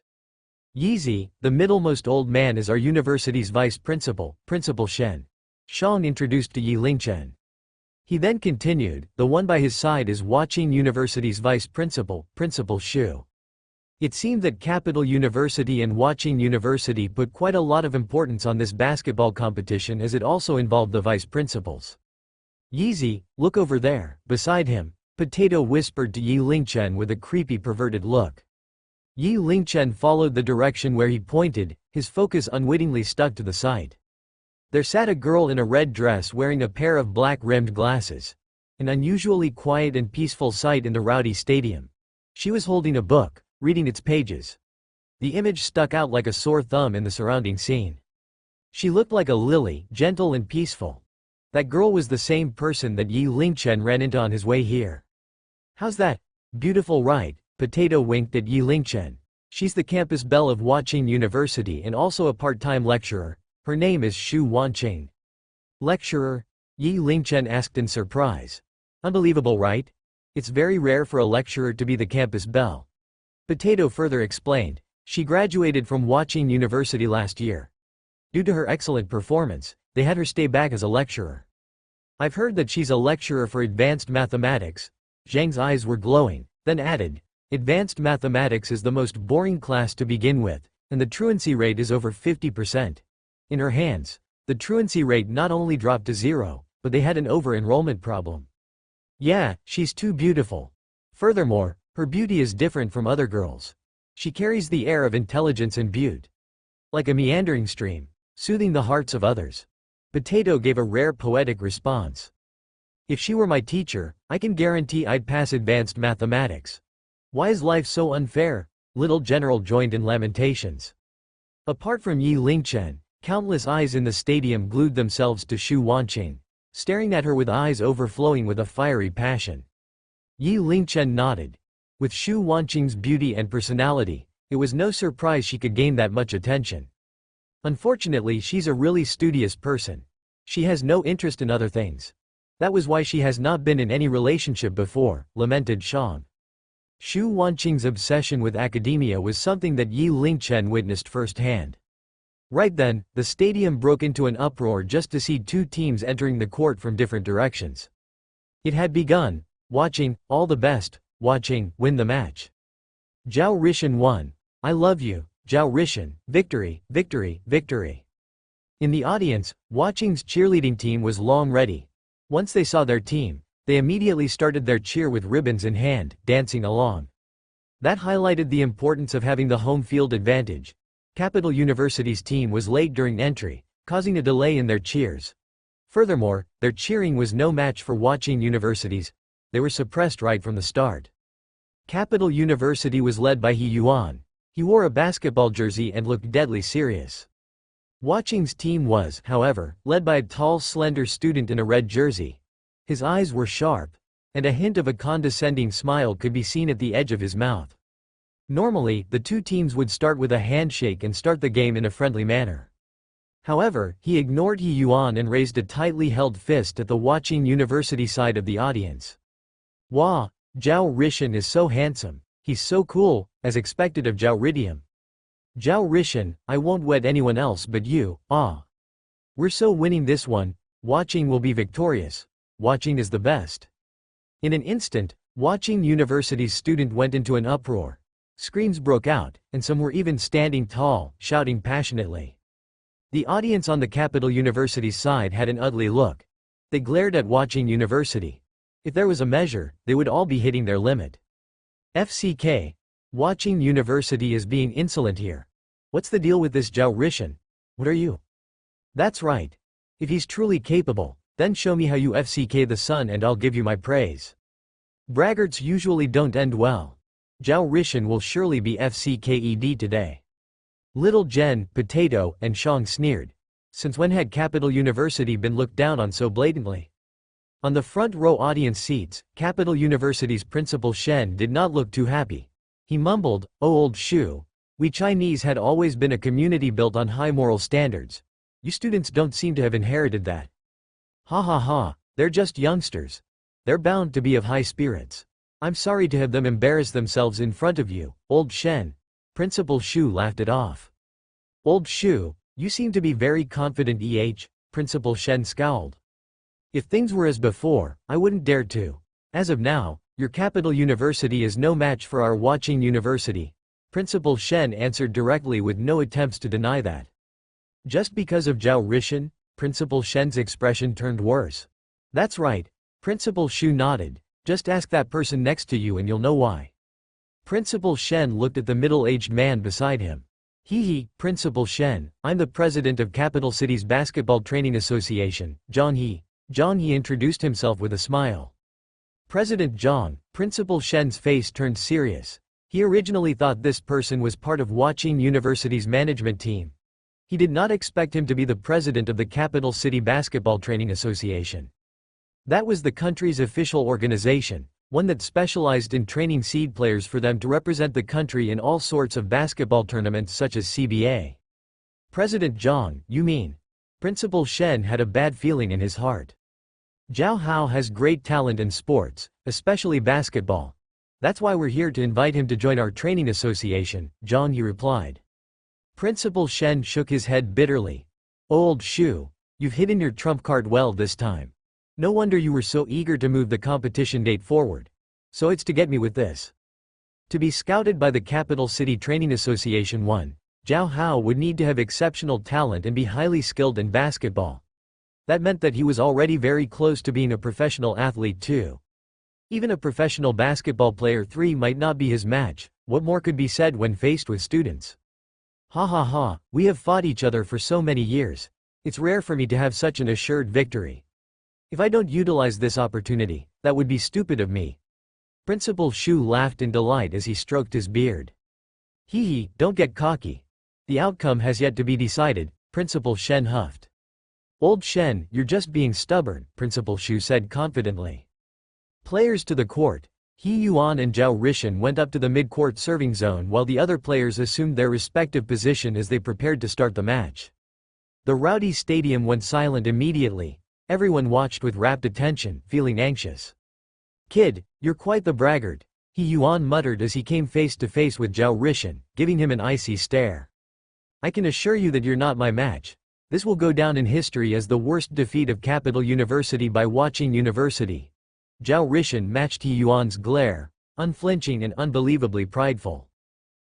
Yizi, the middlemost old man, is our university's vice principal, Principal Shen. Shang introduced to Yi Lingchen. He then continued, the one by his side is Huaqing University's vice principal, Principal Shu. It seemed that Capital University and Huaqing University put quite a lot of importance on this basketball competition, as it also involved the vice principals. Yizi, look over there, beside him, Potato whispered to Yi Lingchen with a creepy perverted look. Yi Lingchen followed the direction where he pointed, his focus unwittingly stuck to the sight. There sat a girl in a red dress wearing a pair of black-rimmed glasses. An unusually quiet and peaceful sight in the rowdy stadium. She was holding a book, reading its pages. The image stuck out like a sore thumb in the surrounding scene. She looked like a lily, gentle and peaceful. That girl was the same person that Yi Lingchen ran into on his way here. How's that? Beautiful, right? Potato winked at Yi Lingchen. She's the campus belle of Huaqing University and also a part-time lecturer. Her name is Xu Wanqing. Lecturer? Yi Lingchen asked in surprise. Unbelievable, right? It's very rare for a lecturer to be the campus belle. Potato further explained. She graduated from Huaqing University last year. Due to her excellent performance, they had her stay back as a lecturer. I've heard that she's a lecturer for advanced mathematics. Zhang's eyes were glowing, then added, advanced mathematics is the most boring class to begin with, and the truancy rate is over 50%. In her hands, the truancy rate not only dropped to 0, but they had an over-enrollment problem. Yeah, she's too beautiful. Furthermore, her beauty is different from other girls. She carries the air of intelligence and beauty. Like a meandering stream, soothing the hearts of others. Potato gave a rare poetic response. If she were my teacher, I can guarantee I'd pass advanced mathematics. Why is life so unfair? Little General joined in lamentations. Apart from Yi Lingchen, countless eyes in the stadium glued themselves to Xu Wanqing, staring at her with eyes overflowing with a fiery passion. Yi Lingchen nodded. With Xu Wanqing's beauty and personality, it was no surprise she could gain that much attention. Unfortunately, she's a really studious person. She has no interest in other things. That was why she has not been in any relationship before, lamented Shang. Xu Wanqing's obsession with academia was something that Yi Lingchen witnessed firsthand. Right then, the stadium broke into an uproar just to see two teams entering the court from different directions. It had begun. Huaqing, all the best. Huaqing, win the match. Zhao Rishan won. I love you, Zhao Rishan. Victory, victory, victory. In the audience, Huaqing's cheerleading team was long ready. Once they saw their team, they immediately started their cheer with ribbons in hand, dancing along. That highlighted the importance of having the home field advantage. Capital University's team was late during entry, causing a delay in their cheers. Furthermore, their cheering was no match for Huaqing University's. They were suppressed right from the start. Capital University was led by He Yuan. He wore a basketball jersey and looked deadly serious. Huaqing's team was, however, led by a tall, slender student in a red jersey. His eyes were sharp, and a hint of a condescending smile could be seen at the edge of his mouth. Normally, the two teams would start with a handshake and start the game in a friendly manner. However, he ignored He Yuan and raised a tightly held fist at the Huaqing University side of the audience. Wow, Zhao Rishan is so handsome. He's so cool, as expected of Zhao Ridium. Zhao Rishan, I won't wed anyone else but you, ah. We're so winning this one. Huaqing will be victorious. Huaqing is the best. In an instant, Huaqing University's student went into an uproar. Screams broke out, and some were even standing tall, shouting passionately. The audience on the Capital University's side had an ugly look. They glared at Watching University. If there was a measure, they would all be hitting their limit. FCK. Watching University is being insolent here. What's the deal with this Zhao Rishan? What are you? That's right. If he's truly capable, then show me how you FCK the sun and I'll give you my praise. Braggarts usually don't end well. Zhao Rishan will surely be FCKED today. Little Jen, Potato, and Shang sneered. Since when had Capital University been looked down on so blatantly? On the front row audience seats, Capital University's principal Shen did not look too happy. He mumbled, "Oh old Shu. We Chinese had always been a community built on high moral standards. You students don't seem to have inherited that. Ha ha ha, they're just youngsters. They're bound to be of high spirits. I'm sorry to have them embarrass themselves in front of you, old Shen." Principal Shu laughed it off. "Old Shu, you seem to be very confident Principal Shen scowled. "If things were as before, I wouldn't dare to. As of now, your Capital University is no match for our Watching University." Principal Shen answered directly with no attempts to deny that. Just because of Zhao Rishan? Principal Shen's expression turned worse. "That's right." Principal Shu nodded. "Just ask that person next to you and you'll know why." Principal Shen looked at the middle-aged man beside him. "Hee, Principal Shen, I'm the president of Capital City's Basketball Training Association, Zhang He." Zhang He introduced himself with a smile. President Zhang. Principal Shen's face turned serious. He originally thought this person was part of Watching University's management team. He did not expect him to be the president of the Capital City Basketball Training Association. That was the country's official organization, one that specialized in training seed players for them to represent the country in all sorts of basketball tournaments such as CBA. President Zhang, you mean? Principal Shen had a bad feeling in his heart. Zhao Hao has great talent in sports, especially basketball. That's why we're here to invite him to join our training association, Zhang He replied. Principal Shen shook his head bitterly. "Old Shu, you've hidden your trump card well this time. No wonder you were so eager to move the competition date forward. So it's to get me with this." To be scouted by the Capital City Training Association 1, Zhao Hao would need to have exceptional talent and be highly skilled in basketball. That meant that he was already very close to being a professional athlete too. Even a professional basketball player 3 might not be his match. What more could be said when faced with students? "Ha ha ha, we have fought each other for so many years. It's rare for me to have such an assured victory. If I don't utilize this opportunity, that would be stupid of me." Principal Shu laughed in delight as he stroked his beard. "Hee, don't get cocky. The outcome has yet to be decided," Principal Shen huffed. "Old Shen, you're just being stubborn," Principal Shu said confidently. Players to the court. He Yuan and Zhao Rishan went up to the mid-court serving zone while the other players assumed their respective position as they prepared to start the match. The rowdy stadium went silent immediately. Everyone watched with rapt attention, feeling anxious. "Kid, you're quite the braggart," He Yuan muttered as he came face to face with Zhao Rishan, giving him an icy stare. "I can assure you that you're not my match. This will go down in history as the worst defeat of Capital University by Watching University." Zhao Rishan matched He Yuan's glare, unflinching and unbelievably prideful.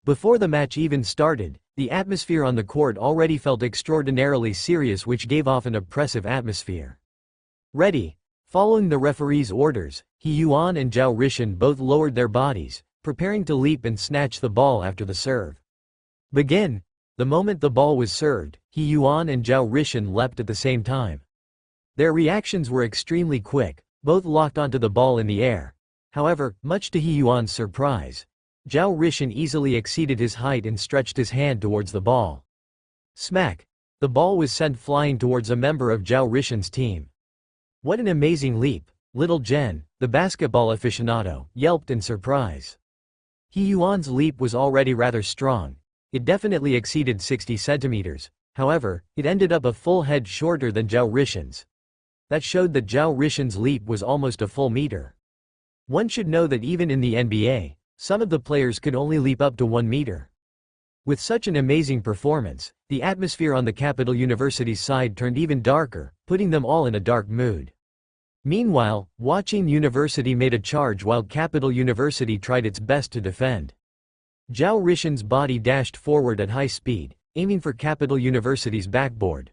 Before the match even started, the atmosphere on the court already felt extraordinarily serious, which gave off an oppressive atmosphere. "Ready." Following the referee's orders, He Yuan and Zhao Rishan both lowered their bodies, preparing to leap and snatch the ball after the serve. "Begin." The moment the ball was served, He Yuan and Zhao Rishan leapt at the same time. Their reactions were extremely quick, both locked onto the ball in the air. However, much to He Yuan's surprise, Zhao Rishan easily exceeded his height and stretched his hand towards the ball. Smack! The ball was sent flying towards a member of Zhao Rishan's team. "What an amazing leap!" Little Jen, the basketball aficionado, yelped in surprise. He Yuan's leap was already rather strong. It definitely exceeded 60 centimeters. However, it ended up a full head shorter than Zhao Rishan's. That showed that Zhao Rishan's leap was almost a full meter. One should know that even in the NBA, some of the players could only leap up to 1 meter. With such an amazing performance, the atmosphere on the Capital University's side turned even darker, putting them all in a dark mood. Meanwhile, Watching University made a charge while Capital University tried its best to defend. Zhao Rishan's body dashed forward at high speed, aiming for Capital University's backboard.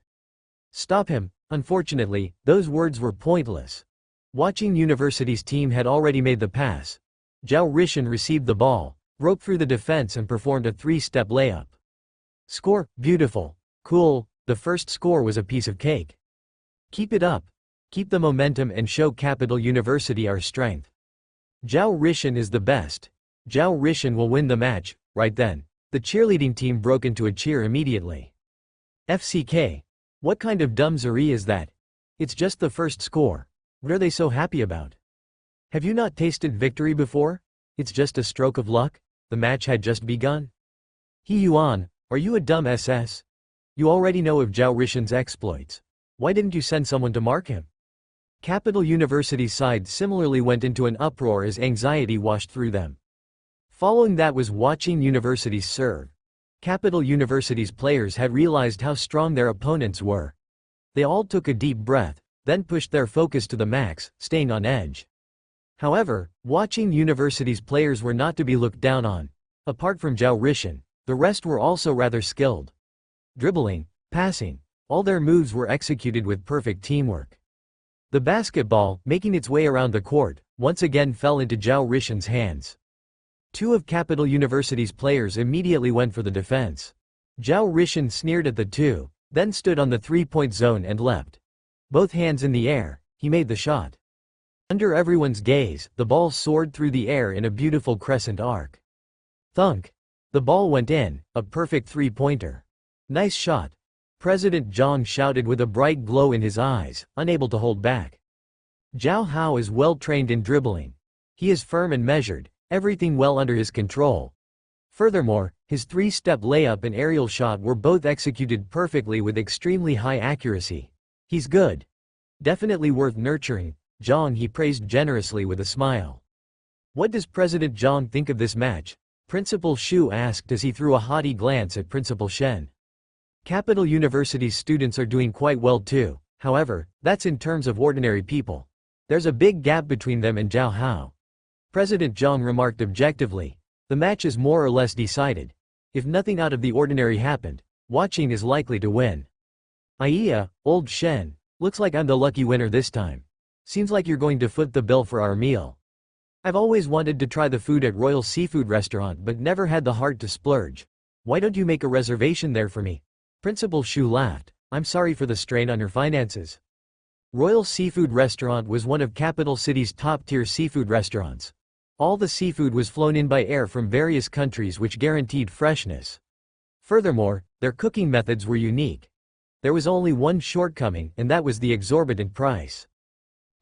Stop him. Unfortunately, those words were pointless. Watching University's team had already made the pass. Zhao Rishan received the ball, broke through the defense and performed a three-step layup. Score, beautiful. Cool, the first score was a piece of cake. Keep it up. Keep the momentum and show Capital University our strength. Zhao Rishan is the best. Zhao Rishan will win the match. Right then, the cheerleading team broke into a cheer immediately. FCK. What kind of dumb zuri is that? It's just the first score. What are they so happy about? Have you not tasted victory before? It's just a stroke of luck? The match had just begun. He Yuan, are you a dumb SS? You already know of Zhao Rishan's exploits. Why didn't you send someone to mark him? Capital University's side similarly went into an uproar as anxiety washed through them. Following that was watching University's serve. Capital University's players had realized how strong their opponents were. They all took a deep breath, then pushed their focus to the max, staying on edge. However, watching University's players were not to be looked down on. Apart from Zhao Rishan, the rest were also rather skilled. Dribbling, passing, all their moves were executed with perfect teamwork. The basketball, making its way around the court, once again fell into Zhao Rishan's hands. Two of Capital University's players immediately went for the defense. Zhao Rishan sneered at the two, then stood on the three-point zone and leapt. Both hands in the air, he made the shot. Under everyone's gaze, the ball soared through the air in a beautiful crescent arc. Thunk! The ball went in, a perfect three-pointer. Nice shot. President Zhang shouted with a bright glow in his eyes, unable to hold back. Zhao Hao is well trained in dribbling. He is firm and measured, everything well under his control. Furthermore, his three-step layup and aerial shot were both executed perfectly with extremely high accuracy. He's good. Definitely worth nurturing. Zhang he praised generously with a smile. What does President Zhang think of this match? Principal Xu asked as he threw a haughty glance at Principal Shen. Capital University's students are doing quite well too, however, that's in terms of ordinary people. There's a big gap between them and Zhao Hao. President Zhang remarked objectively. The match is more or less decided. If nothing out of the ordinary happened, watching is likely to win. Aiya, old Shen, looks like I'm the lucky winner this time. Seems like you're going to foot the bill for our meal. I've always wanted to try the food at Royal Seafood Restaurant but never had the heart to splurge. Why don't you make a reservation there for me? Principal Xu laughed. I'm sorry for the strain on your finances. Royal Seafood Restaurant was one of Capital City's top-tier seafood restaurants. All the seafood was flown in by air from various countries which guaranteed freshness. Furthermore, their cooking methods were unique. There was only one shortcoming, and that was the exorbitant price.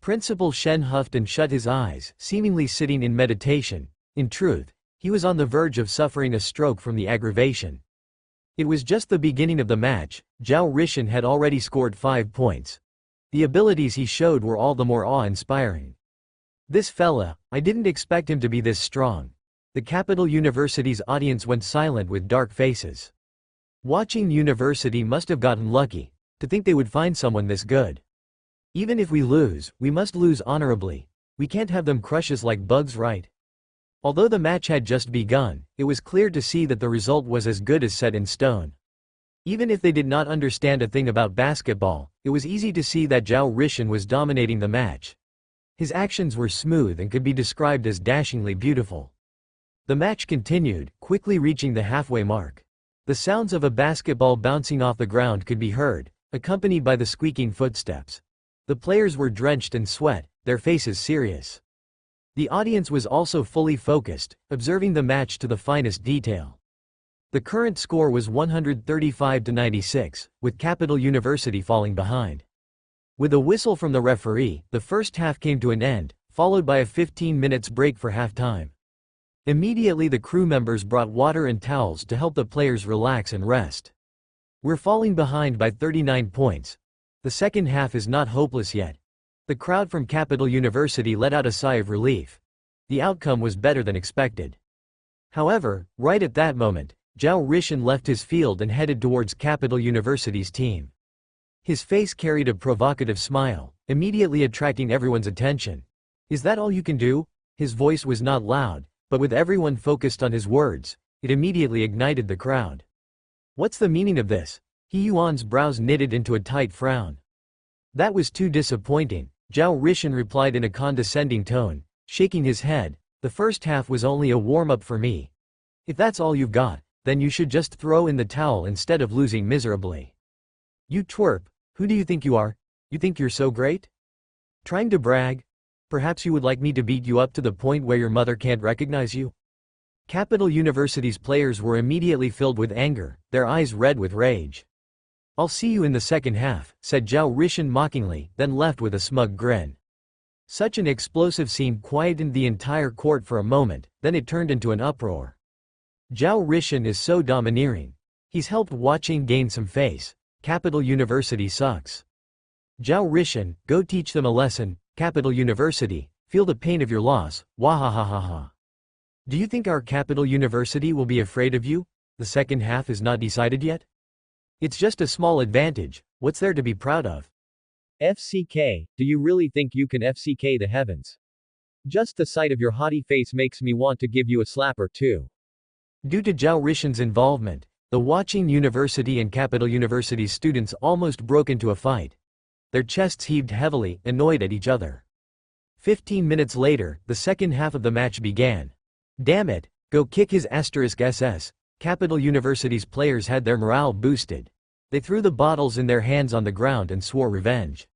Principal Shen huffed and shut his eyes, seemingly sitting in meditation. In truth, he was on the verge of suffering a stroke from the aggravation. It was just the beginning of the match. Zhao Rishan had already scored 5 points. The abilities he showed were all the more awe-inspiring. This fella, I didn't expect him to be this strong. The Capital University's audience went silent with dark faces. Watching University must have gotten lucky, to think they would find someone this good. Even if we lose, we must lose honorably. We can't have them crush us like bugs, right? Although the match had just begun, it was clear to see that the result was as good as set in stone. Even if they did not understand a thing about basketball, it was easy to see that Zhao Rishan was dominating the match. His actions were smooth and could be described as dashingly beautiful. The match continued, quickly reaching the halfway mark. The sounds of a basketball bouncing off the ground could be heard, accompanied by the squeaking footsteps. The players were drenched in sweat, their faces serious. The audience was also fully focused, observing the match to the finest detail. The current score was 135-96, with Capital University falling behind. With a whistle from the referee, the first half came to an end, followed by a 15 minutes break for halftime. Immediately the crew members brought water and towels to help the players relax and rest. We're falling behind by 39 points. The second half is not hopeless yet. The crowd from Capital University let out a sigh of relief. The outcome was better than expected. However, right at that moment, Zhao Rishan left his field and headed towards Capital University's team. His face carried a provocative smile, immediately attracting everyone's attention. Is that all you can do? His voice was not loud, but with everyone focused on his words, It immediately ignited the crowd. What's the meaning of this? He Yuan's brows knitted into a tight frown. That was too disappointing, Zhao Rishan replied in a condescending tone, shaking his head. The first half was only a warm-up for me. If that's all you've got, then you should just throw in the towel instead of losing miserably. You twerp, who do you think you are? You think you're so great? Trying to brag? Perhaps you would like me to beat you up to the point where your mother can't recognize you? Capital University's players were immediately filled with anger, their eyes red with rage. I'll see you in the second half, said Zhao Rishan mockingly, then left with a smug grin. Such an explosive scene quietened the entire court for a moment, then it turned into an uproar. Zhao Rishan is so domineering. He's helped watching gain some face. Capital University sucks. Zhao Rishan, go teach them a lesson. Capital University, feel the pain of your loss. Wahahaha. Do you think our Capital University will be afraid of you? The second half is not decided yet? It's just a small advantage, what's there to be proud of? FCK, do you really think you can FCK the heavens? Just the sight of your haughty face makes me want to give you a slap or two. Due to Zhao Rishan's involvement, the Watching University and Capital University's students almost broke into a fight. Their chests heaved heavily, annoyed at each other. 15 minutes later, the second half of the match began. Damn it, go kick his *SS. Capital University's players had their morale boosted. They threw the bottles in their hands on the ground and swore revenge.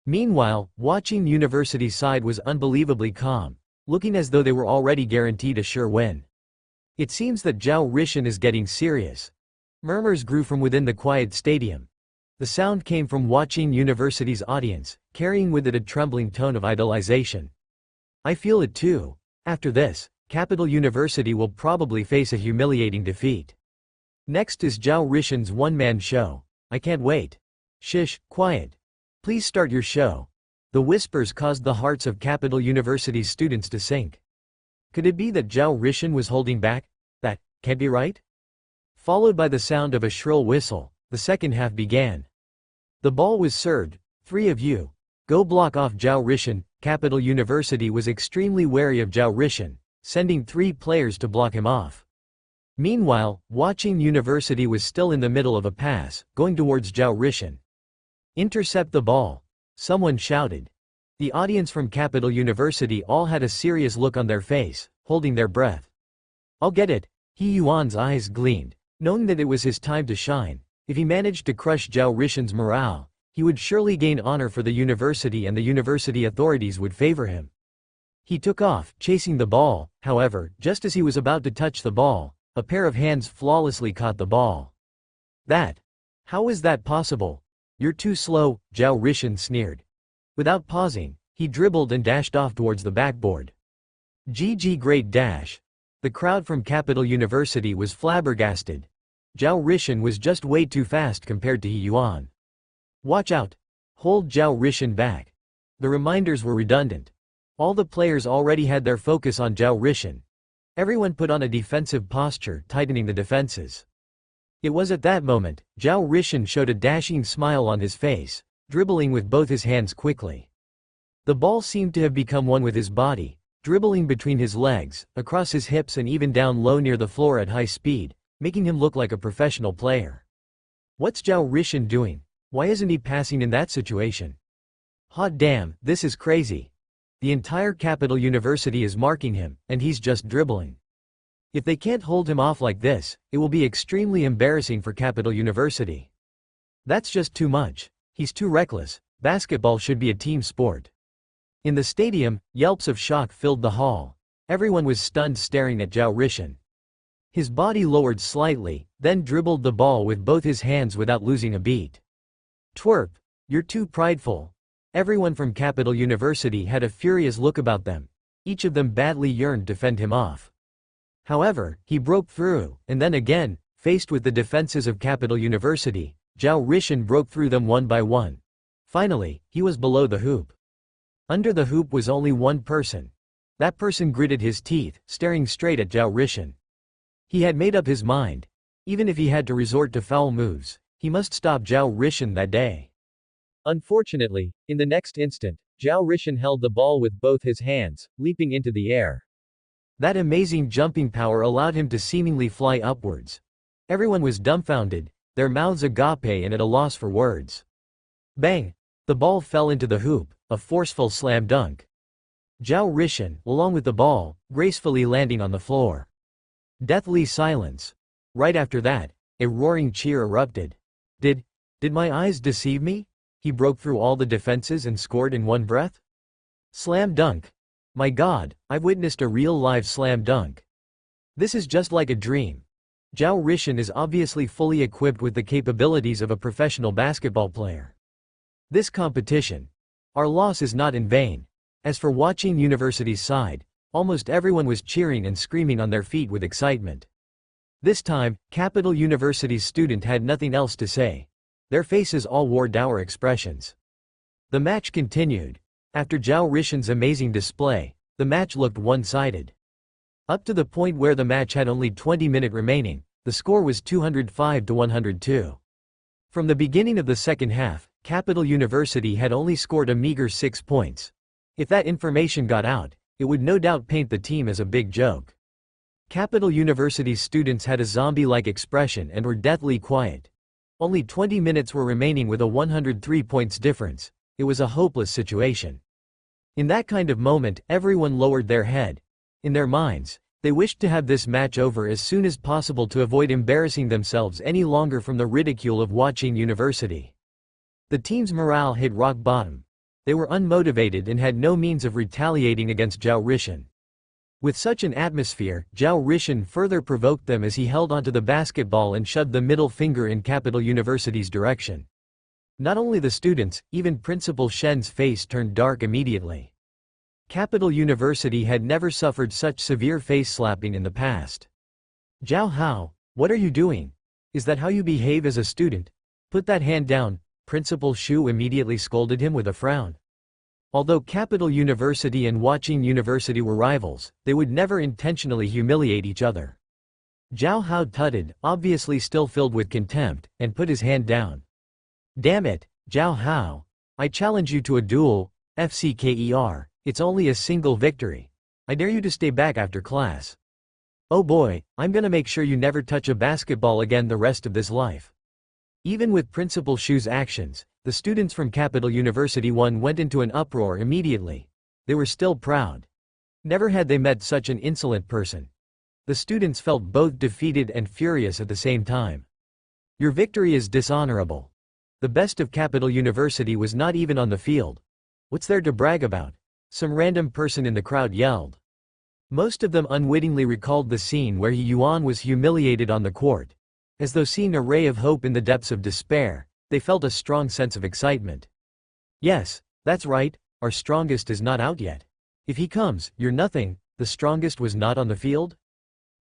Meanwhile, Watching University's side was unbelievably calm, looking as though they were already guaranteed a sure win. It seems that Zhao Rishan is getting serious. Murmurs grew from within the quiet stadium. The sound came from Watching University's audience, carrying with it a trembling tone of idolization. I feel it too. After this, Capital University will probably face a humiliating defeat. Next is Zhao Rishan's one-man show. I can't wait. Shish, quiet. Please start your show. The whispers caused the hearts of Capital University's students to sink. Could it be that Zhao Rishan was holding back? That can't be right? Followed by the sound of a shrill whistle, the second half began. The ball was served. 3 of you. Go block off Zhao Rishan. Capital University was extremely wary of Zhao Rishan, sending 3 players to block him off. Meanwhile, Watching University was still in the middle of a pass, going towards Zhao Rishan. Intercept the ball. Someone shouted. The audience from Capital University all had a serious look on their face, holding their breath. I'll get it. He Yuan's eyes gleamed, knowing that it was his time to shine. If he managed to crush Zhao Rishan's morale, he would surely gain honor for the university and the university authorities would favor him. He took off, chasing the ball. However, just as he was about to touch the ball, a pair of hands flawlessly caught the ball. How is that possible? You're too slow, Zhao Rishan sneered. Without pausing, he dribbled and dashed off towards the backboard. GG great dash. The crowd from Capital University was flabbergasted. Zhao Rishan was just way too fast compared to He Yuan. Watch out. Hold Zhao Rishan back. The reminders were redundant. All the players already had their focus on Zhao Rishan. Everyone put on a defensive posture, tightening the defenses. It was at that moment, Zhao Rishan showed a dashing smile on his face, dribbling with both his hands quickly. The ball seemed to have become one with his body, dribbling between his legs, across his hips and even down low near the floor at high speed, making him look like a professional player. What's Zhao Rishan doing? Why isn't he passing in that situation? Hot damn, this is crazy. The entire Capital University is marking him, and he's just dribbling. If they can't hold him off like this, it will be extremely embarrassing for Capital University. That's just too much. He's too reckless. Basketball should be a team sport. In the stadium, yelps of shock filled the hall. Everyone was stunned staring at Zhao Rishan. His body lowered slightly, then dribbled the ball with both his hands without losing a beat. Twerp, you're too prideful. Everyone from Capital University had a furious look about them. Each of them badly yearned to fend him off. However, he broke through, and then again, faced with the defenses of Capital University, Zhao Rishan broke through them one by one. Finally, he was below the hoop. Under the hoop was only one person. That person gritted his teeth, staring straight at Zhao Rishan. He had made up his mind. Even if he had to resort to foul moves, he must stop Zhao Rishan that day. Unfortunately, in the next instant, Zhao Rishan held the ball with both his hands, leaping into the air. That amazing jumping power allowed him to seemingly fly upwards. Everyone was dumbfounded, their mouths agape and at a loss for words. Bang! The ball fell into the hoop, a forceful slam dunk. Zhao Rishan, along with the ball, gracefully landing on the floor. Deathly silence. Right after that, a roaring cheer erupted. Did my eyes deceive me? He broke through all the defenses and scored in one breath? Slam dunk. My God, I've witnessed a real live slam dunk. This is just like a dream. Zhao Rishan is obviously fully equipped with the capabilities of a professional basketball player. This competition. Our loss is not in vain. As for Watching University's side, almost everyone was cheering and screaming on their feet with excitement. This time, Capital University's student had nothing else to say. Their faces all wore dour expressions. The match continued. After Zhao Rishan's amazing display, the match looked one-sided. Up to the point where the match had only 20 minutes remaining, the score was 205 to 102. From the beginning of the second half, Capital University had only scored a meager 6 points. If that information got out, it would no doubt paint the team as a big joke. Capital University's students had a zombie-like expression and were deathly quiet. Only 20 minutes were remaining with a 103 points difference. It was a hopeless situation. In that kind of moment, everyone lowered their head. In their minds, they wished to have this match over as soon as possible to avoid embarrassing themselves any longer from the ridicule of Watching University. The team's morale hit rock bottom. They were unmotivated and had no means of retaliating against Zhao Rishan. With such an atmosphere, Zhao Rishan further provoked them as he held onto the basketball and shoved the middle finger in Capital University's direction. Not only the students, even Principal Shen's face turned dark immediately. Capital University had never suffered such severe face slapping in the past. Zhao Hao, what are you doing? Is that how you behave as a student? Put that hand down, Principal Shu immediately scolded him with a frown. Although Capital University and Watching University were rivals, they would never intentionally humiliate each other. Zhao Hao tutted, obviously still filled with contempt, and put his hand down. Damn it, Zhao Hao. I challenge you to a duel, FCKER. It's only a single victory. I dare you to stay back after class. Oh boy, I'm gonna make sure you never touch a basketball again the rest of this life. Even with Principal Shu's actions, the students from Capital University 1 went into an uproar immediately. They were still proud. Never had they met such an insolent person. The students felt both defeated and furious at the same time. Your victory is dishonorable. The best of Capital University was not even on the field. What's there to brag about? Some random person in the crowd yelled. Most of them unwittingly recalled the scene where Yi Yuan was humiliated on the court. As though seeing a ray of hope in the depths of despair, they felt a strong sense of excitement. Yes, that's right, our strongest is not out yet. If he comes, you're nothing. The strongest was not on the field?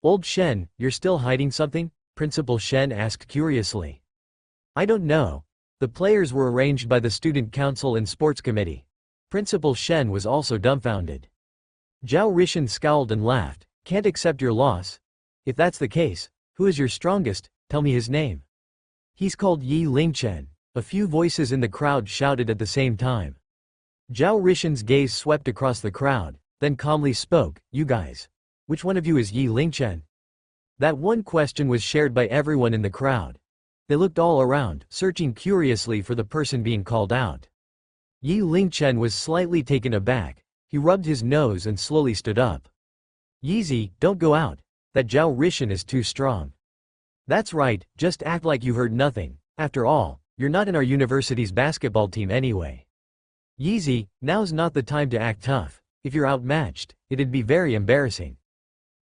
Old Shen, you're still hiding something? Principal Shen asked curiously. I don't know. The players were arranged by the student council and sports committee. Principal Shen was also dumbfounded. Zhao Rishan scowled and laughed. Can't accept your loss? If that's the case, who is your strongest? Tell me his name. He's called Yi Lingchen. A few voices in the crowd shouted at the same time. Zhao Rishan's gaze swept across the crowd, then calmly spoke, you guys. Which one of you is Yi Lingchen? That one question was shared by everyone in the crowd. They looked all around, searching curiously for the person being called out. Yi Lingchen was slightly taken aback. He rubbed his nose and slowly stood up. Yeezy, don't go out. That Zhao Rishan is too strong. That's right, just act like you heard nothing. After all, you're not in our university's basketball team anyway. Yeezy, now's not the time to act tough. If you're outmatched, it'd be very embarrassing.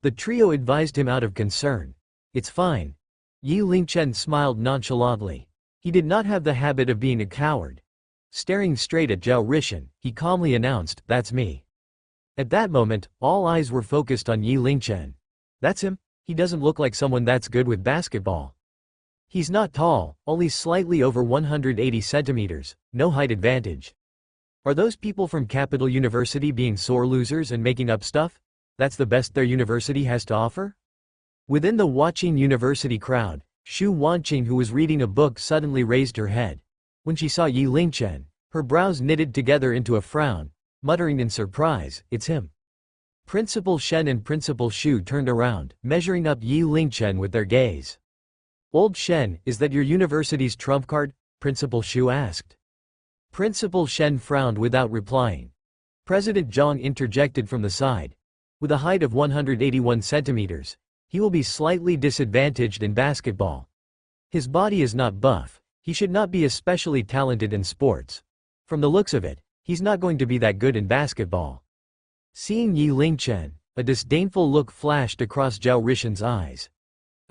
The trio advised him out of concern. It's fine. Yi Lingchen smiled nonchalantly. He did not have the habit of being a coward. Staring straight at Zhao Rishan, he calmly announced, that's me. At that moment, all eyes were focused on Yi Lingchen. That's him? He doesn't look like someone that's good with basketball. He's not tall, only slightly over 180 centimeters, no height advantage. Are those people from Capital University being sore losers and making up stuff? That's the best their university has to offer? Within the Watching University crowd, Xu Wanqing, who was reading a book, suddenly raised her head. When she saw Yi Lingchen, her brows knitted together into a frown, muttering in surprise, it's him. Principal Shen and Principal Shu turned around, measuring up Yi Lingchen with their gaze. Old Shen, is that your university's trump card? Principal Shu asked. Principal Shen frowned without replying. President Zhang interjected from the side. With a height of 181 centimeters, he will be slightly disadvantaged in basketball. His body is not buff, he should not be especially talented in sports. From the looks of it, he's not going to be that good in basketball. Seeing Yi Lingchen, a disdainful look flashed across Zhao Rishen's eyes.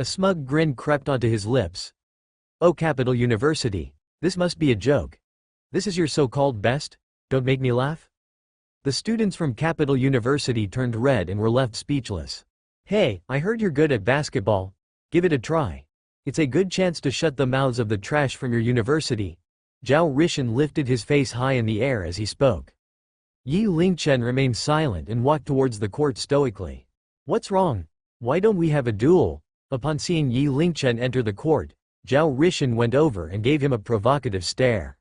A smug grin crept onto his lips. Oh, Capital University, this must be a joke. This is your so-called best? Don't make me laugh? The students from Capital University turned red and were left speechless. Hey, I heard you're good at basketball. Give it a try. It's a good chance to shut the mouths of the trash from your university. Zhao Rishen lifted his face high in the air as he spoke. Yi Lingchen remained silent and walked towards the court stoically. What's wrong? Why don't we have a duel? Upon seeing Yi Lingchen enter the court, Zhao Rishen went over and gave him a provocative stare.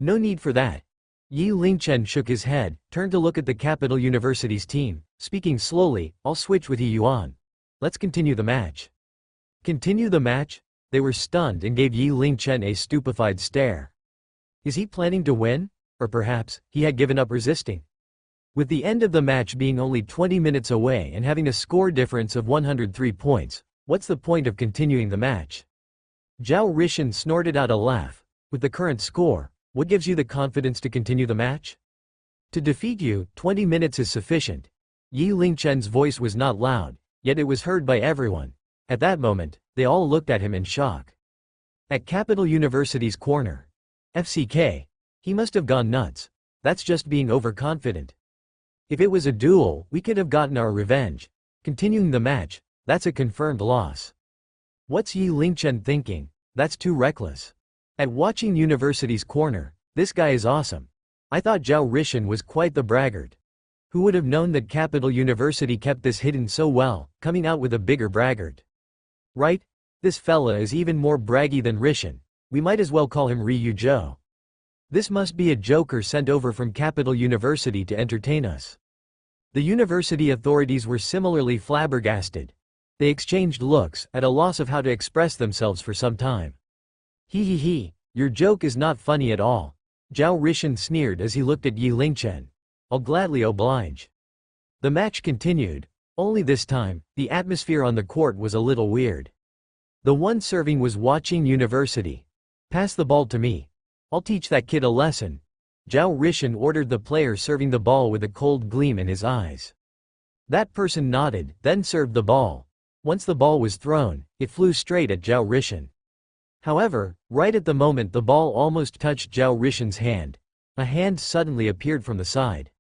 No need for that. Yi Lingchen shook his head, turned to look at the Capital University's team, speaking slowly, I'll switch with Yi Yuan. Let's continue the match. Continue the match? They were stunned and gave Yi Lingchen a stupefied stare. Is he planning to win? Or perhaps, he had given up resisting? With the end of the match being only 20 minutes away and having a score difference of 103 points, what's the point of continuing the match? Zhao Rishen snorted out a laugh. With the current score, what gives you the confidence to continue the match? To defeat you, 20 minutes is sufficient. Yi Lingchen's voice was not loud, yet it was heard by everyone. At that moment, they all looked at him in shock. At Capital University's corner. FCK. He must have gone nuts. That's just being overconfident. If it was a duel, we could have gotten our revenge. Continuing the match, that's a confirmed loss. What's Yi Lingchen thinking? That's too reckless. At Watching University's corner, this guy is awesome. I thought Zhao Rishen was quite the braggart. Who would have known that Capital University kept this hidden so well, coming out with a bigger braggart? Right? This fella is even more braggy than Rishen. We might as well call him Ryu Zhou. This must be a joker sent over from Capital University to entertain us. The university authorities were similarly flabbergasted. They exchanged looks, at a loss of how to express themselves for some time. He, your joke is not funny at all. Zhao Rishen sneered as he looked at Yi Lingchen. I'll gladly oblige. The match continued, only this time, the atmosphere on the court was a little weird. The one serving was Watching University. Pass the ball to me. I'll teach that kid a lesson. Zhao Rishen ordered the player serving the ball with a cold gleam in his eyes. That person nodded, then served the ball. Once the ball was thrown, it flew straight at Zhao Rishen. However, right at the moment the ball almost touched Zhao Rishen's hand, a hand suddenly appeared from the side.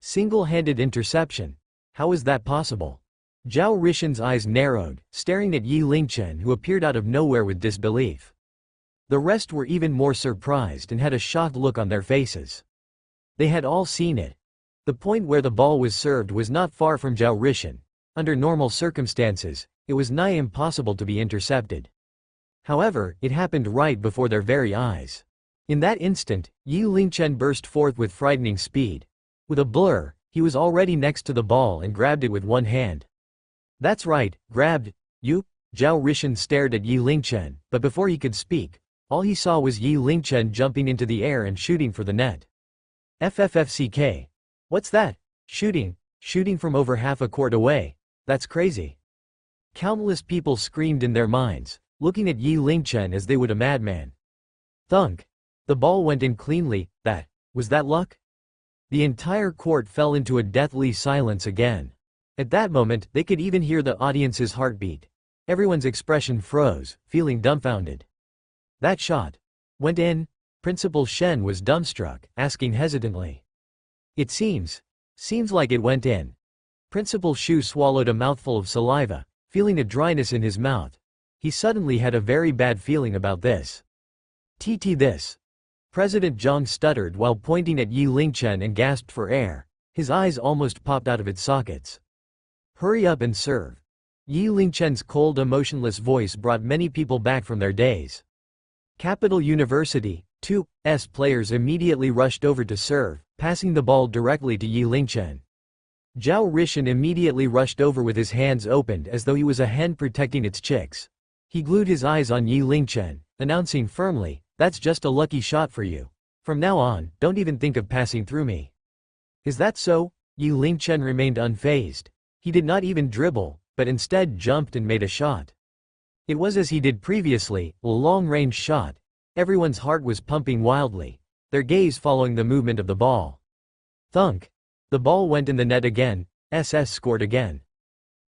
Single-handed interception. How is that possible? Zhao Rishen's eyes narrowed, staring at Yi Lingchen, who appeared out of nowhere with disbelief. The rest were even more surprised and had a shocked look on their faces. They had all seen it. The point where the ball was served was not far from Zhao Rishen. Under normal circumstances, it was nigh impossible to be intercepted. However, it happened right before their very eyes. In that instant, Yi Lingchen burst forth with frightening speed. With a blur, he was already next to the ball and grabbed it with one hand. That's right, grabbed. You? Zhao Rishen stared at Yi Lingchen, but before he could speak, all he saw was Yi Lingchen jumping into the air and shooting for the net. FFFCK. What's that? Shooting from over half a court away. That's crazy. Countless people screamed in their minds, looking at Yi Lingchen as they would a madman. Thunk. The ball went in cleanly. Was that luck? The entire court fell into a deathly silence again. At that moment, they could even hear the audience's heartbeat. Everyone's expression froze, feeling dumbfounded. That shot went in? Principal Shen was dumbstruck, asking hesitantly. It seems like it went in. Principal Shu swallowed a mouthful of saliva, feeling a dryness in his mouth. He suddenly had a very bad feeling about this. This. President Zhang stuttered while pointing at Yi Lingchen and gasped for air. His eyes almost popped out of its sockets. Hurry up and serve. Yi Lingchen's cold, emotionless voice brought many people back from their daze. Capital University, 2's players immediately rushed over to serve, passing the ball directly to Yi Lingchen. Zhao Rishan immediately rushed over with his hands opened as though he was a hen protecting its chicks. He glued his eyes on Yi Lingchen, announcing firmly, "That's just a lucky shot for you. From now on, don't even think of passing through me." "Is that so?" Yi Lingchen remained unfazed. He did not even dribble, but instead jumped and made a shot. It was as he did previously, a long-range shot. Everyone's heart was pumping wildly, their gaze following the movement of the ball. Thunk! The ball went in the net again. SS scored again.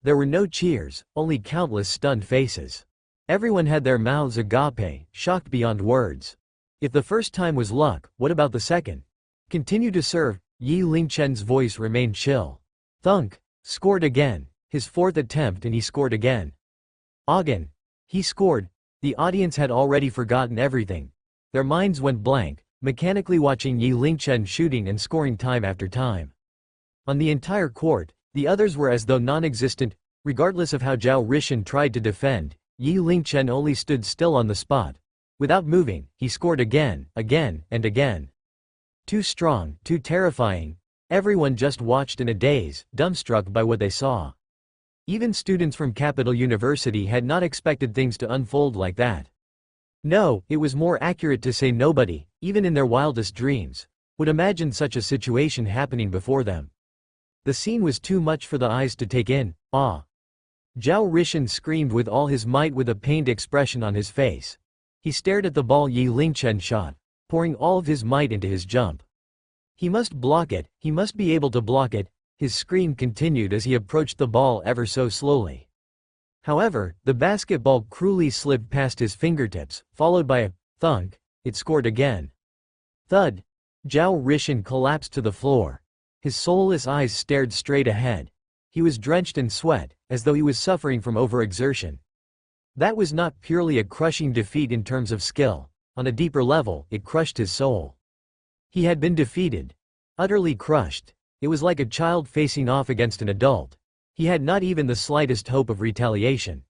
There were no cheers, only countless stunned faces. Everyone had their mouths agape, shocked beyond words. If the first time was luck, what about the second? "Continue to serve." Yi Lingchen's voice remained chill. Thunk! Scored again. His fourth attempt and he scored again. Again. He scored. The audience had already forgotten everything. Their minds went blank, mechanically watching Yi Lingchen shooting and scoring time after time. On the entire court, the others were as though non-existent. Regardless of how Zhao Rishan tried to defend, Yi Lingchen only stood still on the spot. Without moving, he scored again, and again. Too strong, too terrifying. Everyone just watched in a daze, dumbstruck by what they saw. Even students from Capital University had not expected things to unfold like that. No, it was more accurate to say nobody, even in their wildest dreams, would imagine such a situation happening before them. The scene was too much for the eyes to take in. Ah! Zhao Rishan screamed with all his might with a pained expression on his face. He stared at the ball Yi Lingchen shot, pouring all of his might into his jump. He must block it, he must be able to block it. His scream continued as he approached the ball ever so slowly. However, the basketball cruelly slipped past his fingertips, followed by a thunk. It scored again. Thud! Zhao Rishan collapsed to the floor. His soulless eyes stared straight ahead. He was drenched in sweat, as though he was suffering from overexertion. That was not purely a crushing defeat in terms of skill. On a deeper level, it crushed his soul. He had been defeated. Utterly crushed. It was like a child facing off against an adult. He had not even the slightest hope of retaliation.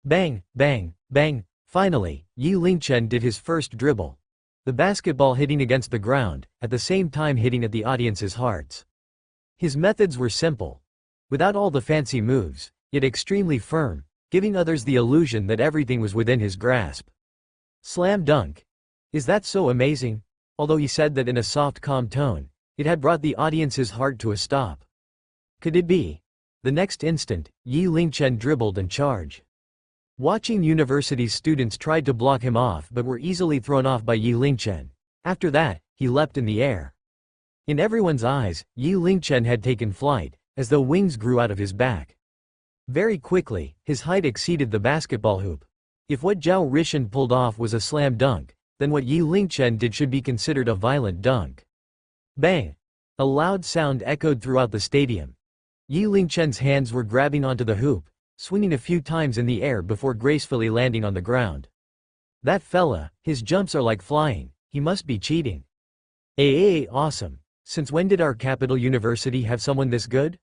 Bang, bang, bang. Finally, Yi Lingchen did his first dribble. The basketball hitting against the ground, at the same time hitting at the audience's hearts. His methods were simple. Without all the fancy moves, yet extremely firm, giving others the illusion that everything was within his grasp. Slam dunk. Is that so amazing? Although he said that in a soft, calm tone, it had brought the audience's heart to a stop. Could it be? The next instant, Yi Lingchen dribbled and charged. Watching university students tried to block him off but were easily thrown off by Yi Lingchen. After that, he leapt in the air. In everyone's eyes, Yi Lingchen had taken flight, as though wings grew out of his back. Very quickly, his height exceeded the basketball hoop. If what Zhao Rishan pulled off was a slam dunk, then what Yi Lingchen did should be considered a violent dunk. Bang! A loud sound echoed throughout the stadium. Yi Lingchen's hands were grabbing onto the hoop, swinging a few times in the air before gracefully landing on the ground. That fella, his jumps are like flying, he must be cheating. Awesome. Since when did our Capital University have someone this good?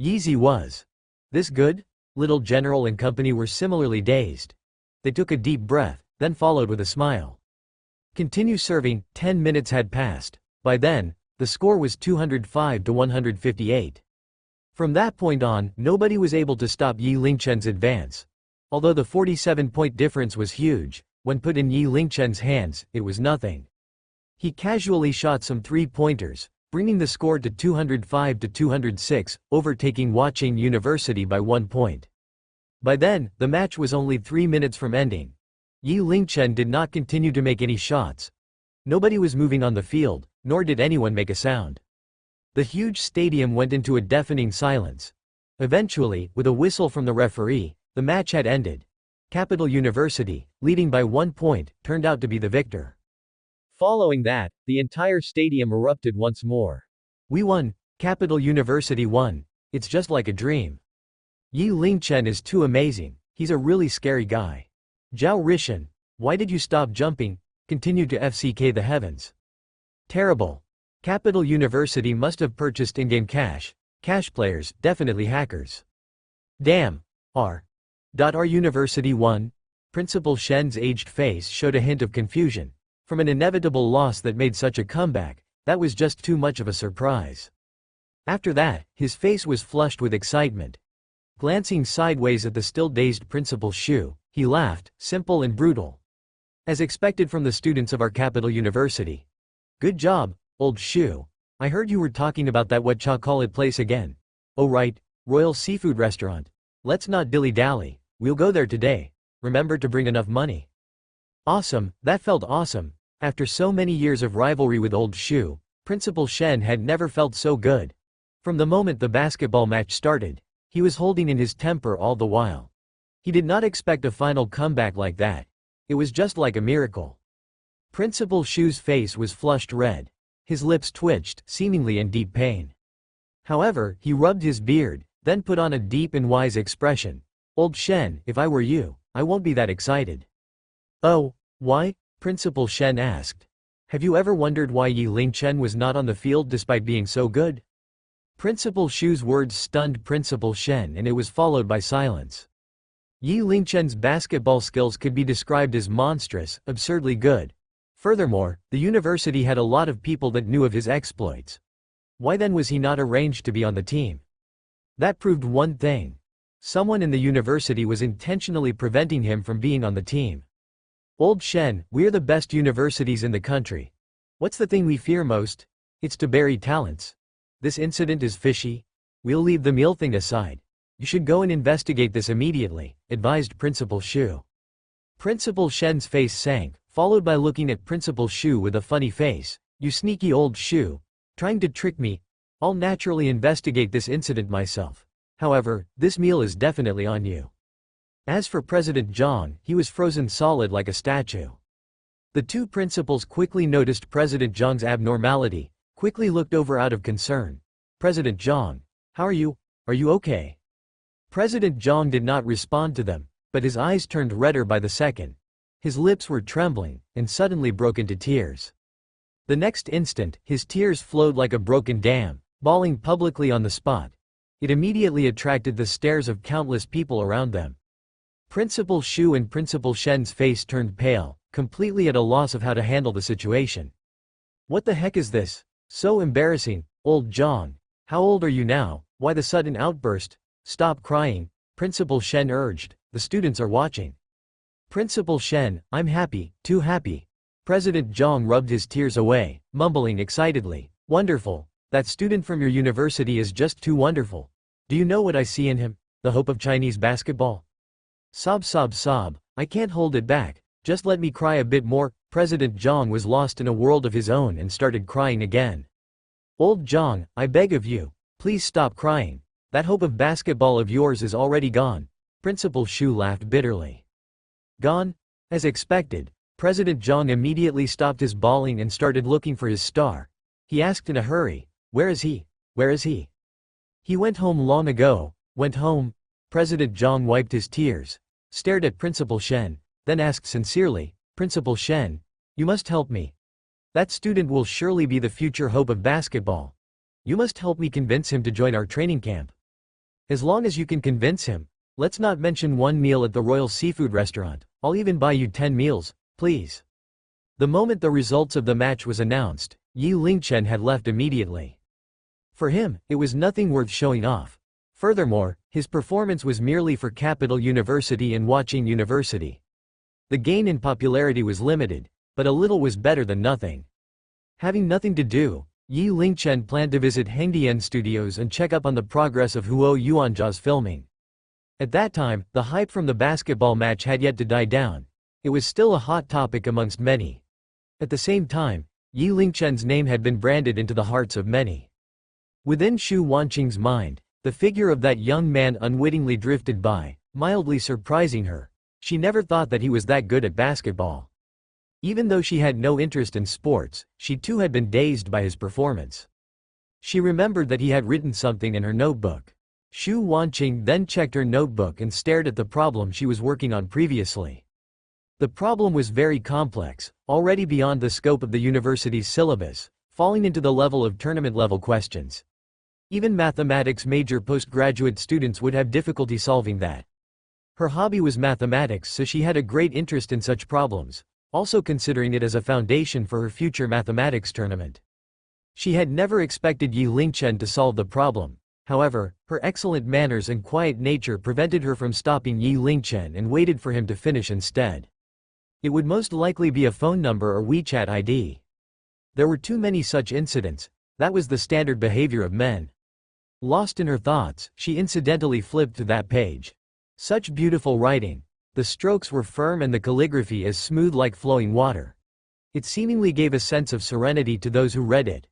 Yeezy was. This good? Little General and company were similarly dazed. They took a deep breath, then followed with a smile. Continue serving. 10 minutes had passed. By then, the score was 205 to 158. From that point on, nobody was able to stop Yi Lingchen's advance. Although the 47-point difference was huge, when put in Yi Lingchen's hands, it was nothing. He casually shot some three-pointers, bringing the score to 205 to 206, overtaking Huaqing University by 1 point. By then, the match was only 3 minutes from ending. Yi Lingchen did not continue to make any shots. Nobody was moving on the field, nor did anyone make a sound. The huge stadium went into a deafening silence. Eventually, with a whistle from the referee, the match had ended. Capital University, leading by 1 point, turned out to be the victor. Following that, the entire stadium erupted once more. We won. Capital University won. It's just like a dream. Yi Lingchen is too amazing. He's a really scary guy. Zhao Rishan, why did you stop jumping? Continued to FCK the heavens. Terrible. Capital University must have purchased in-game cash. Cash players, definitely hackers. Damn. Our university won? Principal Shen's aged face showed a hint of confusion. From an inevitable loss that made such a comeback, that was just too much of a surprise. After that, his face was flushed with excitement. Glancing sideways at the still dazed Principal Shu, he laughed, simple and brutal. As expected from the students of our capital university. Good job, old Shu. I heard you were talking about that whatchamacallit place again. Oh right, Royal Seafood Restaurant. Let's not dilly-dally, we'll go there today. Remember to bring enough money. Awesome, that felt awesome. After so many years of rivalry with old Shu, Principal Shen had never felt so good. From the moment the basketball match started, he was holding in his temper all the while. He did not expect a final comeback like that. It was just like a miracle. Principal Shu's face was flushed red. His lips twitched, seemingly in deep pain. However, he rubbed his beard, then put on a deep and wise expression. Old Shen, if I were you, I won't be that excited. Oh, why? Principal Shen asked. Have you ever wondered why Yi Lingchen was not on the field despite being so good? Principal Shu's words stunned Principal Shen and it was followed by silence. Yi Lingchen's basketball skills could be described as monstrous, absurdly good. Furthermore, the university had a lot of people that knew of his exploits. Why then was he not arranged to be on the team? That proved one thing. Someone in the university was intentionally preventing him from being on the team. Old Shen, we're the best universities in the country. What's the thing we fear most? It's to bury talents. This incident is fishy. We'll leave the meal thing aside. You should go and investigate this immediately, advised Principal Shu. Principal Shen's face sank, followed by looking at Principal Shu with a funny face. You sneaky old Shu. Trying to trick me? I'll naturally investigate this incident myself. However, this meal is definitely on you. As for President Zhang, he was frozen solid like a statue. The two principals quickly noticed President Zhang's abnormality, quickly looked over out of concern. President Zhang, how are you? Are you okay? President Zhang did not respond to them, but his eyes turned redder by the second. His lips were trembling, and suddenly broke into tears. The next instant, his tears flowed like a broken dam, bawling publicly on the spot. It immediately attracted the stares of countless people around them. Principal Shu and Principal Shen's face turned pale, completely at a loss of how to handle the situation. What the heck is this? So embarrassing, old Zhang. How old are you now? Why the sudden outburst? Stop crying, Principal Shen urged, the students are watching. Principal Shen, I'm happy, too happy. President Zhang rubbed his tears away, mumbling excitedly, wonderful, that student from your university is just too wonderful. Do you know what I see in him? The hope of Chinese basketball? Sob sob sob, I can't hold it back, just let me cry a bit more. President Zhang was lost in a world of his own and started crying again. Old Zhang, I beg of you, please stop crying. That hope of basketball of yours is already gone. Principal Shu laughed bitterly. Gone? As expected, President Zhang immediately stopped his bawling and started looking for his star. He asked in a hurry, where is he? Where is he? He went home long ago. Went home? President Zhang wiped his tears, stared at Principal Shen, then asked sincerely, Principal Shen, you must help me. That student will surely be the future hope of basketball. You must help me convince him to join our training camp. As long as you can convince him, let's not mention one meal at the Royal Seafood Restaurant, I'll even buy you 10 meals, please. The moment the results of the match was announced, Yi Lingchen had left immediately. For him, it was nothing worth showing off. Furthermore, his performance was merely for Capital University and Watching University. The gain in popularity was limited, but a little was better than nothing. Having nothing to do, Yi Lingchen planned to visit Hengdian Studios and check up on the progress of Huo Yuanjia's filming. At that time, the hype from the basketball match had yet to die down. It was still a hot topic amongst many. At the same time, Yi Lingchen's name had been branded into the hearts of many. Within Xu Wanqing's mind, the figure of that young man unwittingly drifted by, mildly surprising her. She never thought that he was that good at basketball. Even though she had no interest in sports, she too had been dazed by his performance. She remembered that he had written something in her notebook. Xu Wanqing then checked her notebook and stared at the problem she was working on previously. The problem was very complex, already beyond the scope of the university's syllabus, falling into the level of tournament-level questions. Even mathematics major postgraduate students would have difficulty solving that. Her hobby was mathematics, so she had a great interest in such problems, also considering it as a foundation for her future mathematics tournament. She had never expected Yi Lingchen to solve the problem. However, her excellent manners and quiet nature prevented her from stopping Yi Lingchen and waited for him to finish instead. It would most likely be a phone number or WeChat ID. There were too many such incidents. That was the standard behavior of men. Lost in her thoughts, she incidentally flipped to that page. Such beautiful writing. The strokes were firm and the calligraphy as smooth like flowing water. It seemingly gave a sense of serenity to those who read it.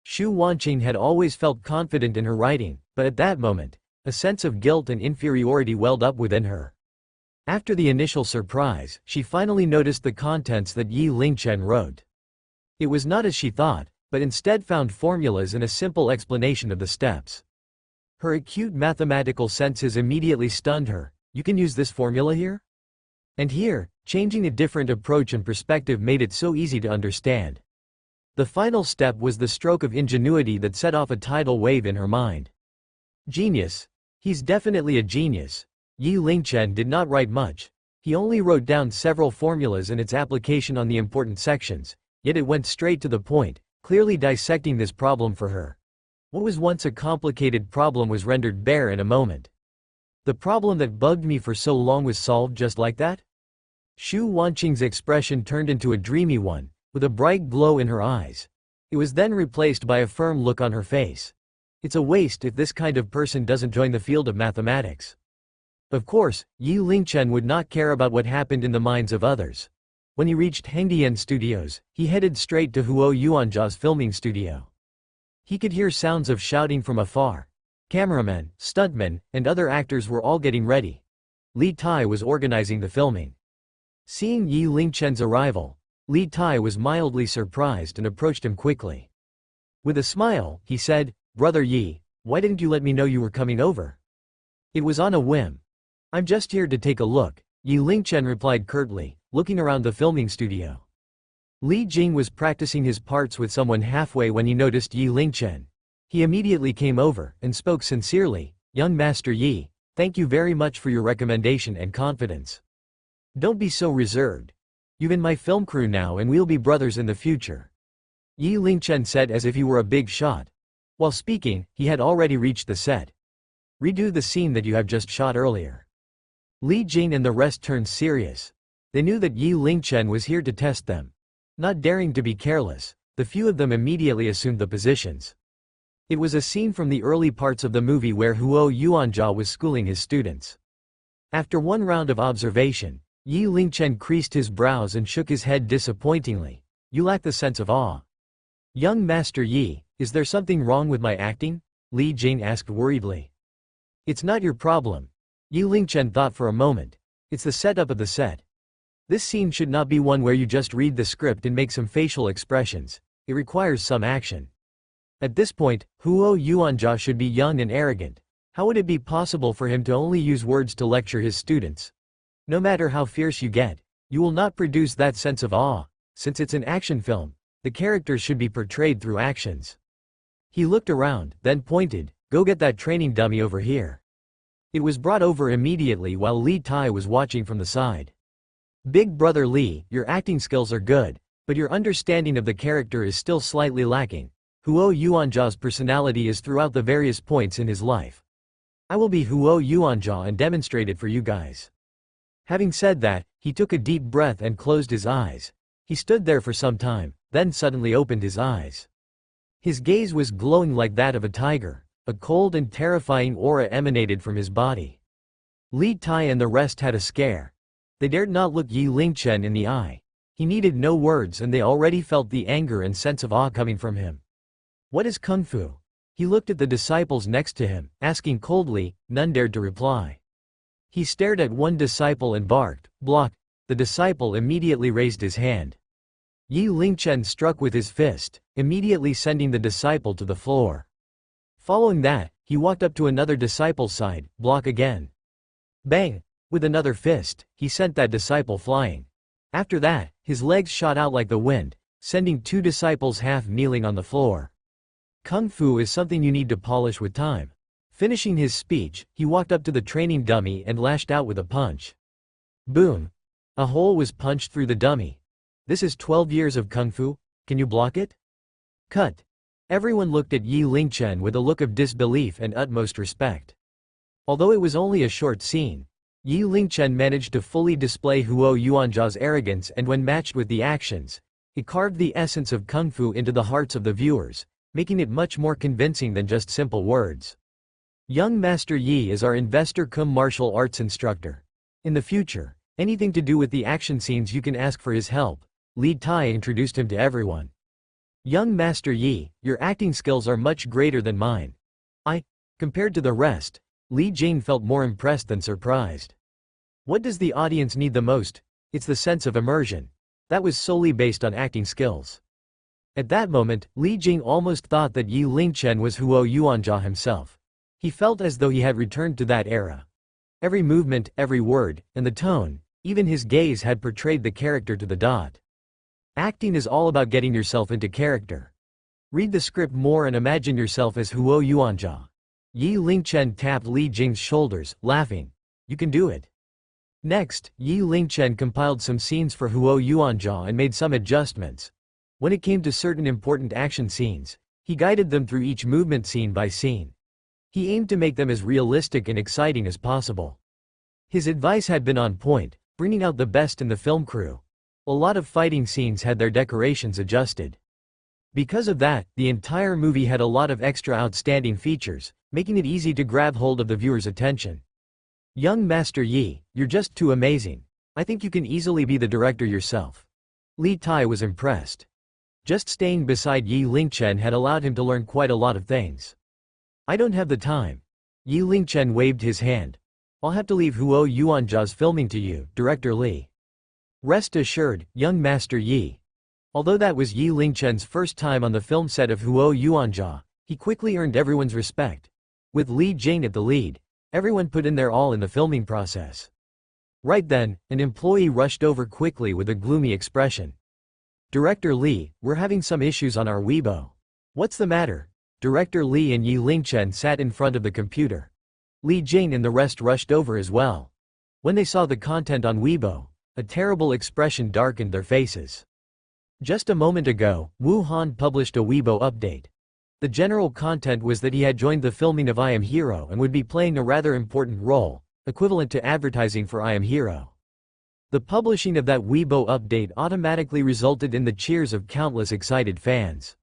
Xu Wanqing had always felt confident in her writing, but at that moment, a sense of guilt and inferiority welled up within her. After the initial surprise, she finally noticed the contents that Yi Lingchen wrote. It was not as she thought, but instead found formulas and a simple explanation of the steps. Her acute mathematical senses immediately stunned her. You can use this formula here? And here, changing a different approach and perspective made it so easy to understand. The final step was the stroke of ingenuity that set off a tidal wave in her mind. Genius. He's definitely a genius. Yi Lingchen did not write much. He only wrote down several formulas and its application on the important sections, yet it went straight to the point, clearly dissecting this problem for her. What was once a complicated problem was rendered bare in a moment. The problem that bugged me for so long was solved just like that? Xu Wanqing's expression turned into a dreamy one, with a bright glow in her eyes. It was then replaced by a firm look on her face. It's a waste if this kind of person doesn't join the field of mathematics. Of course, Yi Lingchen would not care about what happened in the minds of others. When he reached Hengdian Studios, he headed straight to Huo Yuanjia's filming studio. He could hear sounds of shouting from afar. Cameramen, stuntmen, and other actors were all getting ready. Li Tai was organizing the filming. Seeing Yi Lingchen's arrival, Li Tai was mildly surprised and approached him quickly. With a smile, he said, "Brother Yi, why didn't you let me know you were coming over?" "It was on a whim. I'm just here to take a look," Yi Lingchen replied curtly, looking around the filming studio. Li Jing was practicing his parts with someone halfway when he noticed Yi Lingchen. He immediately came over and spoke sincerely, "Young Master Yi, thank you very much for your recommendation and confidence. Don't be so reserved. You've in my film crew now and we'll be brothers in the future," Yi Lingchen said as if he were a big shot. While speaking, he had already reached the set. "Redo the scene that you have just shot earlier." Li Jing and the rest turned serious. They knew that Yi Lingchen was here to test them. Not daring to be careless, the few of them immediately assumed the positions. It was a scene from the early parts of the movie where Huo Yuanjia was schooling his students. After one round of observation, Yi Lingchen creased his brows and shook his head disappointingly. "You lack the sense of awe." "Young Master Yi, is there something wrong with my acting?" Li Jing asked worriedly. "It's not your problem." Yi Lingchen thought for a moment. "It's the setup of the set. This scene should not be one where you just read the script and make some facial expressions. It requires some action. At this point, Huo Yuanjia should be young and arrogant. How would it be possible for him to only use words to lecture his students? No matter how fierce you get, you will not produce that sense of awe. Since it's an action film, the characters should be portrayed through actions." He looked around, then pointed, "Go get that training dummy over here." It was brought over immediately while Li Tai was watching from the side. "Big brother Li, your acting skills are good, but your understanding of the character is still slightly lacking. Huo Yuanjia's personality is throughout the various points in his life. I will be Huo Yuanjia and demonstrate it for you guys." Having said that, he took a deep breath and closed his eyes. He stood there for some time, then suddenly opened his eyes. His gaze was glowing like that of a tiger. A cold and terrifying aura emanated from his body. Li Tai and the rest had a scare. They dared not look Yi Lingchen in the eye. He needed no words and they already felt the anger and sense of awe coming from him. "What is Kung Fu?" He looked at the disciples next to him, asking coldly. None dared to reply. He stared at one disciple and barked, "Block!" The disciple immediately raised his hand. Yi Lingchen struck with his fist, immediately sending the disciple to the floor. Following that, he walked up to another disciple's side, "Block again." Bang! With another fist, he sent that disciple flying. After that, his legs shot out like the wind, sending two disciples half kneeling on the floor. Kung Fu is something you need to polish with time. Finishing his speech, he walked up to the training dummy and lashed out with a punch. Boom! A hole was punched through the dummy. "This is 12 years of Kung Fu, can you block it?" Cut. Everyone looked at Yi Lingchen with a look of disbelief and utmost respect. Although it was only a short scene, Yi Lingchen managed to fully display Huo Yuanjia's arrogance, and when matched with the actions, it carved the essence of kung fu into the hearts of the viewers, making it much more convincing than just simple words. Young Master Yi is our investor cum martial arts instructor. In the future, anything to do with the action scenes you can ask for his help, Li Tai introduced him to everyone. Young Master Yi, your acting skills are much greater than mine. Compared to the rest, Li Jing felt more impressed than surprised. What does the audience need the most? It's the sense of immersion. That was solely based on acting skills. At that moment, Li Jing almost thought that Yi Lingchen was Huo Yuanjia himself. He felt as though he had returned to that era. Every movement, every word, and the tone, even his gaze had portrayed the character to the dot. Acting is all about getting yourself into character. Read the script more and imagine yourself as Huo Yuanjia. Yi Lingchen tapped Li Jing's shoulders, laughing. You can do it. Next, Yi Lingchen compiled some scenes for Huo Yuanjia and made some adjustments. When it came to certain important action scenes, he guided them through each movement scene by scene. He aimed to make them as realistic and exciting as possible. His advice had been on point, bringing out the best in the film crew. A lot of fighting scenes had their decorations adjusted. Because of that, the entire movie had a lot of extra outstanding features, making it easy to grab hold of the viewer's attention. Young Master Yi, you're just too amazing. I think you can easily be the director yourself. Li Tai was impressed. Just staying beside Yi Lingchen had allowed him to learn quite a lot of things. I don't have the time. Yi Lingchen waved his hand. I'll have to leave Huo Yuanjia's filming to you, Director Li. Rest assured, young Master Yi. Although that was Yi Lingchen's first time on the film set of Huo Yuanjia, he quickly earned everyone's respect. With Li Jing at the lead, everyone put in their all in the filming process. Right then, an employee rushed over quickly with a gloomy expression. Director Li, we're having some issues on our Weibo. What's the matter? Director Li and Yi Lingchen sat in front of the computer. Li Jing and the rest rushed over as well. When they saw the content on Weibo, a terrible expression darkened their faces. Just a moment ago, Wu Han published a Weibo update. The general content was that he had joined the filming of I Am Hero and would be playing a rather important role, equivalent to advertising for I Am Hero. The publishing of that Weibo update automatically resulted in the cheers of countless excited fans.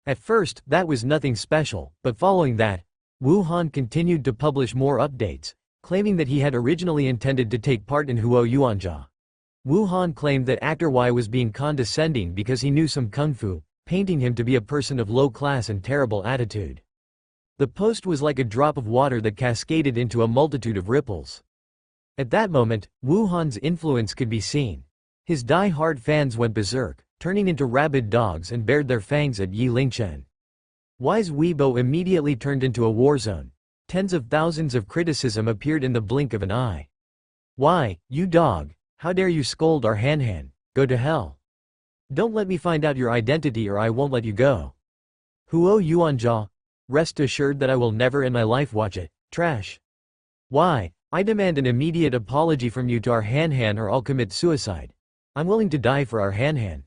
At first, that was nothing special, but following that, Wu Han continued to publish more updates, claiming that he had originally intended to take part in Huo Yuanjia. Wu Han claimed that actor Y was being condescending because he knew some kung fu, painting him to be a person of low class and terrible attitude. The post was like a drop of water that cascaded into a multitude of ripples. At that moment, Wu Han's influence could be seen. His die-hard fans went berserk, turning into rabid dogs and bared their fangs at Yi Lingchen. Y's Weibo immediately turned into a war zone. Tens of thousands of criticism appeared in the blink of an eye. Why, you dog, how dare you scold our Han, go to hell. Don't let me find out your identity or I won't let you go. Huo Yuanjia, rest assured that I will never in my life watch it, trash. Why, I demand an immediate apology from you to our Han or I'll commit suicide. I'm willing to die for our Han.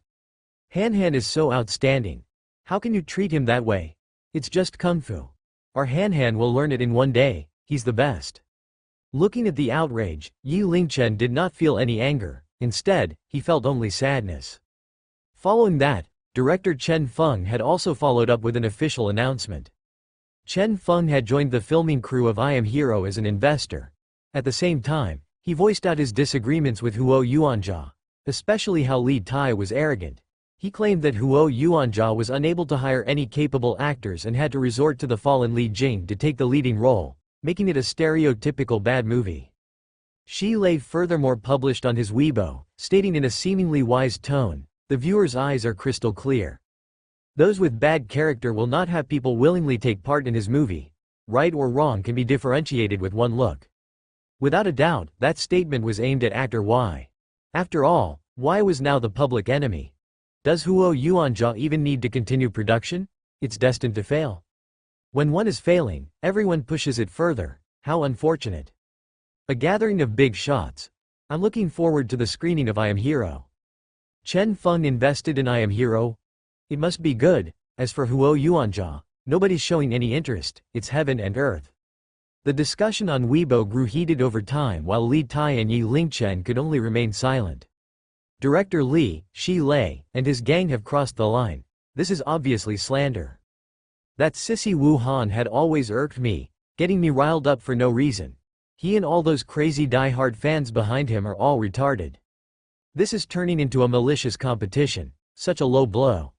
Han is so outstanding. How can you treat him that way? It's just kung fu. Our Han will learn it in one day, he's the best. Looking at the outrage, Yi Lingchen did not feel any anger, instead, he felt only sadness. Following that, director Chen Feng had also followed up with an official announcement. Chen Feng had joined the filming crew of I Am Hero as an investor. At the same time, he voiced out his disagreements with Huo Yuanjia, especially how Li Tai was arrogant. He claimed that Huo Yuanjia was unable to hire any capable actors and had to resort to the fallen Li Jing to take the leading role, making it a stereotypical bad movie. Shi Lei furthermore published on his Weibo, stating in a seemingly wise tone, the viewer's eyes are crystal clear. Those with bad character will not have people willingly take part in his movie. Right or wrong can be differentiated with one look. Without a doubt, that statement was aimed at actor Y. After all, Y was now the public enemy. Does Huo Yuanjia even need to continue production? It's destined to fail. When one is failing, everyone pushes it further. How unfortunate. A gathering of big shots. I'm looking forward to the screening of I Am Hero. Chen Feng invested in I Am Hero. It must be good. As for Huo Yuanjia, nobody's showing any interest, it's heaven and earth. The discussion on Weibo grew heated over time while Li Tai and Yi Lingchen could only remain silent. Director Li, Shi Lei, and his gang have crossed the line. This is obviously slander. That sissy Wu Han had always irked me, getting me riled up for no reason. He and all those crazy die-hard fans behind him are all retarded. This is turning into a malicious competition. Such a low blow.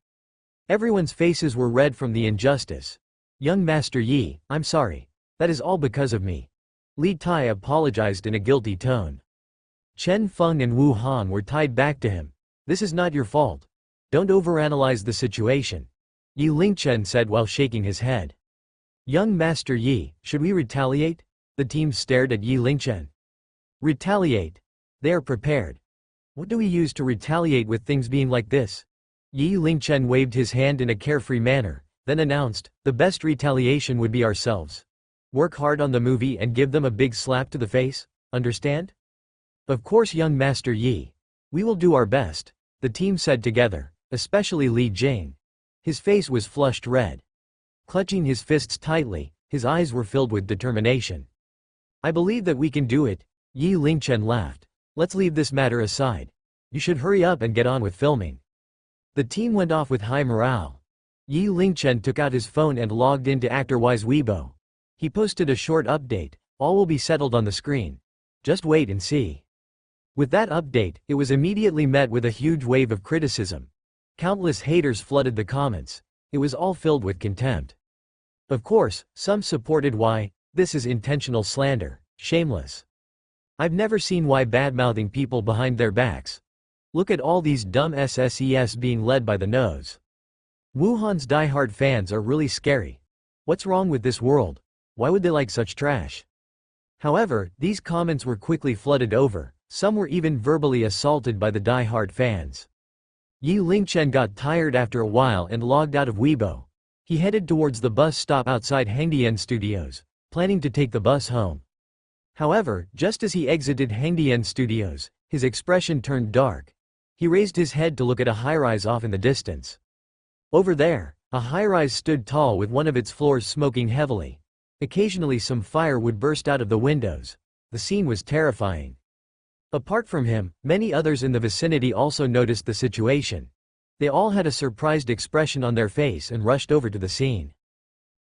Everyone's faces were red from the injustice. Young Master Yi, I'm sorry. That is all because of me. Li Tai apologized in a guilty tone. Chen Feng and Wu Han were tied back to him. This is not your fault. Don't overanalyze the situation. Yi Lingchen said while shaking his head. Young Master Yi, should we retaliate? The team stared at Yi Lingchen. Retaliate? They are prepared. What do we use to retaliate with things being like this? Yi Lingchen waved his hand in a carefree manner, then announced, the best retaliation would be ourselves. Work hard on the movie and give them a big slap to the face, understand? Of course, young Master Yi. We will do our best, the team said together, especially Li Jing. His face was flushed red. Clutching his fists tightly, his eyes were filled with determination. I believe that we can do it, Yi Lingchen laughed. Let's leave this matter aside. You should hurry up and get on with filming. The team went off with high morale. Yi Lingchen took out his phone and logged into ActorWise Weibo. He posted a short update, all will be settled on the screen. Just wait and see. With that update, it was immediately met with a huge wave of criticism. Countless haters flooded the comments. It was all filled with contempt. Of course, some supported why, this is intentional slander, shameless. I've never seen why bad-mouthing people behind their backs. Look at all these dumb SSES being led by the nose. Wuhan's die-hard fans are really scary. What's wrong with this world? Why would they like such trash? However, these comments were quickly flooded over. Some were even verbally assaulted by the die-hard fans. Yi Lingchen got tired after a while and logged out of Weibo. He headed towards the bus stop outside Hengdian Studios, planning to take the bus home. However, just as he exited Hengdian Studios, his expression turned dark. He raised his head to look at a high-rise off in the distance. Over there, a high-rise stood tall with one of its floors smoking heavily. Occasionally some fire would burst out of the windows. The scene was terrifying. Apart from him, many others in the vicinity also noticed the situation. They all had a surprised expression on their face and rushed over to the scene.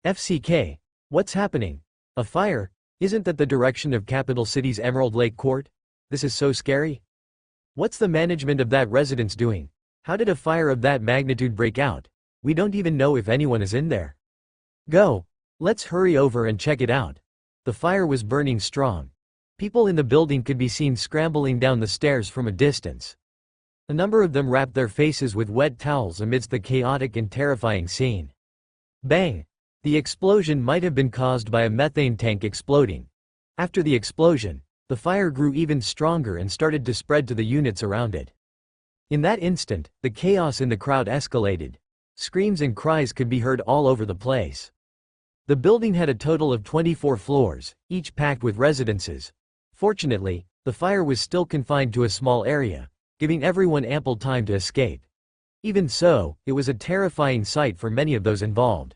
FCK. What's happening? A fire? Isn't that the direction of capital city's Emerald Lake Court? This is so scary. What's the management of that residence doing? How did a fire of that magnitude break out? We don't even know if anyone is in there. Go. Let's hurry over and check it out. The fire was burning strong. People in the building could be seen scrambling down the stairs from a distance. A number of them wrapped their faces with wet towels amidst the chaotic and terrifying scene. Bang! The explosion might have been caused by a methane tank exploding. After the explosion, the fire grew even stronger and started to spread to the units around it. In that instant, the chaos in the crowd escalated. Screams and cries could be heard all over the place. The building had a total of 24 floors, each packed with residences. Fortunately, the fire was still confined to a small area, giving everyone ample time to escape. Even so, it was a terrifying sight for many of those involved.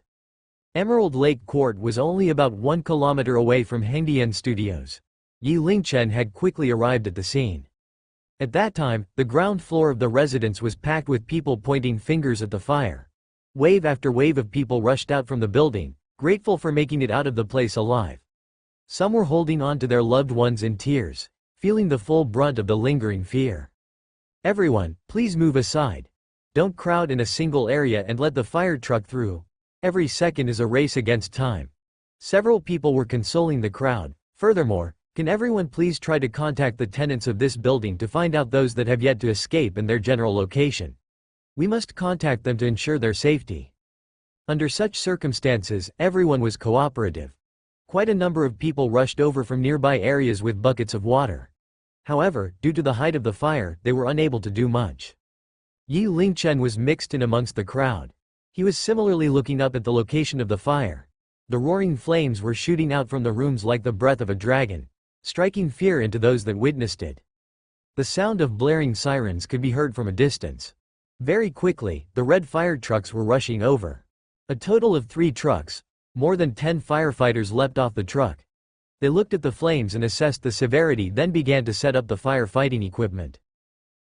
Emerald Lake Court was only about 1 kilometer away from Hengdian Studios. Yi Lingchen had quickly arrived at the scene. At that time, the ground floor of the residence was packed with people pointing fingers at the fire. Wave after wave of people rushed out from the building, grateful for making it out of the place alive. Some were holding on to their loved ones in tears, feeling the full brunt of the lingering fear. Everyone, please move aside. Don't crowd in a single area and let the fire truck through. Every second is a race against time. Several people were consoling the crowd. Furthermore, can everyone please try to contact the tenants of this building to find out those that have yet to escape and their general location. We must contact them to ensure their safety. Under such circumstances, everyone was cooperative. Quite a number of people rushed over from nearby areas with buckets of water. However, due to the height of the fire, they were unable to do much. Yi Lingchen was mixed in amongst the crowd. He was similarly looking up at the location of the fire. The roaring flames were shooting out from the rooms like the breath of a dragon, striking fear into those that witnessed it. The sound of blaring sirens could be heard from a distance. Very quickly, the red fire trucks were rushing over. A total of 3 trucks. More than 10 firefighters leapt off the truck. They looked at the flames and assessed the severity, then began to set up the firefighting equipment.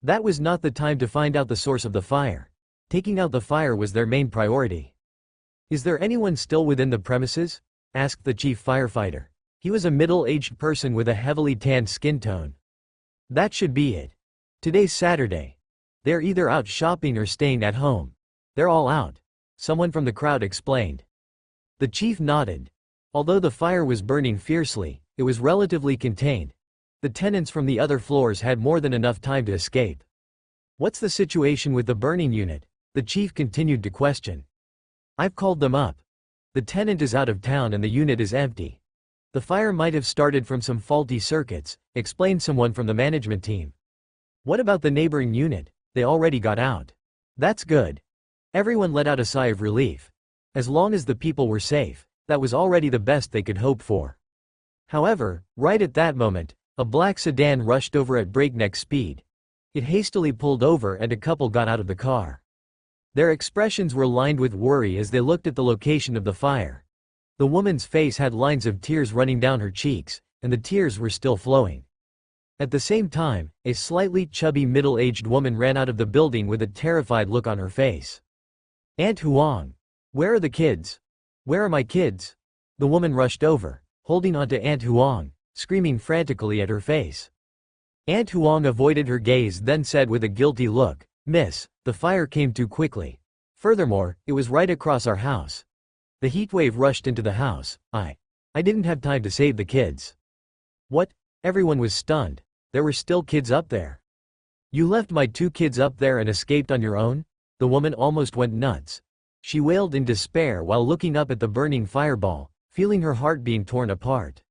That was not the time to find out the source of the fire. Taking out the fire was their main priority. "Is there anyone still within the premises?" asked the chief firefighter. He was a middle-aged person with a heavily tanned skin tone. "That should be it. Today's Saturday. They're either out shopping or staying at home." "They're all out," someone from the crowd explained. The chief nodded. Although the fire was burning fiercely, it was relatively contained. The tenants from the other floors had more than enough time to escape. "What's the situation with the burning unit?" the chief continued to question. "I've called them up. The tenant is out of town and the unit is empty. The fire might have started from some faulty circuits," explained someone from the management team. "What about the neighboring unit? They already got out." "That's good." Everyone let out a sigh of relief. As long as the people were safe, that was already the best they could hope for. However, right at that moment, a black sedan rushed over at breakneck speed. It hastily pulled over and a couple got out of the car. Their expressions were lined with worry as they looked at the location of the fire. The woman's face had lines of tears running down her cheeks, and the tears were still flowing. At the same time, a slightly chubby middle-aged woman ran out of the building with a terrified look on her face. "Aunt Huang! Where are the kids? Where are my kids?" The woman rushed over, holding onto Aunt Huang, screaming frantically at her face. Aunt Huang avoided her gaze, then said with a guilty look, "Miss, the fire came too quickly. Furthermore, it was right across our house. The heat wave rushed into the house. I didn't have time to save the kids." "What?" Everyone was stunned. There were still kids up there. "You left my 2 kids up there and escaped on your own?" The woman almost went nuts. She wailed in despair while looking up at the burning fireball, feeling her heart being torn apart.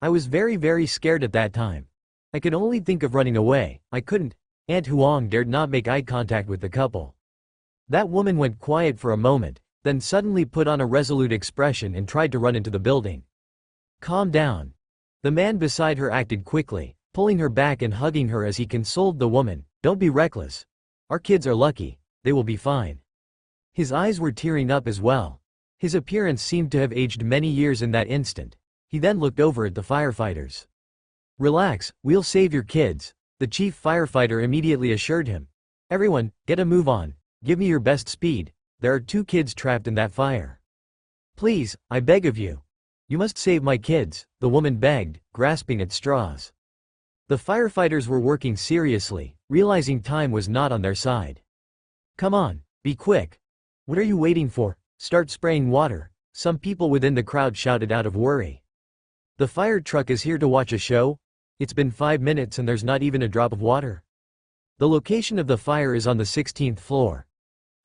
"I was very scared at that time. I could only think of running away. I couldn't." Aunt Huang dared not make eye contact with the couple. That woman went quiet for a moment, then suddenly put on a resolute expression and tried to run into the building. "Calm down." The man beside her acted quickly, pulling her back and hugging her as he consoled the woman. "Don't be reckless. Our kids are lucky. They will be fine." His eyes were tearing up as well. His appearance seemed to have aged many years in that instant. He then looked over at the firefighters. "Relax, we'll save your kids," the chief firefighter immediately assured him. "Everyone, get a move on. Give me your best speed. There are 2 kids trapped in that fire. Please, I beg of you. You must save my kids," the woman begged, grasping at straws. The firefighters were working seriously, realizing time was not on their side. "Come on, be quick. What are you waiting for? Start spraying water," some people within the crowd shouted out of worry. "The fire truck is here to watch a show? It's been 5 minutes and there's not even a drop of water. The location of the fire is on the 16th floor.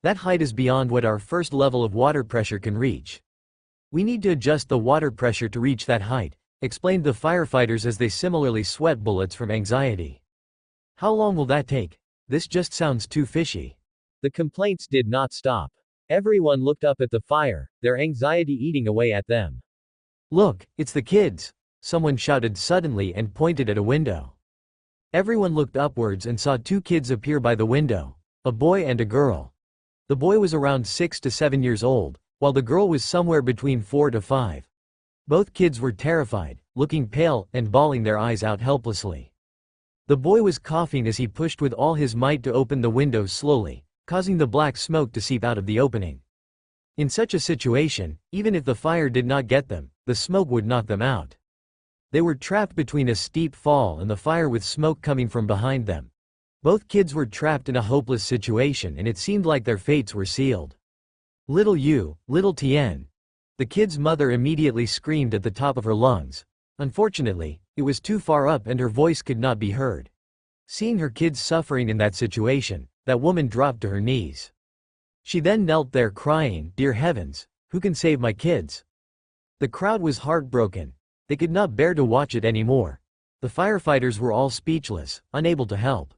That height is beyond what our first level of water pressure can reach. We need to adjust the water pressure to reach that height," explained the firefighters as they similarly sweat bullets from anxiety. "How long will that take? This just sounds too fishy." The complaints did not stop. Everyone looked up at the fire, their anxiety eating away at them. "Look, it's the kids," someone shouted suddenly and pointed at a window. Everyone looked upwards and saw 2 kids appear by the window, a boy and a girl. The boy was around 6 to 7 years old, while the girl was somewhere between 4 to 5. Both kids were terrified, looking pale and bawling their eyes out helplessly. The boy was coughing as he pushed with all his might to open the window slowly, causing the black smoke to seep out of the opening. In such a situation, even if the fire did not get them, the smoke would knock them out. They were trapped between a steep fall and the fire with smoke coming from behind them. Both kids were trapped in a hopeless situation and it seemed like their fates were sealed. "Little Yu, little Tian." The kid's mother immediately screamed at the top of her lungs. Unfortunately, it was too far up and her voice could not be heard. Seeing her kids suffering in that situation, that woman dropped to her knees. She then knelt there crying, "Dear heavens, who can save my kids?" The crowd was heartbroken. They could not bear to watch it anymore. The firefighters were all speechless, unable to help.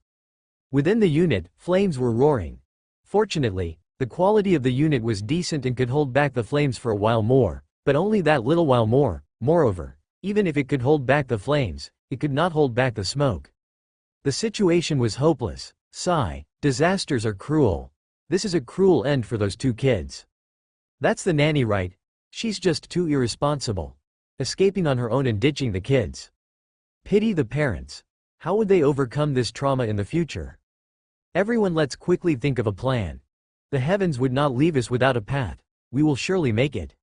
Within the unit, flames were roaring. Fortunately, the quality of the unit was decent and could hold back the flames for a while more, but only that little while more. Moreover, even if it could hold back the flames, it could not hold back the smoke. The situation was hopeless. Sigh, disasters are cruel. This is a cruel end for those 2 kids. That's the nanny right. She's just too irresponsible. Escaping on her own and ditching the kids. Pity the parents. How would they overcome this trauma in the future? Everyone, let's quickly think of a plan. The heavens would not leave us without a path. We will surely make it.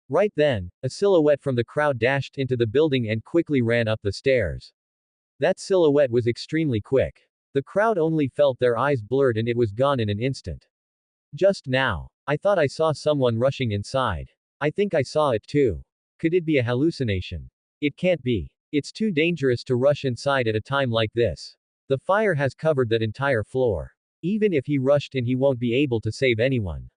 Right then, a silhouette from the crowd dashed into the building and quickly ran up the stairs. That silhouette was extremely quick. The crowd only felt their eyes blurred and it was gone in an instant. Just now, I thought I saw someone rushing inside. I think I saw it too. Could it be a hallucination? It can't be. It's too dangerous to rush inside at a time like this. The fire has covered that entire floor. Even if he rushed in, he won't be able to save anyone.